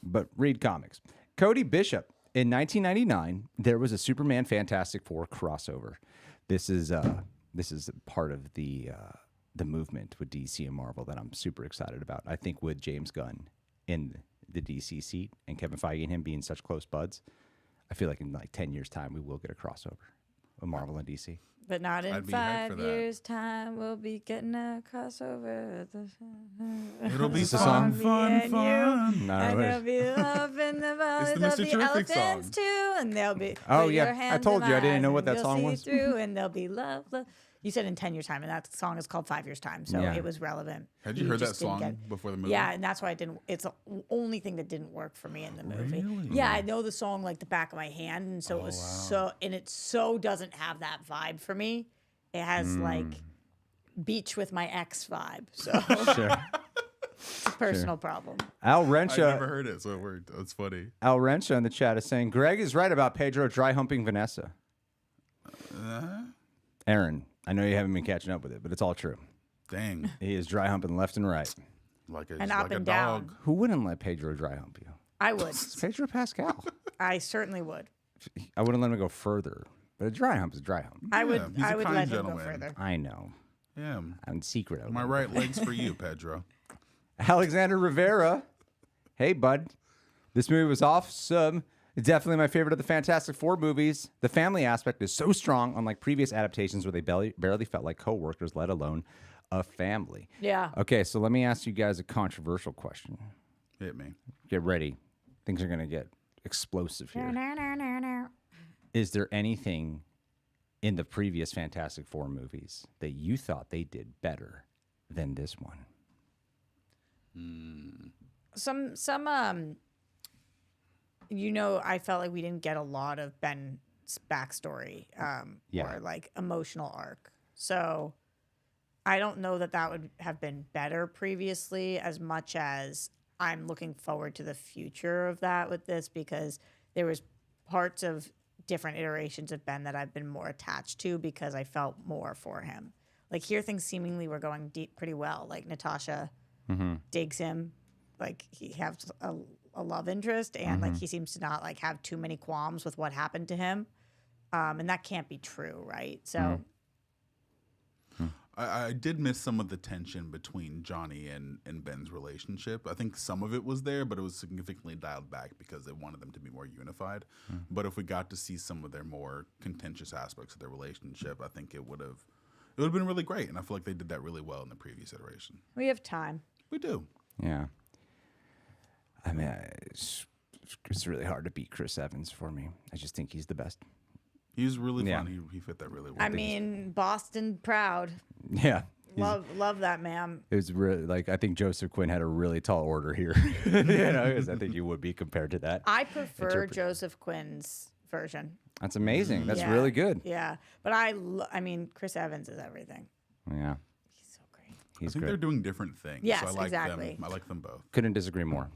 But read comics. Cody Bishop. In 1999, there was a Superman Fantastic Four crossover. This is part of the movement with DC and Marvel that I'm super excited about. I think with James Gunn in the DC seat and Kevin Feige and him being such close buds, I feel like in like 10 years' time we will get a crossover with Marvel and DC. But not in I'd be hyped for 5 that. years' time. We'll be getting a crossover. It'll be Is this a song? fun. No, And it there'll is. be love in the valleys It's the of Mr. the Terrific elephants song. too. And there'll be Oh, put yeah. your I hands told in you I didn't mine know what and that you'll song see was. Through, and there'll be love. You said in 10 years' time, and that song is called 5 years' time, so Yeah. it was relevant. Had you heard that just didn't song before the movie? Yeah, and that's why I didn't. It's the only thing that didn't work for me in the movie. Really? Yeah, I know the song like the back of my hand, and so it was it so doesn't have that vibe for me. It has like beach with my ex vibe, so Sure. it's a personal problem. Al I Rencha. never heard it, so it worked. That's funny. Al Rencha in the chat is saying Greg is right about Pedro dry humping Vanessa. Aaron, I know you haven't been catching up with it, but it's all true. Dang. He is dry humping left and right. Like a, And just up like a and dog. down. Who wouldn't let Pedro dry hump you? I would. It's Pedro Pascal. I certainly would. I wouldn't let him go further, but a dry hump is a dry hump. I Yeah, would. he's a I would kind let him gentleman. go further. I know. Yeah. I'm secret. My right leg's for you, Pedro. Alexander Rivera. Hey, bud. This movie was awesome. Definitely my favorite of the Fantastic Four movies. The family aspect is so strong, unlike previous adaptations where they barely felt like co-workers, let alone a family. Yeah. Okay, so let me ask you guys a controversial question. Hit me. Get ready. Things are going to get explosive here. Is there anything in the previous Fantastic Four movies that you thought they did better than this one? Some I felt like we didn't get a lot of Ben's backstory or like emotional arc. So I don't know that would have been better previously as much as I'm looking forward to the future of that with this, because there was parts of different iterations of Ben that I've been more attached to because I felt more for him. Like here things seemingly were going deep pretty well. Like Natasha digs him, like he has a love interest, and like he seems to not like have too many qualms with what happened to him. And that can't be true, right? So I did miss some of the tension between Johnny and Ben's relationship. I think some of it was there, but it was significantly dialed back because they wanted them to be more unified. But if we got to see some of their more contentious aspects of their relationship, I think it would have been really great. And I feel like they did that really well in the previous iteration. we have time. We do. Yeah. I mean, it's really hard to beat Chris Evans for me. I just think he's the best. He's really Yeah. fun. He fit that really well. I mean, Boston proud. Yeah. Love that man. It was really like, I think Joseph Quinn had a really tall order here. 'Cause I think he would be compared to that. I prefer Joseph Quinn's version. That's amazing. That's Yeah. really good. Yeah, but I mean, Chris Evans is everything. Yeah. He's so great. I He's think great. they're doing different things. Yes, so I like exactly. them. I like them both. Couldn't disagree more.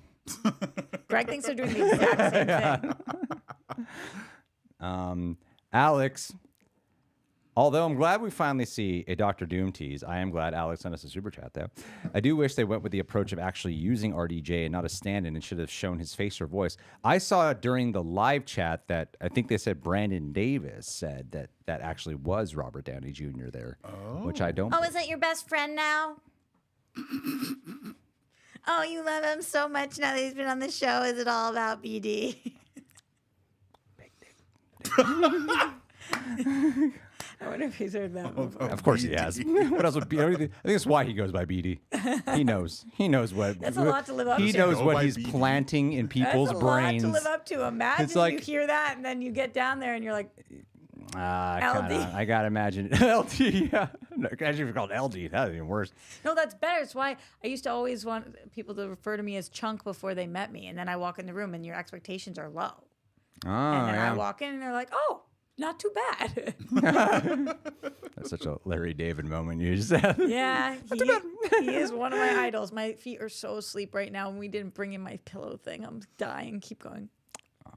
Greg thinks they're doing the exact same thing. Alex, although I'm glad we finally see a Doctor Doom tease, I am glad Alex sent us a super chat, though. I do wish they went with the approach of actually using RDJ and not a stand-in and should have shown his face or voice. I saw during the live chat that I think they said Brandon Davis said that actually was Robert Downey Jr. there, which I don't. Oh, is that your best friend now? Oh, you love him so much now that he's been on the show. Is it all about BD? I wonder if he's heard that before. Of course he has. What else would be? I think that's why he goes by BD. He knows. He knows what. That's a lot to live up to. He knows Go what by he's BD. planting in people's That's a brains. lot to live up to. Imagine It's like- you hear that and then you get down there and you're like, LD. I gotta imagine it. LD, yeah. No, actually, if it's called LD, that's even worse. no, that's better. It's why I used to always want people to refer to me as Chunk before they met me. And then I walk in the room and your expectations are low. Oh, And then yeah. I walk in and they're like, oh, not too bad. That's such a Larry David moment you just had. Yeah, he is one of my idols. My feet are so asleep right now, and we didn't bring in my pillow thing. I'm dying. Keep going.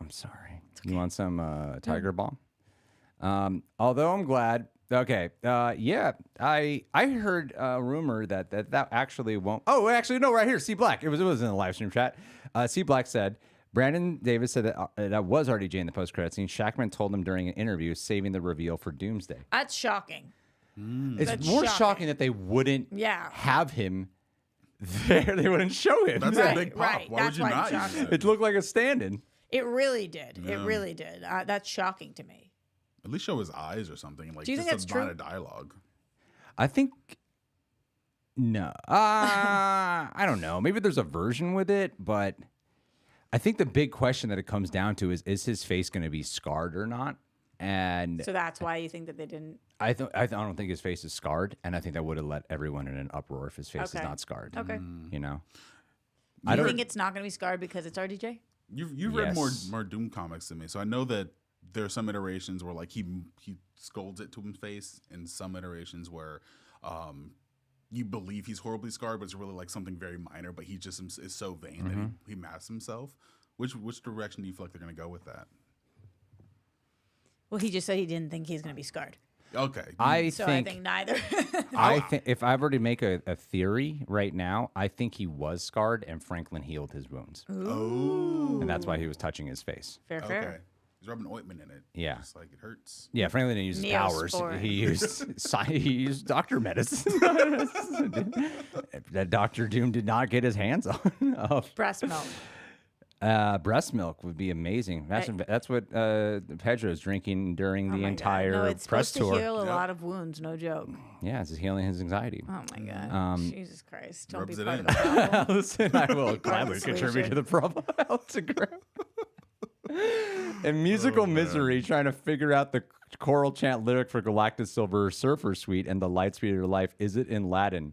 I'm sorry. You want some Tiger Balm? Although I'm glad. Okay. Yeah. I heard a rumor that actually won't. Oh, actually, no. Right here. C Black. It was in the live stream chat. C Black said Brandon Davis said that was RDJ in the post credit scene. Shakman told him during an interview, saving the reveal for Doomsday. That's shocking. It's That's more shocking. shocking that they wouldn't Yeah. have him there. They wouldn't show him. That's Right, a big pop. right. Why That's would you why not it's use it? It looked like a stand-in. It really did. It really did. That's shocking to me. At least show his eyes or something. Like, Do you think just that's a line true? of dialogue. I think no. I don't know. Maybe there's a version with it, but I think the big question that it comes down to is his face going to be scarred or not? And So that's why you think that they didn't. I don't think his face is scarred, and I think that would have let everyone in an uproar if his face is Okay. not scarred. Okay. You know. Do you think it's not going to be scarred because it's RDJ? You've read Yes. more Doom comics than me, so I know that there are some iterations where like he scolds it to his face, and some iterations where you believe he's horribly scarred, but it's really like something very minor. But he just is so vain that he masks himself. Which direction do you feel like they're going to go with that? Well, he just said he didn't think he's going to be scarred. Okay, I So think I think neither. I think if I were to make a theory right now, I think he was scarred and Franklin healed his wounds, and that's why he was touching his face. fair, okay. fair. He's rubbing ointment in it. Yeah. Just like it hurts. Yeah, Franklin didn't use his powers. Neosporin. He used doctor medicine. That Doctor Doom did not get his hands on. Breast milk. Breast milk would be amazing. That's what Pedro's drinking during the entire No, it's press supposed tour. to heal a lot of wounds. No joke. Yeah, it's just healing his anxiety. Oh my god. Jesus Christ! Don't be Rubs it part of in. the problem. Listen, I will gladly solution. contribute to the problem. In musical misery, trying to figure out the choral chant lyric for Galactus Silver Surfer Suite and the light speed of your life. Is it in Latin?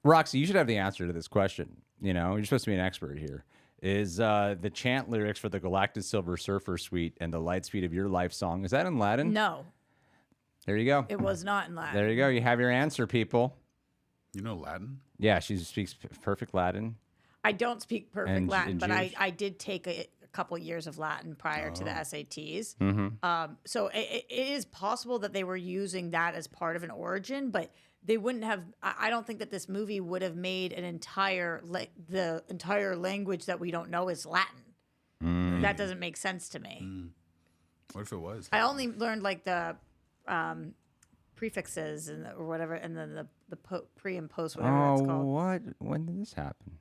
Roxy, you should have the answer to this question. You know, you're supposed to be an expert here. Is the chant lyrics for the Galactus Silver Surfer Suite and the light speed of your life song, is that in Latin? No, There you go. it was not in Latin. There you go. You have your answer, people. You know Latin? Yeah, she speaks perfect Latin. I don't speak perfect And- Latin, and but Jewish? I did take a couple years of Latin prior to the SATs. Mm-hmm. So it is possible that they were using that as part of an origin, but they wouldn't have. I don't think that this movie would have made an the entire language that we don't know is Latin. That doesn't make sense to me. What if it was? I only learned like the prefixes and or whatever, and then the pre and post, whatever Oh, that's called. what? When did this happen?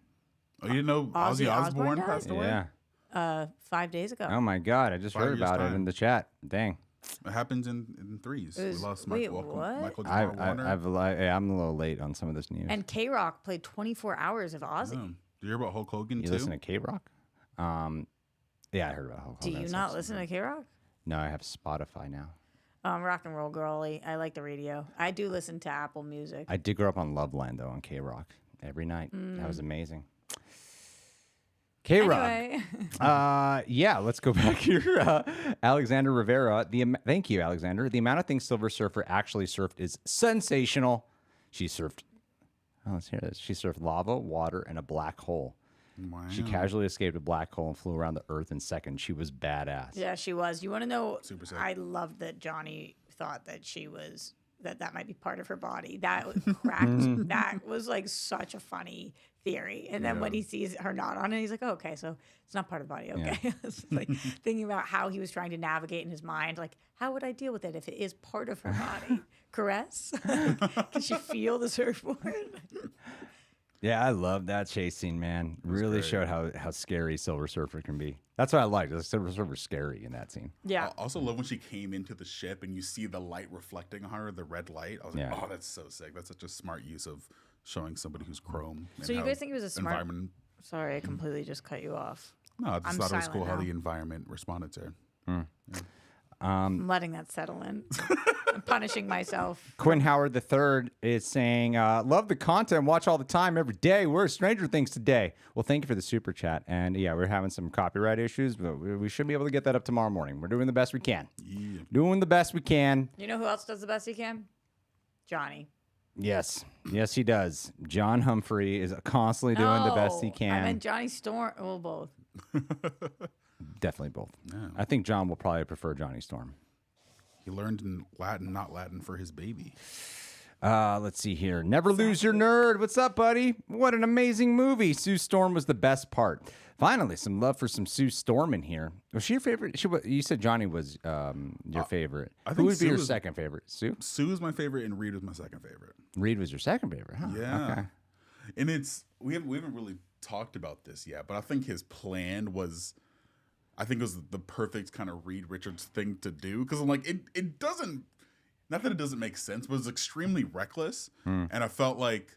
Oh, you didn't know Ozzy Ozzy Osbourne Osbourne passed away? Yeah. 5 days ago. Oh my God! I just 5 heard years about it time. in the chat. Dang. It happens in threes. It was- We lost wait, Michael what? Jamar Warner. I'm a little late on some of this news. And K Rock played 24 hours of Ozzy. Did you hear about Hulk Hogan You too? listen to K Rock? Yeah, I heard about Hulk Do Hogan. you That not sucks. listen to K Rock? No, I have Spotify now. Rock and roll girly. I like the radio. I do listen to Apple Music. I did grow up on Loveland though on K Rock every night. That was amazing. K Rock. Anyway, Yeah, let's go back here. Alexander Rivera. Thank you, Alexander. The amount of things Silver Surfer actually surfed is sensational. She surfed. Oh, let's hear this. She surfed lava, water, and a black hole. Wow. She casually escaped a black hole and flew around the Earth in seconds. She was badass. yeah, she was. You want to know? Super sick. I loved that Johnny thought that she was that might be part of her body. That was cracked. That was like such a funny theory. And then when he sees her not on it, he's like, oh, okay, so it's not part of the body. Okay. It's like thinking about how he was trying to navigate in his mind, like, how would I deal with it if it is part of her body? Caress? Can she feel the surfboard? Yeah, I love that chase scene, man. Really great. showed how scary Silver Surfer can be. That's what I liked. The Silver Surfer's scary in that scene. Yeah. I also love when she came into the ship and you see the light reflecting on her, the red light. I was like, Yeah. oh, that's so sick. That's such a smart use of showing somebody who's chrome. and So you how guys think it was a smart- environment? Sorry, I completely just cut you off. No, I just I'm thought it was silent cool how now. the environment responded to her. I'm letting that settle in. I'm punishing myself. Quinn Howard III is saying, love the content, watch all the time, every day. We're Stranger Things today. Well, thank you for the super chat. And yeah, we're having some copyright issues, but we should be able to get that up tomorrow morning. We're doing the best we can. Yeah. Doing the best we can. You know who else does the best he can? Johnny. Yes. Yes, he does. John Humphrey is constantly doing the best he No, can. I meant Johnny Storm. Well, both. Definitely both. Yeah. I think John will probably prefer Johnny Storm. He learned in Latin, not Latin for his baby. Let's see here. Never Lose Your Nerd. What's up, buddy? What an amazing movie. Sue Storm was the best part. Finally, some love for some Sue Storm in here. Was she your favorite? You said Johnny was your favorite. I Who think would be Sue your was- second favorite? Sue? Sue is my favorite and Reed was my second favorite. Reed was your second favorite, huh? Yeah. Okay. And we haven't really talked about this yet, but I think his plan was, I think it was the perfect kind of Reed Richards thing to do. Cause I'm like, it doesn't, not that it doesn't make sense, but it's extremely reckless. And I felt like,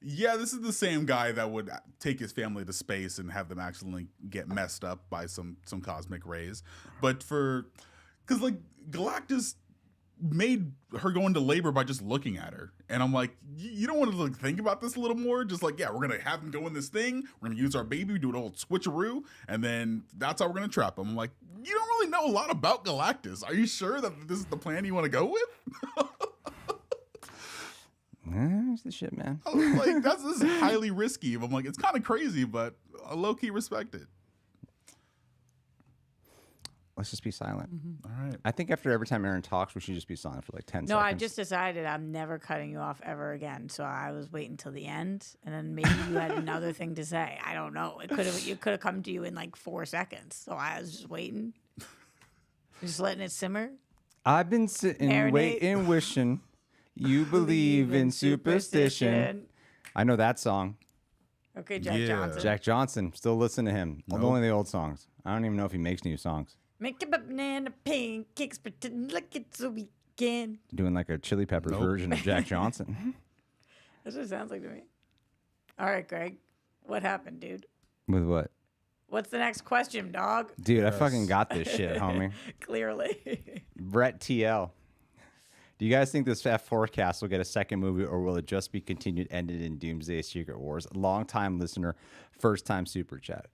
yeah, this is the same guy that would take his family to space and have them accidentally get messed up by some cosmic rays. But cause like Galactus made her go into labor by just looking at her, and I'm like, you don't want to like think about this a little more? Just like, yeah, we're gonna have him go in this thing, we're gonna use our baby, do an old switcheroo, and then that's how we're gonna trap him. I'm like, you don't really know a lot about Galactus. Are you sure that this is the plan you want to go with? That's the shit, man. I was like, this is highly risky. I'm like, it's kind of crazy, but I low key respect it. Let's just be silent. All right. I think after every time Aaron talks, we should just be silent for like 10 No, seconds. I just decided I'm never cutting you off ever again. So I was waiting till the end, and then maybe you had another thing to say. I don't know. It could have come to you in like 4 seconds. So I was just waiting, just letting it simmer. I've been sitting, Marinate. waiting, wishing you believe in superstition. I know that song. Okay, Jack Yeah. Johnson. Jack Johnson, still listen to him. Nope. Only the old songs. I don't even know if he makes new songs. Make a banana pancakes, pretend like it's a weekend. Doing like a Chili Peppers Nope. version of Jack Johnson. That's what it sounds like to me. All right, Greg. What happened, dude? With what? What's the next question, dog? Dude, I Yes. fucking got this shit, homie. Clearly. Brett TL. Do you guys think this F4 cast will get a second movie, or will it just be continued, ended in Doomsday Secret Wars? Long-time listener, first-time super chat.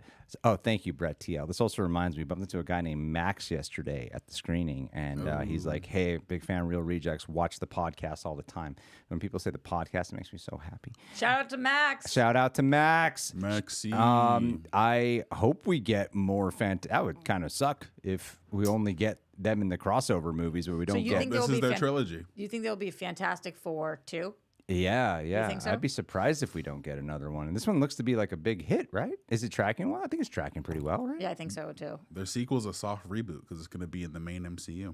Oh, thank you, Brett TL. This also reminds me, I bumped into a guy named Max yesterday at the screening, and he's like, hey, big fan of Real Rejects, watch the podcast all the time. When people say the podcast, it makes me so happy. Shout out to Max. Shout out to Max. Maxie. I hope we get more that would kind of suck if we only get them in the crossover movies, but we don't you get. think This there'll is be their trilogy. Do you think there'll be Fantastic Four too? Yeah. think so? I'd be surprised if we don't get another one. And this one looks to be like a big hit, right? Is it tracking well? I think it's tracking pretty well, right? Yeah, I think so too. Their sequel's a soft reboot because it's going to be in the main MCU.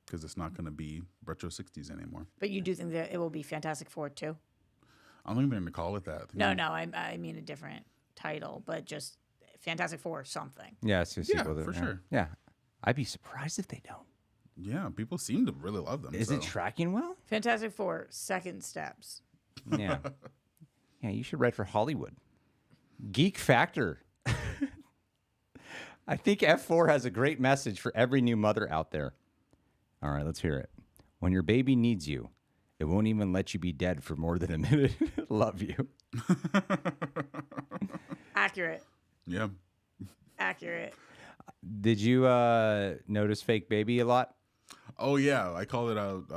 Because it's not going to be retro 60s anymore. But you do think that it will be Fantastic Four too? I don't think they're going to call it that. I think No, I mean a different title, but just Fantastic Four or something. Yeah, it's a sequel. for sure. Yeah. I'd be surprised if they don't. Yeah, people seem to really love them. Is it so. tracking well? Fantastic Four, Second Steps. Yeah. Yeah, you should write for Hollywood. Geek Factor. I think F4 has a great message for every new mother out there. All right, let's hear it. When your baby needs you, it won't even let you be dead for more than a minute. Love you. Accurate. Yeah. Accurate. Did you notice fake baby a lot? Oh, yeah. I called it out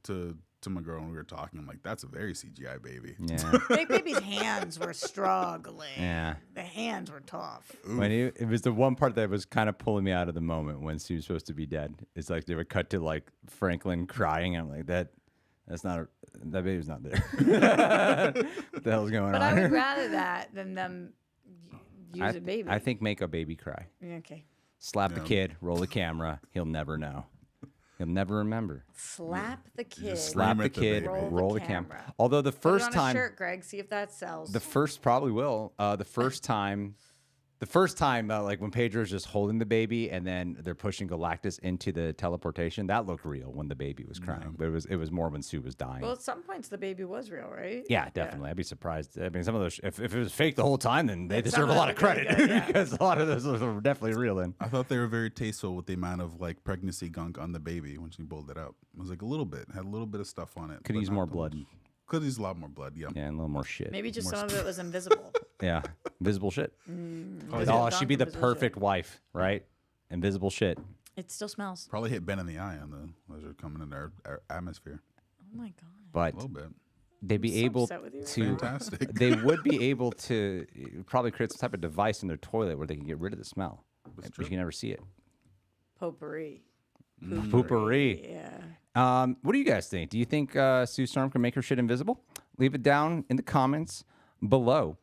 to my girl when we were talking. I'm like, that's a very CGI baby. Yeah. Big Baby's hands were struggling. Yeah. The hands were tough. When it was the one part that was kind of pulling me out of the moment when Sue's supposed to be dead. It's like they would cut to like Franklin crying. I'm like, that baby's not there. What the hell's going But on? I would rather that than them use a baby. I think make a baby cry. Okay. Slap the Yeah. kid, roll the camera. He'll never know. He'll never remember. Slap the kid. Slap Scream the at the kid, baby. roll the camera. camera. Although the Put it first on a time, shirt, Greg. See if that sells. the first probably will. The first time, like when Pedro's just holding the baby and then they're pushing Galactus into the teleportation, that looked real when the baby was crying. But it was more when Sue was dying. Well, at some points the baby was real, right? Yeah, definitely. I'd be surprised. I mean, some of those, if it was fake the whole time, then they Some deserve a of lot them of are really credit good, yeah. because a lot of those were definitely real. In I thought they were very tasteful with the amount of like pregnancy gunk on the baby when she pulled it out. It was like a little bit, had a little bit of stuff on it. could but use not more too blood. much. Could use a lot more blood. Yeah. Yeah, and a little more shit. Maybe just More some of it was invisible. Yeah, invisible shit. Invisible Oh, dunk, she'd be the invisible shit. perfect wife, right? Invisible shit. It still smells. Probably hit Ben in the eye on the as they're coming in our atmosphere. Oh my god. But A little bit. they'd be so able upset with you right to. now. Fantastic. They would be able to probably create some type of device in their toilet where they can get rid of the smell, That's but true. you can never see it. Potpourri. Poopery. Yeah. What do you guys think? Do you think Sue Storm can make her shit invisible? Leave it down in the comments below.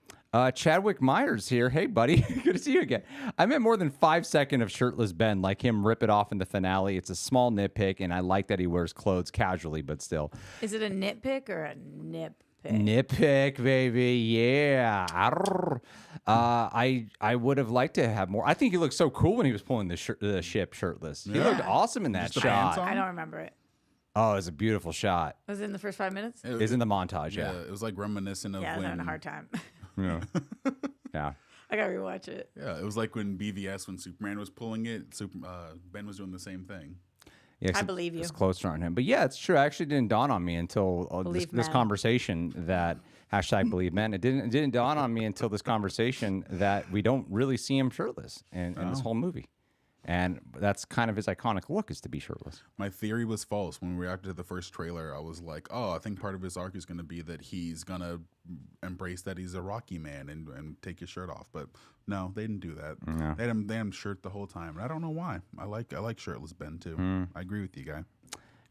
Chadwick Myers here. Hey, buddy. Good to see you again. I meant more than 5 seconds of shirtless Ben, like him rip it off in the finale. It's a small nitpick, and I like that he wears clothes casually, but still. Is it a nitpick or a nip pick? Nitpick, baby. Yeah. Arr. I would have liked to have more. I think he looked so cool when he was pulling the ship shirtless. He Yeah. looked awesome in that Just the pants shot. on? I don't remember it. Oh, it was a beautiful shot. Was it in the first 5 minutes? It's in the montage, Yeah, yeah. it was like reminiscent of Yeah, I was when having a hard time. Yeah. Yeah. I gotta rewatch it. Yeah, it was like when BVS when Superman was pulling it. Ben was doing the same thing. Yeah, I believe you. It's closer on him. But yeah, it's true. It actually didn't dawn on me until Believe this men. conversation that hashtag believe men. It didn't dawn on me until this conversation that we don't really see him shirtless in this whole movie. And that's kind of his iconic look, is to be shirtless. My theory was false. When we reacted to the first trailer, I was like, oh, I think part of his arc is going to be that he's going to embrace that he's a Rocky man and take his shirt off. But no, they didn't do that. No. They had him shirt the whole time. And I don't know why. I like shirtless Ben, too. I agree with you, guy.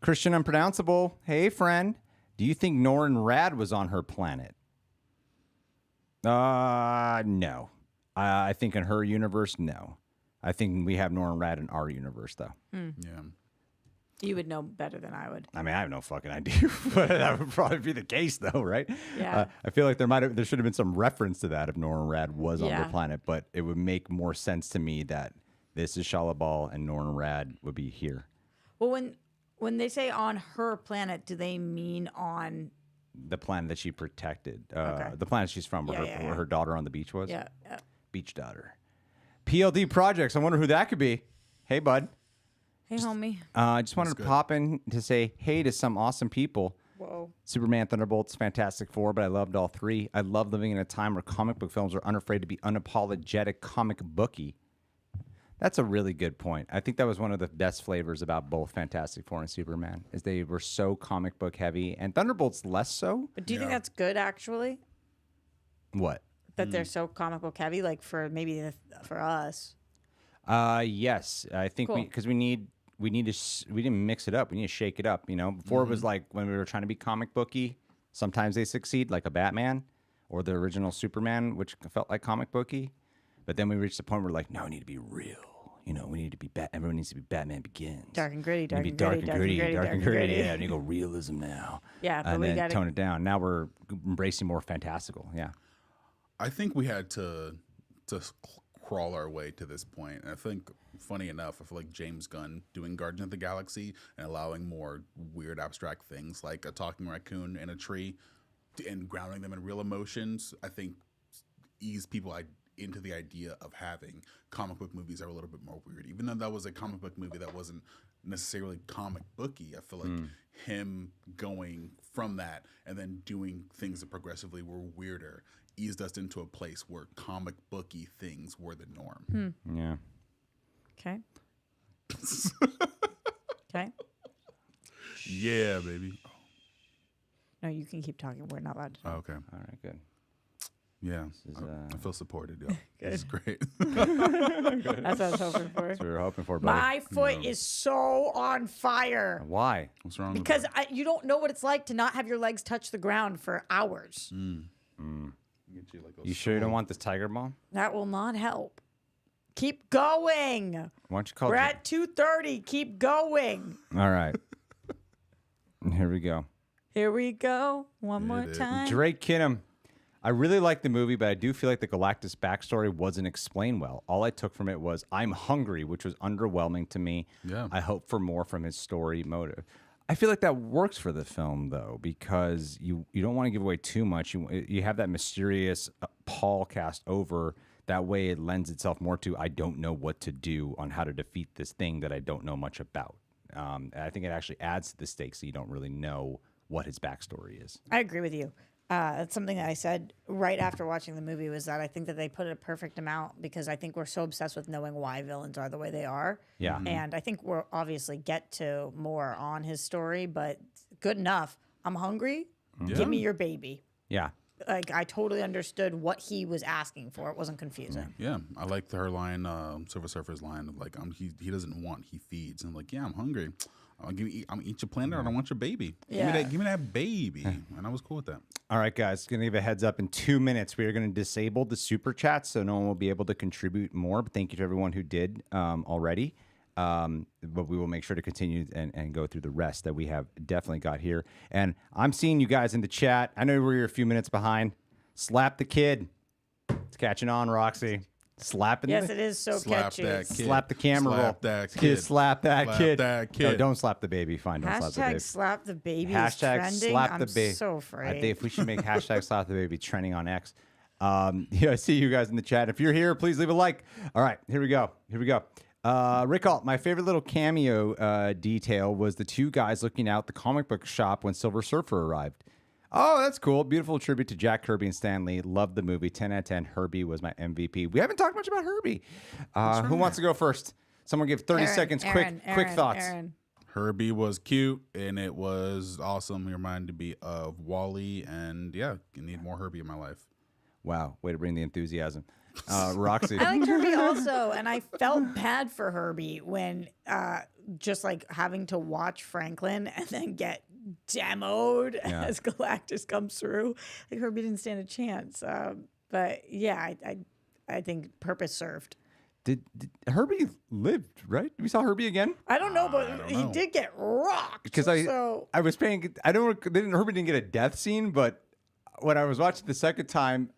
Christian Unpronounceable. Hey, friend. Do you think Norrin Rad was on her planet? No. I think in her universe, no. I think we have Norrin Rad in our universe, though. Yeah. You would know better than I would. I mean, I have no fucking idea, but that would probably be the case, though, right? Yeah. I feel like there should have been some reference to that if Norrin Rad was on Yeah. the planet, but it would make more sense to me that this is Shalabal and Norrin Rad would be here. Well, when they say on her planet, do they mean on? The planet that she protected, Okay. the planet she's from, where, Yeah, where her daughter on the beach was. Yeah. Beach daughter. PLD Projects. I wonder who that could be. Hey, bud. Hey, homie. I just wanted to pop in to say hey to some awesome people. Whoa. Superman, Thunderbolts, Fantastic Four, but I loved all three. I love living in a time where comic book films are unafraid to be unapologetic comic booky. That's a really good point. I think that was one of the best flavors about both Fantastic Four and Superman, is they were so comic book heavy, and Thunderbolts less so. But do you think that's good, actually? What? That they're so comic book heavy, like for for us. Yes, I think Cool. because we didn't mix it up. We need to shake it up. You know, before it was like when we were trying to be comic booky. Sometimes they succeed, like a Batman or the original Superman, which felt like comic booky. But then we reached the point where like, no, we need to be real. You know, we need to be everyone needs to be Batman Begins. Dark and gritty, dark Maybe and dark gritty, and gritty, dark and gritty. Yeah, and you go realism now. Yeah, but and we then gotta tone it down. Now we're embracing more fantastical. Yeah. I think we had to crawl our way to this point. And I think, funny enough, I feel like James Gunn doing Guardians of the Galaxy and allowing more weird abstract things like a talking raccoon and a tree and grounding them in real emotions, I think ease people into the idea of having comic book movies that are a little bit more weird. Even though that was a comic book movie that wasn't necessarily comic booky, I feel like him going from that and then doing things that progressively were weirder eased us into a place where comic booky things were the norm. Yeah. Okay. Okay. Yeah, baby. No, you can keep talking. We're not allowed to. Oh, okay. All right. Good. Yeah. is, I feel supported, yo. This is great. That's what I was hoping for. That's what we were hoping for, buddy. My foot is so on fire Why? What's wrong because with that? you don't know what it's like to not have your legs touch the ground for hours. Get you, like, a You sure you don't want this tiger bomb? That will not help. Keep going. Why don't you call? We're at 2:30. Keep going. All right. Here we go. Here we go. One more is. time. Drake Kinham. I really like the movie, but I do feel like the Galactus backstory wasn't explained well. All I took from it was I'm hungry, which was underwhelming to me. Yeah. I hope for more from his story motive. I feel like that works for the film, though, because you don't want to give away too much. You have that mysterious Paul cast over. That way it lends itself more to I don't know what to do on how to defeat this thing that I don't know much about. I think it actually adds to the stakes so you don't really know what his backstory is. I agree with you. That's something that I said right after watching the movie was that I think that they put a perfect amount because I think we're so obsessed with knowing why villains are the way they are. Yeah. And I think we'll obviously get to more on his story, but good enough. I'm hungry. Yeah. Give me your baby. Yeah. Like I totally understood what he was asking for. It wasn't confusing. Yeah, I liked her line, Silver Surfer's line of like, he doesn't want, he feeds. And I'm like, yeah, I'm hungry. I'm gonna eat your planet. I don't want your baby. Yeah. Give me that baby. And I was cool with that. All right, guys, going to give a heads up. In 2 minutes, we are going to disable the super chat so no one will be able to contribute more. But thank you to everyone who did already. But we will make sure to continue and go through the rest that we have definitely got here. And I'm seeing you guys in the chat. I know we're a few minutes behind. Slap the kid. It's catching on, Roxy. Slapping Yes, the it is so Slap catchy. that kid. Slap the camera Slap roll. that Kid, kid. slap that Slap kid. that No, kid. don't slap the baby. Fine, don't slap the baby. Hashtag slap the baby is Hashtag trending. slap I'm the baby. so afraid. If we should make hashtag slap the baby trending on X. Yeah, I see you guys in the chat. If you're here, please leave a like. All right, here we go. Rick Alt, my favorite little cameo detail was the two guys looking out the comic book shop when Silver Surfer arrived. Oh, that's cool. Beautiful tribute to Jack Kirby and Stan Lee. Loved the movie. 10 out of 10. Herbie was my MVP. We haven't talked much about Herbie. Who wants to go first? Someone give 30 seconds. Quick thoughts. Aaron. Herbie was cute and it was awesome. He reminded me of Wally. And yeah, you need more Herbie in my life. Wow, way to bring the enthusiasm. Roxy. I liked Herbie also, and I felt bad for Herbie when just like having to watch Franklin and then get demoed as Galactus comes through. Like Herbie didn't stand a chance. But yeah, I think purpose served. Did Herbie lived, right? We saw Herbie again? I don't know, but don't he know. did get rocked. Because so I was paying. Herbie didn't get a death scene, but when I was watching the second time,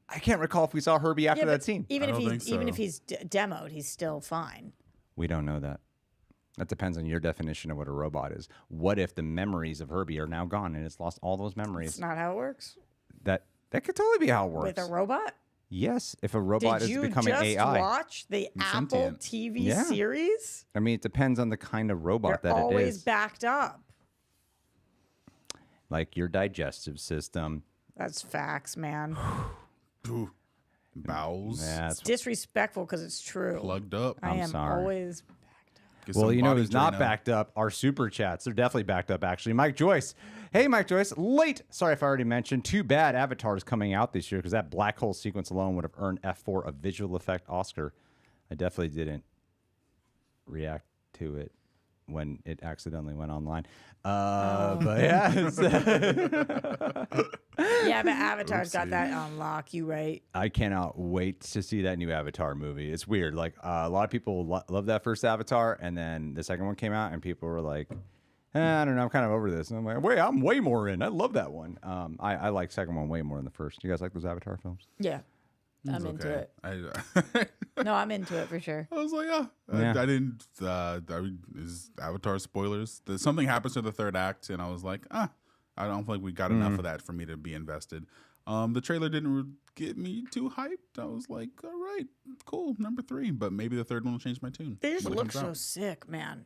I can't recall if we saw Herbie after yeah, that but scene. even I if don't he's think even if so. he's demoed, he's still fine. We don't know that. That depends on your definition of what a robot is. What if the memories of Herbie are now gone and it's lost all those memories? It's not how it works That could totally be how it works. with a robot. Yes, if a robot Did is you becoming just AI. watch the Apple sentient. TV Yeah. series? I mean, it depends on the kind of robot They're that it always is. backed up. Like your digestive system. That's facts, man. Ooh, bowels Yeah, It's that's disrespectful because it's true. plugged up. I I'm am sorry. always. Get well, some you know body who's not Drano. backed up? Our super chats. They're definitely backed up, actually. Mike Joyce. Hey, Mike Joyce. Late. Sorry if I already mentioned. Too bad Avatar is coming out this year because that black hole sequence alone would have earned F4 a visual effect Oscar. I definitely didn't react to it when it accidentally went online. But yeah. Yeah, but Avatar's got that on lock. You right? I cannot wait to see that new Avatar movie. It's weird. Like a lot of people love that first Avatar, and then the second one came out, and people were like, I don't know, I'm kind of over this. And I'm like, wait, I'm way more in. I love that one. I like second one way more than the first. You guys like those Avatar films? Yeah, I'm It's into okay. it. No, I'm into it for sure. I was like, Yeah. I didn't. Is Avatar spoilers? Something happens to the third act, and I was like, I don't think we got enough of that for me to be invested. The trailer didn't get me too hyped. I was like, all right, cool, number 3. But maybe the third one will change my tune. They just when it look comes so out. sick, man.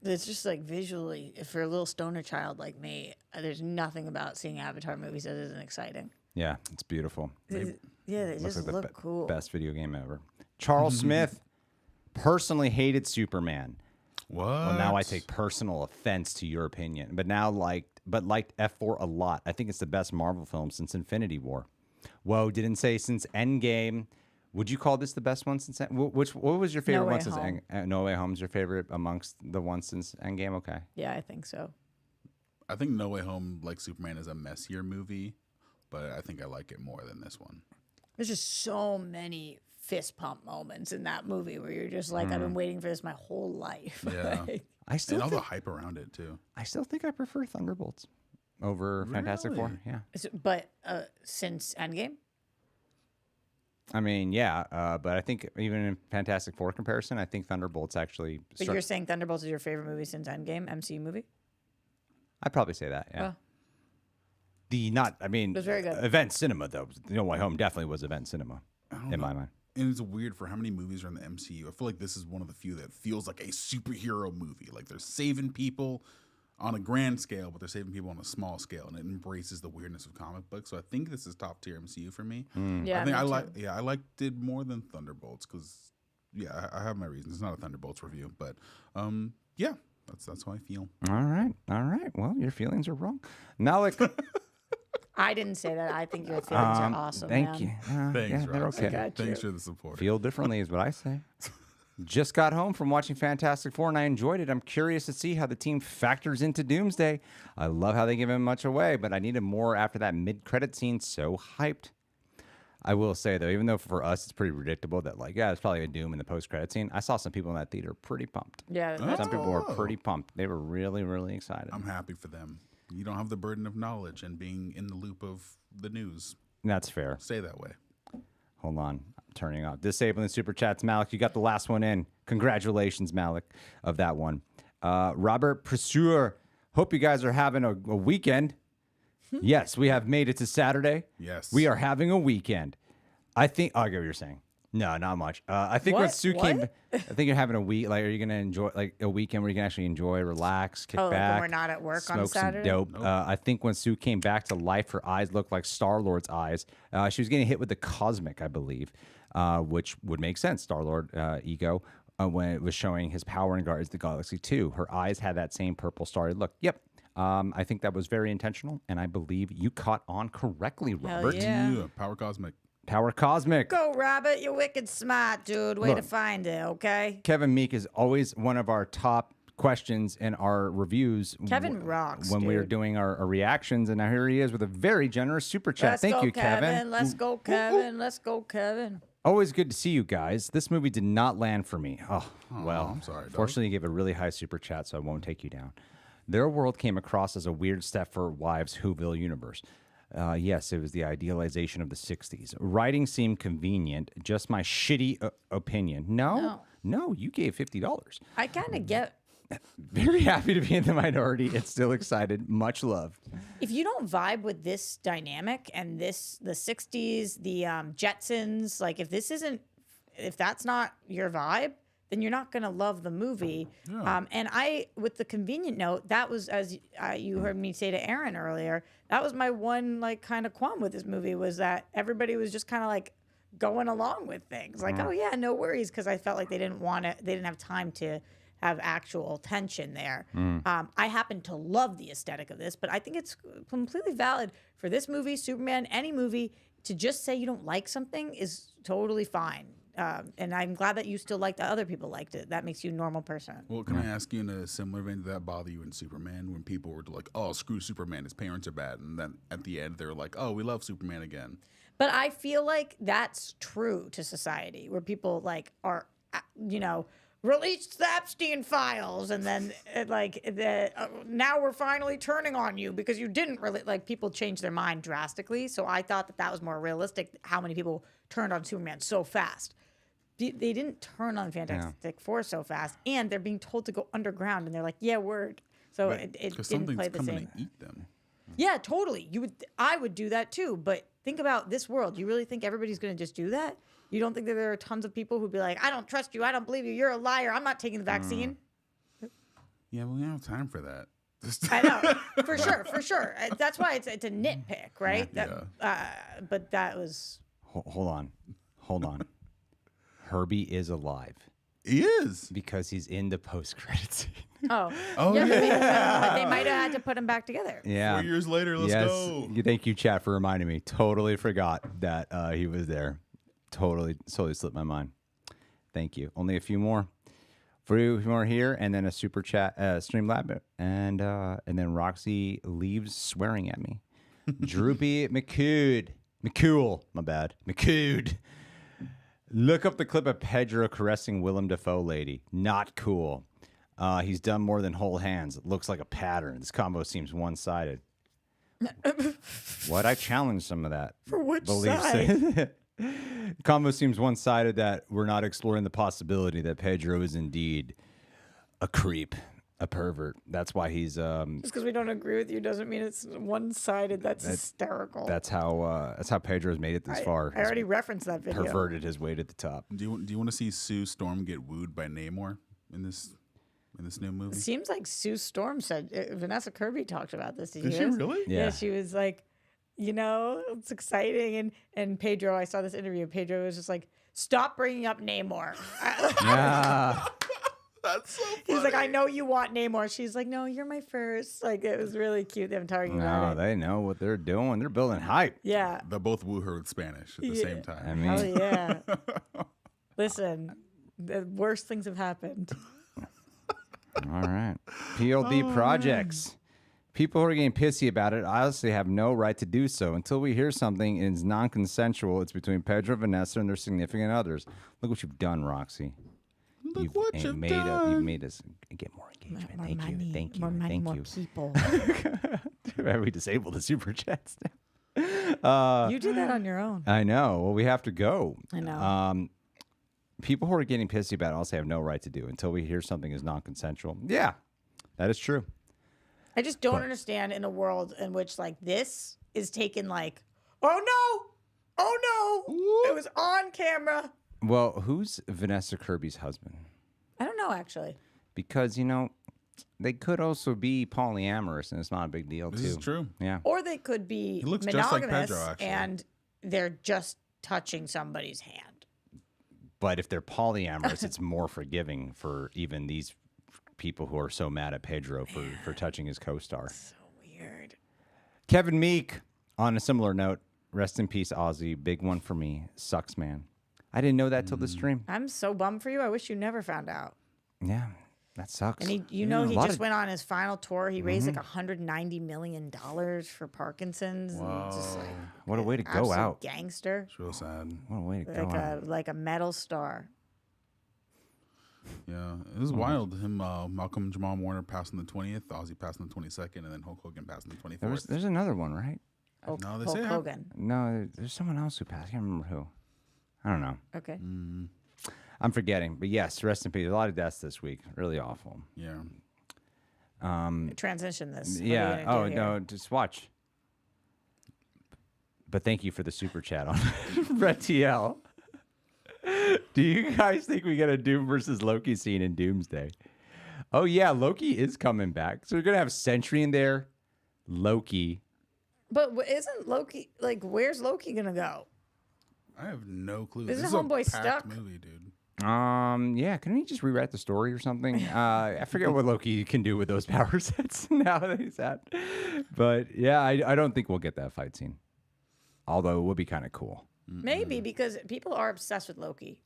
It's just like visually, if you're a little stoner child like me, there's nothing about seeing Avatar movies that isn't exciting. Yeah, it's beautiful. Yeah, they Looks just like the look cool. best video game ever. Charles Smith personally hated Superman. What? Well, now I take personal offense to your opinion, but liked F4 a lot. I think it's the best Marvel film since Infinity War. Whoa, didn't say since Endgame. Would you call this the best one since? What was your favorite Way one since Home. No Way Home's your favorite amongst the ones since Endgame? Okay. Yeah, I think so. I think No Way Home, like Superman, is a messier movie, but I think I like it more than this one. There's just so many fist pump moments in that movie where you're just like, I've been waiting for this my whole life. Yeah. Like, I still And all the think, hype around it too. I prefer Thunderbolts over Fantastic Four. Really? Yeah. but since Endgame, I mean, yeah, but I think even in Fantastic Four comparison, I think Thunderbolts actually. but you're saying Thunderbolts is your favorite movie since Endgame, MCU movie? I'd probably say that. Yeah. Oh. It was very good. Event cinema though. No Way Home definitely was event cinema don't in know. my mind. And it's weird for how many movies are in the MCU. I feel like this is one of the few that feels like a superhero movie. Like they're saving people on a grand scale, but they're saving people on a small scale, and it embraces the weirdness of comic books. So I think this is top tier MCU for me. Yeah, I think me too. I liked it more than Thunderbolts because I have my reasons. It's not a Thunderbolts review, but yeah, that's how I feel. All right. Well, your feelings are wrong. Malik, I didn't say that. I think your feelings are awesome. thank man. you. Thanks, yeah, they're Roxy. okay. got you. Thanks for the support. Feel differently is what I say. Just got home from watching Fantastic Four and I enjoyed it. I'm curious to see how the team factors into Doomsday. I love how they give him much away, but I needed more after that mid-credit scene. So hyped. I will say though, even though for us it's pretty predictable that it's probably a Doom in the post-credit scene. I saw some people in that theater pretty pumped. Yeah, Some people were pretty pumped. They were really, really excited. I'm happy for them. You don't have the burden of knowledge and being in the loop of the news. That's fair. Stay that way. Hold on. I'm turning off. Disabling super chats. Malik, you got the last one in. Congratulations, Malik, of that one. Robert Pursuer. Hope you guys are having a weekend. Yes, we have made it to Saturday. Yes. We are having a weekend. I think, I get what you're saying. No, not much. I think when What? Sue came, What? I think you're having a week. Like, are you going to enjoy a weekend where you can actually enjoy, relax, kick Oh, like when back? we're not at work on smoke Saturday? some dope. I think when Sue came back to life, her eyes looked like Star-Lord's eyes. She was getting hit with the cosmic, I believe, which would make sense. Star-Lord ego, when it was showing his power in Guardians of the Galaxy 2. Her eyes had that same purple starry look. Yep. I think that was very intentional, and I believe you caught on correctly, Robert. yeah. Power Cosmic. Power Cosmic. Go, Robert. You're wicked smart, dude. Way to Look. find it, okay? Kevin Meek is always one of our top questions in our reviews. Kevin rocks, when we were dude. doing our reactions, and now here he is with a very generous super chat. Let's Thank go, you, Kevin. Let's go, Kevin. Let's go, Kevin. Always good to see you guys. This movie did not land for me. Oh, well. I'm sorry, dog. Fortunately, you gave a really high super chat, so I won't take you down. Their world came across as a weird Stepford Wives Whoville universe. Yes, it was the idealization of the 60s. Writing seemed convenient. Just my shitty opinion. No, you gave $50. I kind of get. Very happy to be in the minority and still excited. Much love. If you don't vibe with this dynamic and the 60s, the Jetsons, like if that's not your vibe, then you're not going to love the movie. Yeah. And with the convenient note, that was, as you heard me say to Aaron earlier, that was my one like kind of qualm with this movie, was that everybody was just kind of like going along with things. Like, oh yeah, no worries. Cause I felt like they didn't have time to have actual tension there. I happen to love the aesthetic of this, but I think it's completely valid for this movie, Superman, any movie, to just say you don't like something is totally fine. And I'm glad that you still like that other people liked it. That makes you a normal person. Well, can I ask you in a similar vein, did that bother you in Superman when people were like, oh, screw Superman, his parents are bad. And then at the end, they're like, oh, we love Superman again. But I feel like that's true to society, where people like are, released the Epstein files, and then now we're finally turning on you because you didn't really like. People change their mind drastically, so I thought that was more realistic. How many people turned on Superman so fast? They didn't turn on Fantastic Four so fast, and they're being told to go underground, and they're like, "Yeah, word." So it didn't play the same. Coming to eat them. Yeah, totally. I would do that too. But think about this world. You really think everybody's going to just do that? You don't think that there are tons of people who'd be like, I don't trust you. I don't believe you. You're a liar. I'm not taking the vaccine. Yeah, we don't have time for that. I know. For sure. That's why it's a nitpick, right? Yeah. But that was... Hold on. Herbie is alive. He is. Because he's in the post-credit scene. Oh. Oh, yeah. But they might have had to put him back together. Yeah. 4 years later, let's go. Thank you, chat, for reminding me. Totally forgot that he was there. Totally slipped my mind. Thank you. Only a few more. For you more here, and then a super chat, Streamlab, and then Roxy leaves swearing at me. Droopy McCool, my bad. McCood. Look up the clip of Pedro caressing Willem Dafoe lady. Not cool. He's done more than hold hands. It looks like a pattern. This combo seems one-sided. What? I challenge some of that. For which side? Combo seems one-sided that we're not exploring the possibility that Pedro is indeed a creep, a pervert. That's why he's Just because we don't agree with you doesn't mean it's one-sided. That's hysterical. That's how Pedro's made it this far. I already referenced that video. Perverted his way to the top. Do you want to see Sue Storm get wooed by Namor in this new movie? It seems like Sue Storm said. Vanessa Kirby talked about this. Did she really? Yeah. She was like, it's exciting. And Pedro, I saw this interview. Pedro was just like, stop bringing up Namor. Yeah. That's so funny. He's like, I know you want Namor. She's like, no, you're my first. Like, it was really cute them talking about it. They know what they're doing. They're building hype. Yeah. They'll both woo her with Spanish at the same time. I mean, Oh, yeah. Listen, the worst things have happened. all right. PLD projects. People who are getting pissy about it honestly have no right to do so. Until we hear something and it's non-consensual, it's between Pedro, Vanessa, and their significant others. Look what you've done, Roxy. Look what you've done. You've made us get more engagement. Thank you. More money, Thank more you. people. We disabled the super chats now. You did that on your own. I know. Well, we have to go. I know. People who are getting pissy about it also have no right to do until we hear something is non-consensual. Yeah, that is true. I just don't understand in a world in which like this is taken like, oh no, it was on camera. Well, who's Vanessa Kirby's husband? I don't know actually. Because, they could also be polyamorous, and it's not a big deal, This too. is true. Yeah. Or they could be He looks just like monogamous Pedro, actually. and they're just touching somebody's hand. But if they're polyamorous, it's more forgiving for even these people who are so mad at Pedro for touching his co-star. So weird. Kevin Meek, on a similar note, rest in peace, Ozzy. Big one for me. Sucks, man. I didn't know that till the stream. I'm so bummed for you. I wish you never found out. Yeah. That sucks. And he just went on his final tour. He raised like $190 million for Parkinson's. Wow. And just like What a way to go absolute out. gangster. It's real sad. What a way to go out. Like a metal star. Yeah, it was wild. Him, Malcolm Jamal Warner passed on the 20th, Ozzy passed on the 22nd, and then Hulk Hogan passed on the 24th. There's another one, right? No, they Hulk say Hogan. No, there's someone else who passed. I can't remember who. I don't know. Okay. I'm forgetting. But yes, rest in peace. A lot of deaths this week. Really awful. Yeah. Transition this. What are Yeah. you gonna Oh, do no, here? just watch. But thank you for the super chat on Red TL. Do you guys think we get a Doom versus Loki scene in Doomsday? Oh, yeah. Loki is coming back. So we're going to have Sentry in there, Loki. But isn't Loki, like, where's Loki going to go? I have no clue. Isn't this Homeboy is a packed stuck? movie, dude. Yeah, can we just rewrite the story or something? I forget what Loki can do with those power sets now that he's at. But yeah, I don't think we'll get that fight scene. Although it would be kind of cool. Maybe because people are obsessed with Loki.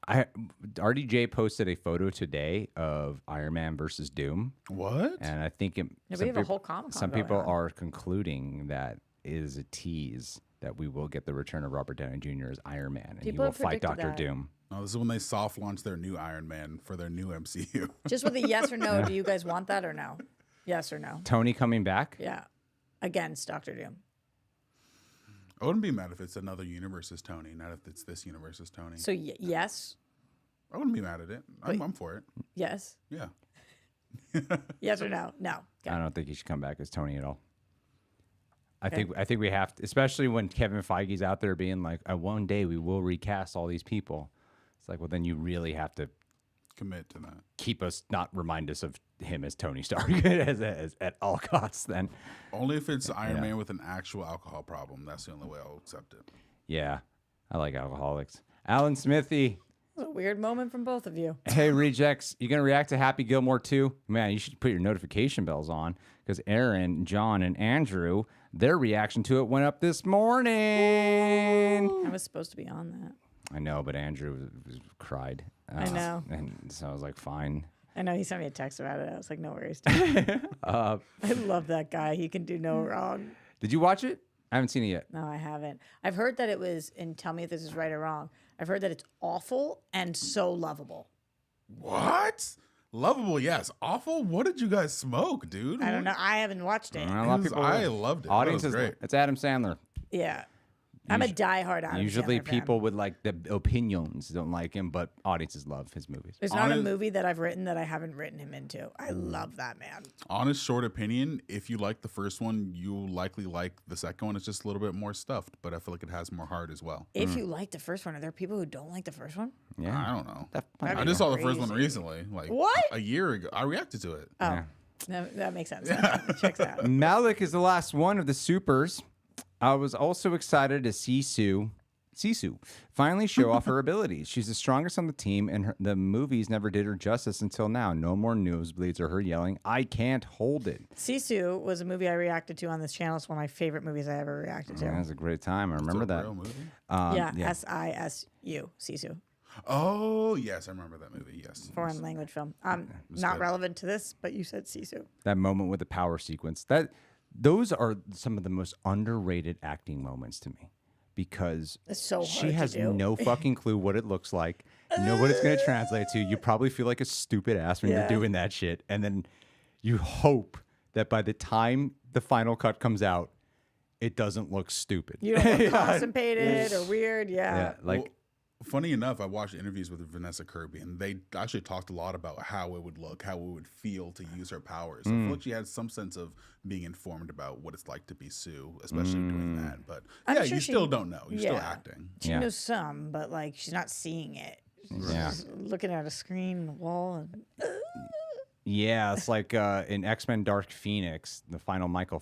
RDJ posted a photo today of Iron Man versus Doom. What? And I think we have a whole Comic-Con some going people on. are concluding that is a tease that we will get the return of Robert Downey Jr. as Iron Man and People he will have fight predicted Doctor that. Doom. No, this is when they soft launch their new Iron Man for their new MCU. Just with a yes or no, do you guys want that or no? Yes or no? Tony coming back? Yeah. Against Doctor Doom. I wouldn't be mad if it's another universe as Tony, not if it's this universe as Tony. So yes, I wouldn't be mad at it. I'm for it. yes, Yeah. yes or no? No. Okay. I don't think he should come back as Tony at all. I think we have to, especially when Kevin Feige's out there being like, one day we will recast all these people. It's like, well, then you really have to Commit to that. keep us, not remind us of him as Tony Stark as at all costs. Then, Only if it's Iron Man with an actual alcohol problem. That's the only way I'll accept it. yeah, I like alcoholics. Alan Smithy, It was a weird moment from both of you. hey rejects, you gonna react to Happy Gilmore too? Man, you should put your notification bells on because Aaron, John, and Andrew, their reaction to it went up this morning. I was supposed to be on that. I know, but Andrew cried. I know. And so I was like, fine. I know he sent me a text about it. I was like, no worries. Dude. I love that guy. He can do no wrong. Did you watch it? I haven't seen it yet. No, I haven't. I've heard that it was, and tell me if this is right or wrong. I've heard that it's awful and so lovable. What? Lovable, yes. Awful? What did you guys smoke, dude? I don't know. I haven't watched it. A lot of people. I loved it. Audience That was is great. It's Adam Sandler. Yeah. I'm a diehard Adam Usually Sandler fan. people with like the opinions don't like him, but audiences love his movies. There's not a Honest- movie that I've written that I haven't written him into. I love that man. Honest, short opinion. If you like the first one, you'll likely like the second one. It's just a little bit more stuffed, but I feel like it has more heart as well. If you like the first one, are there people who don't like the first one? Yeah. I don't know. That'd I be just saw the first one crazy. recently, like What? a year ago. I reacted to it. Oh, that makes sense. Checks out. Malik is the last one of the supers. I was also excited to see Sisu finally show off her abilities. She's the strongest on the team, and the movies never did her justice until now. No more nosebleeds or her yelling, "I can't hold it." Sisu was a movie I reacted to on this channel. It's one of my favorite movies I ever reacted to. That was a great time. I remember It's a that. real movie? Yeah, yeah. Sisu, Sisu, Oh yes, I remember that movie. Yes. foreign language film. Not good. relevant to this, but you said Sisu. That moment with the power sequence. Those are some of the most underrated acting moments to me. Because It's so hard she to has do. no fucking clue what it looks like, know what it's going to translate to. You probably feel like a stupid ass when Yeah. you're doing that shit. And then you hope that by the time the final cut comes out, it doesn't look stupid. You don't look constipated or weird. Yeah. like, Well, funny enough, I watched interviews with Vanessa Kirby, and they actually talked a lot about how it would look, how it would feel to use her powers. I feel like she had some sense of being informed about what it's like to be Sue, especially doing that. But I'm yeah, sure you she- still don't know. You're still yeah. acting. She Yeah. knows some, but like she's not seeing it. She's Yeah. just looking at a screen and a wall. And, yeah, it's like in X-Men Dark Phoenix, the final Michael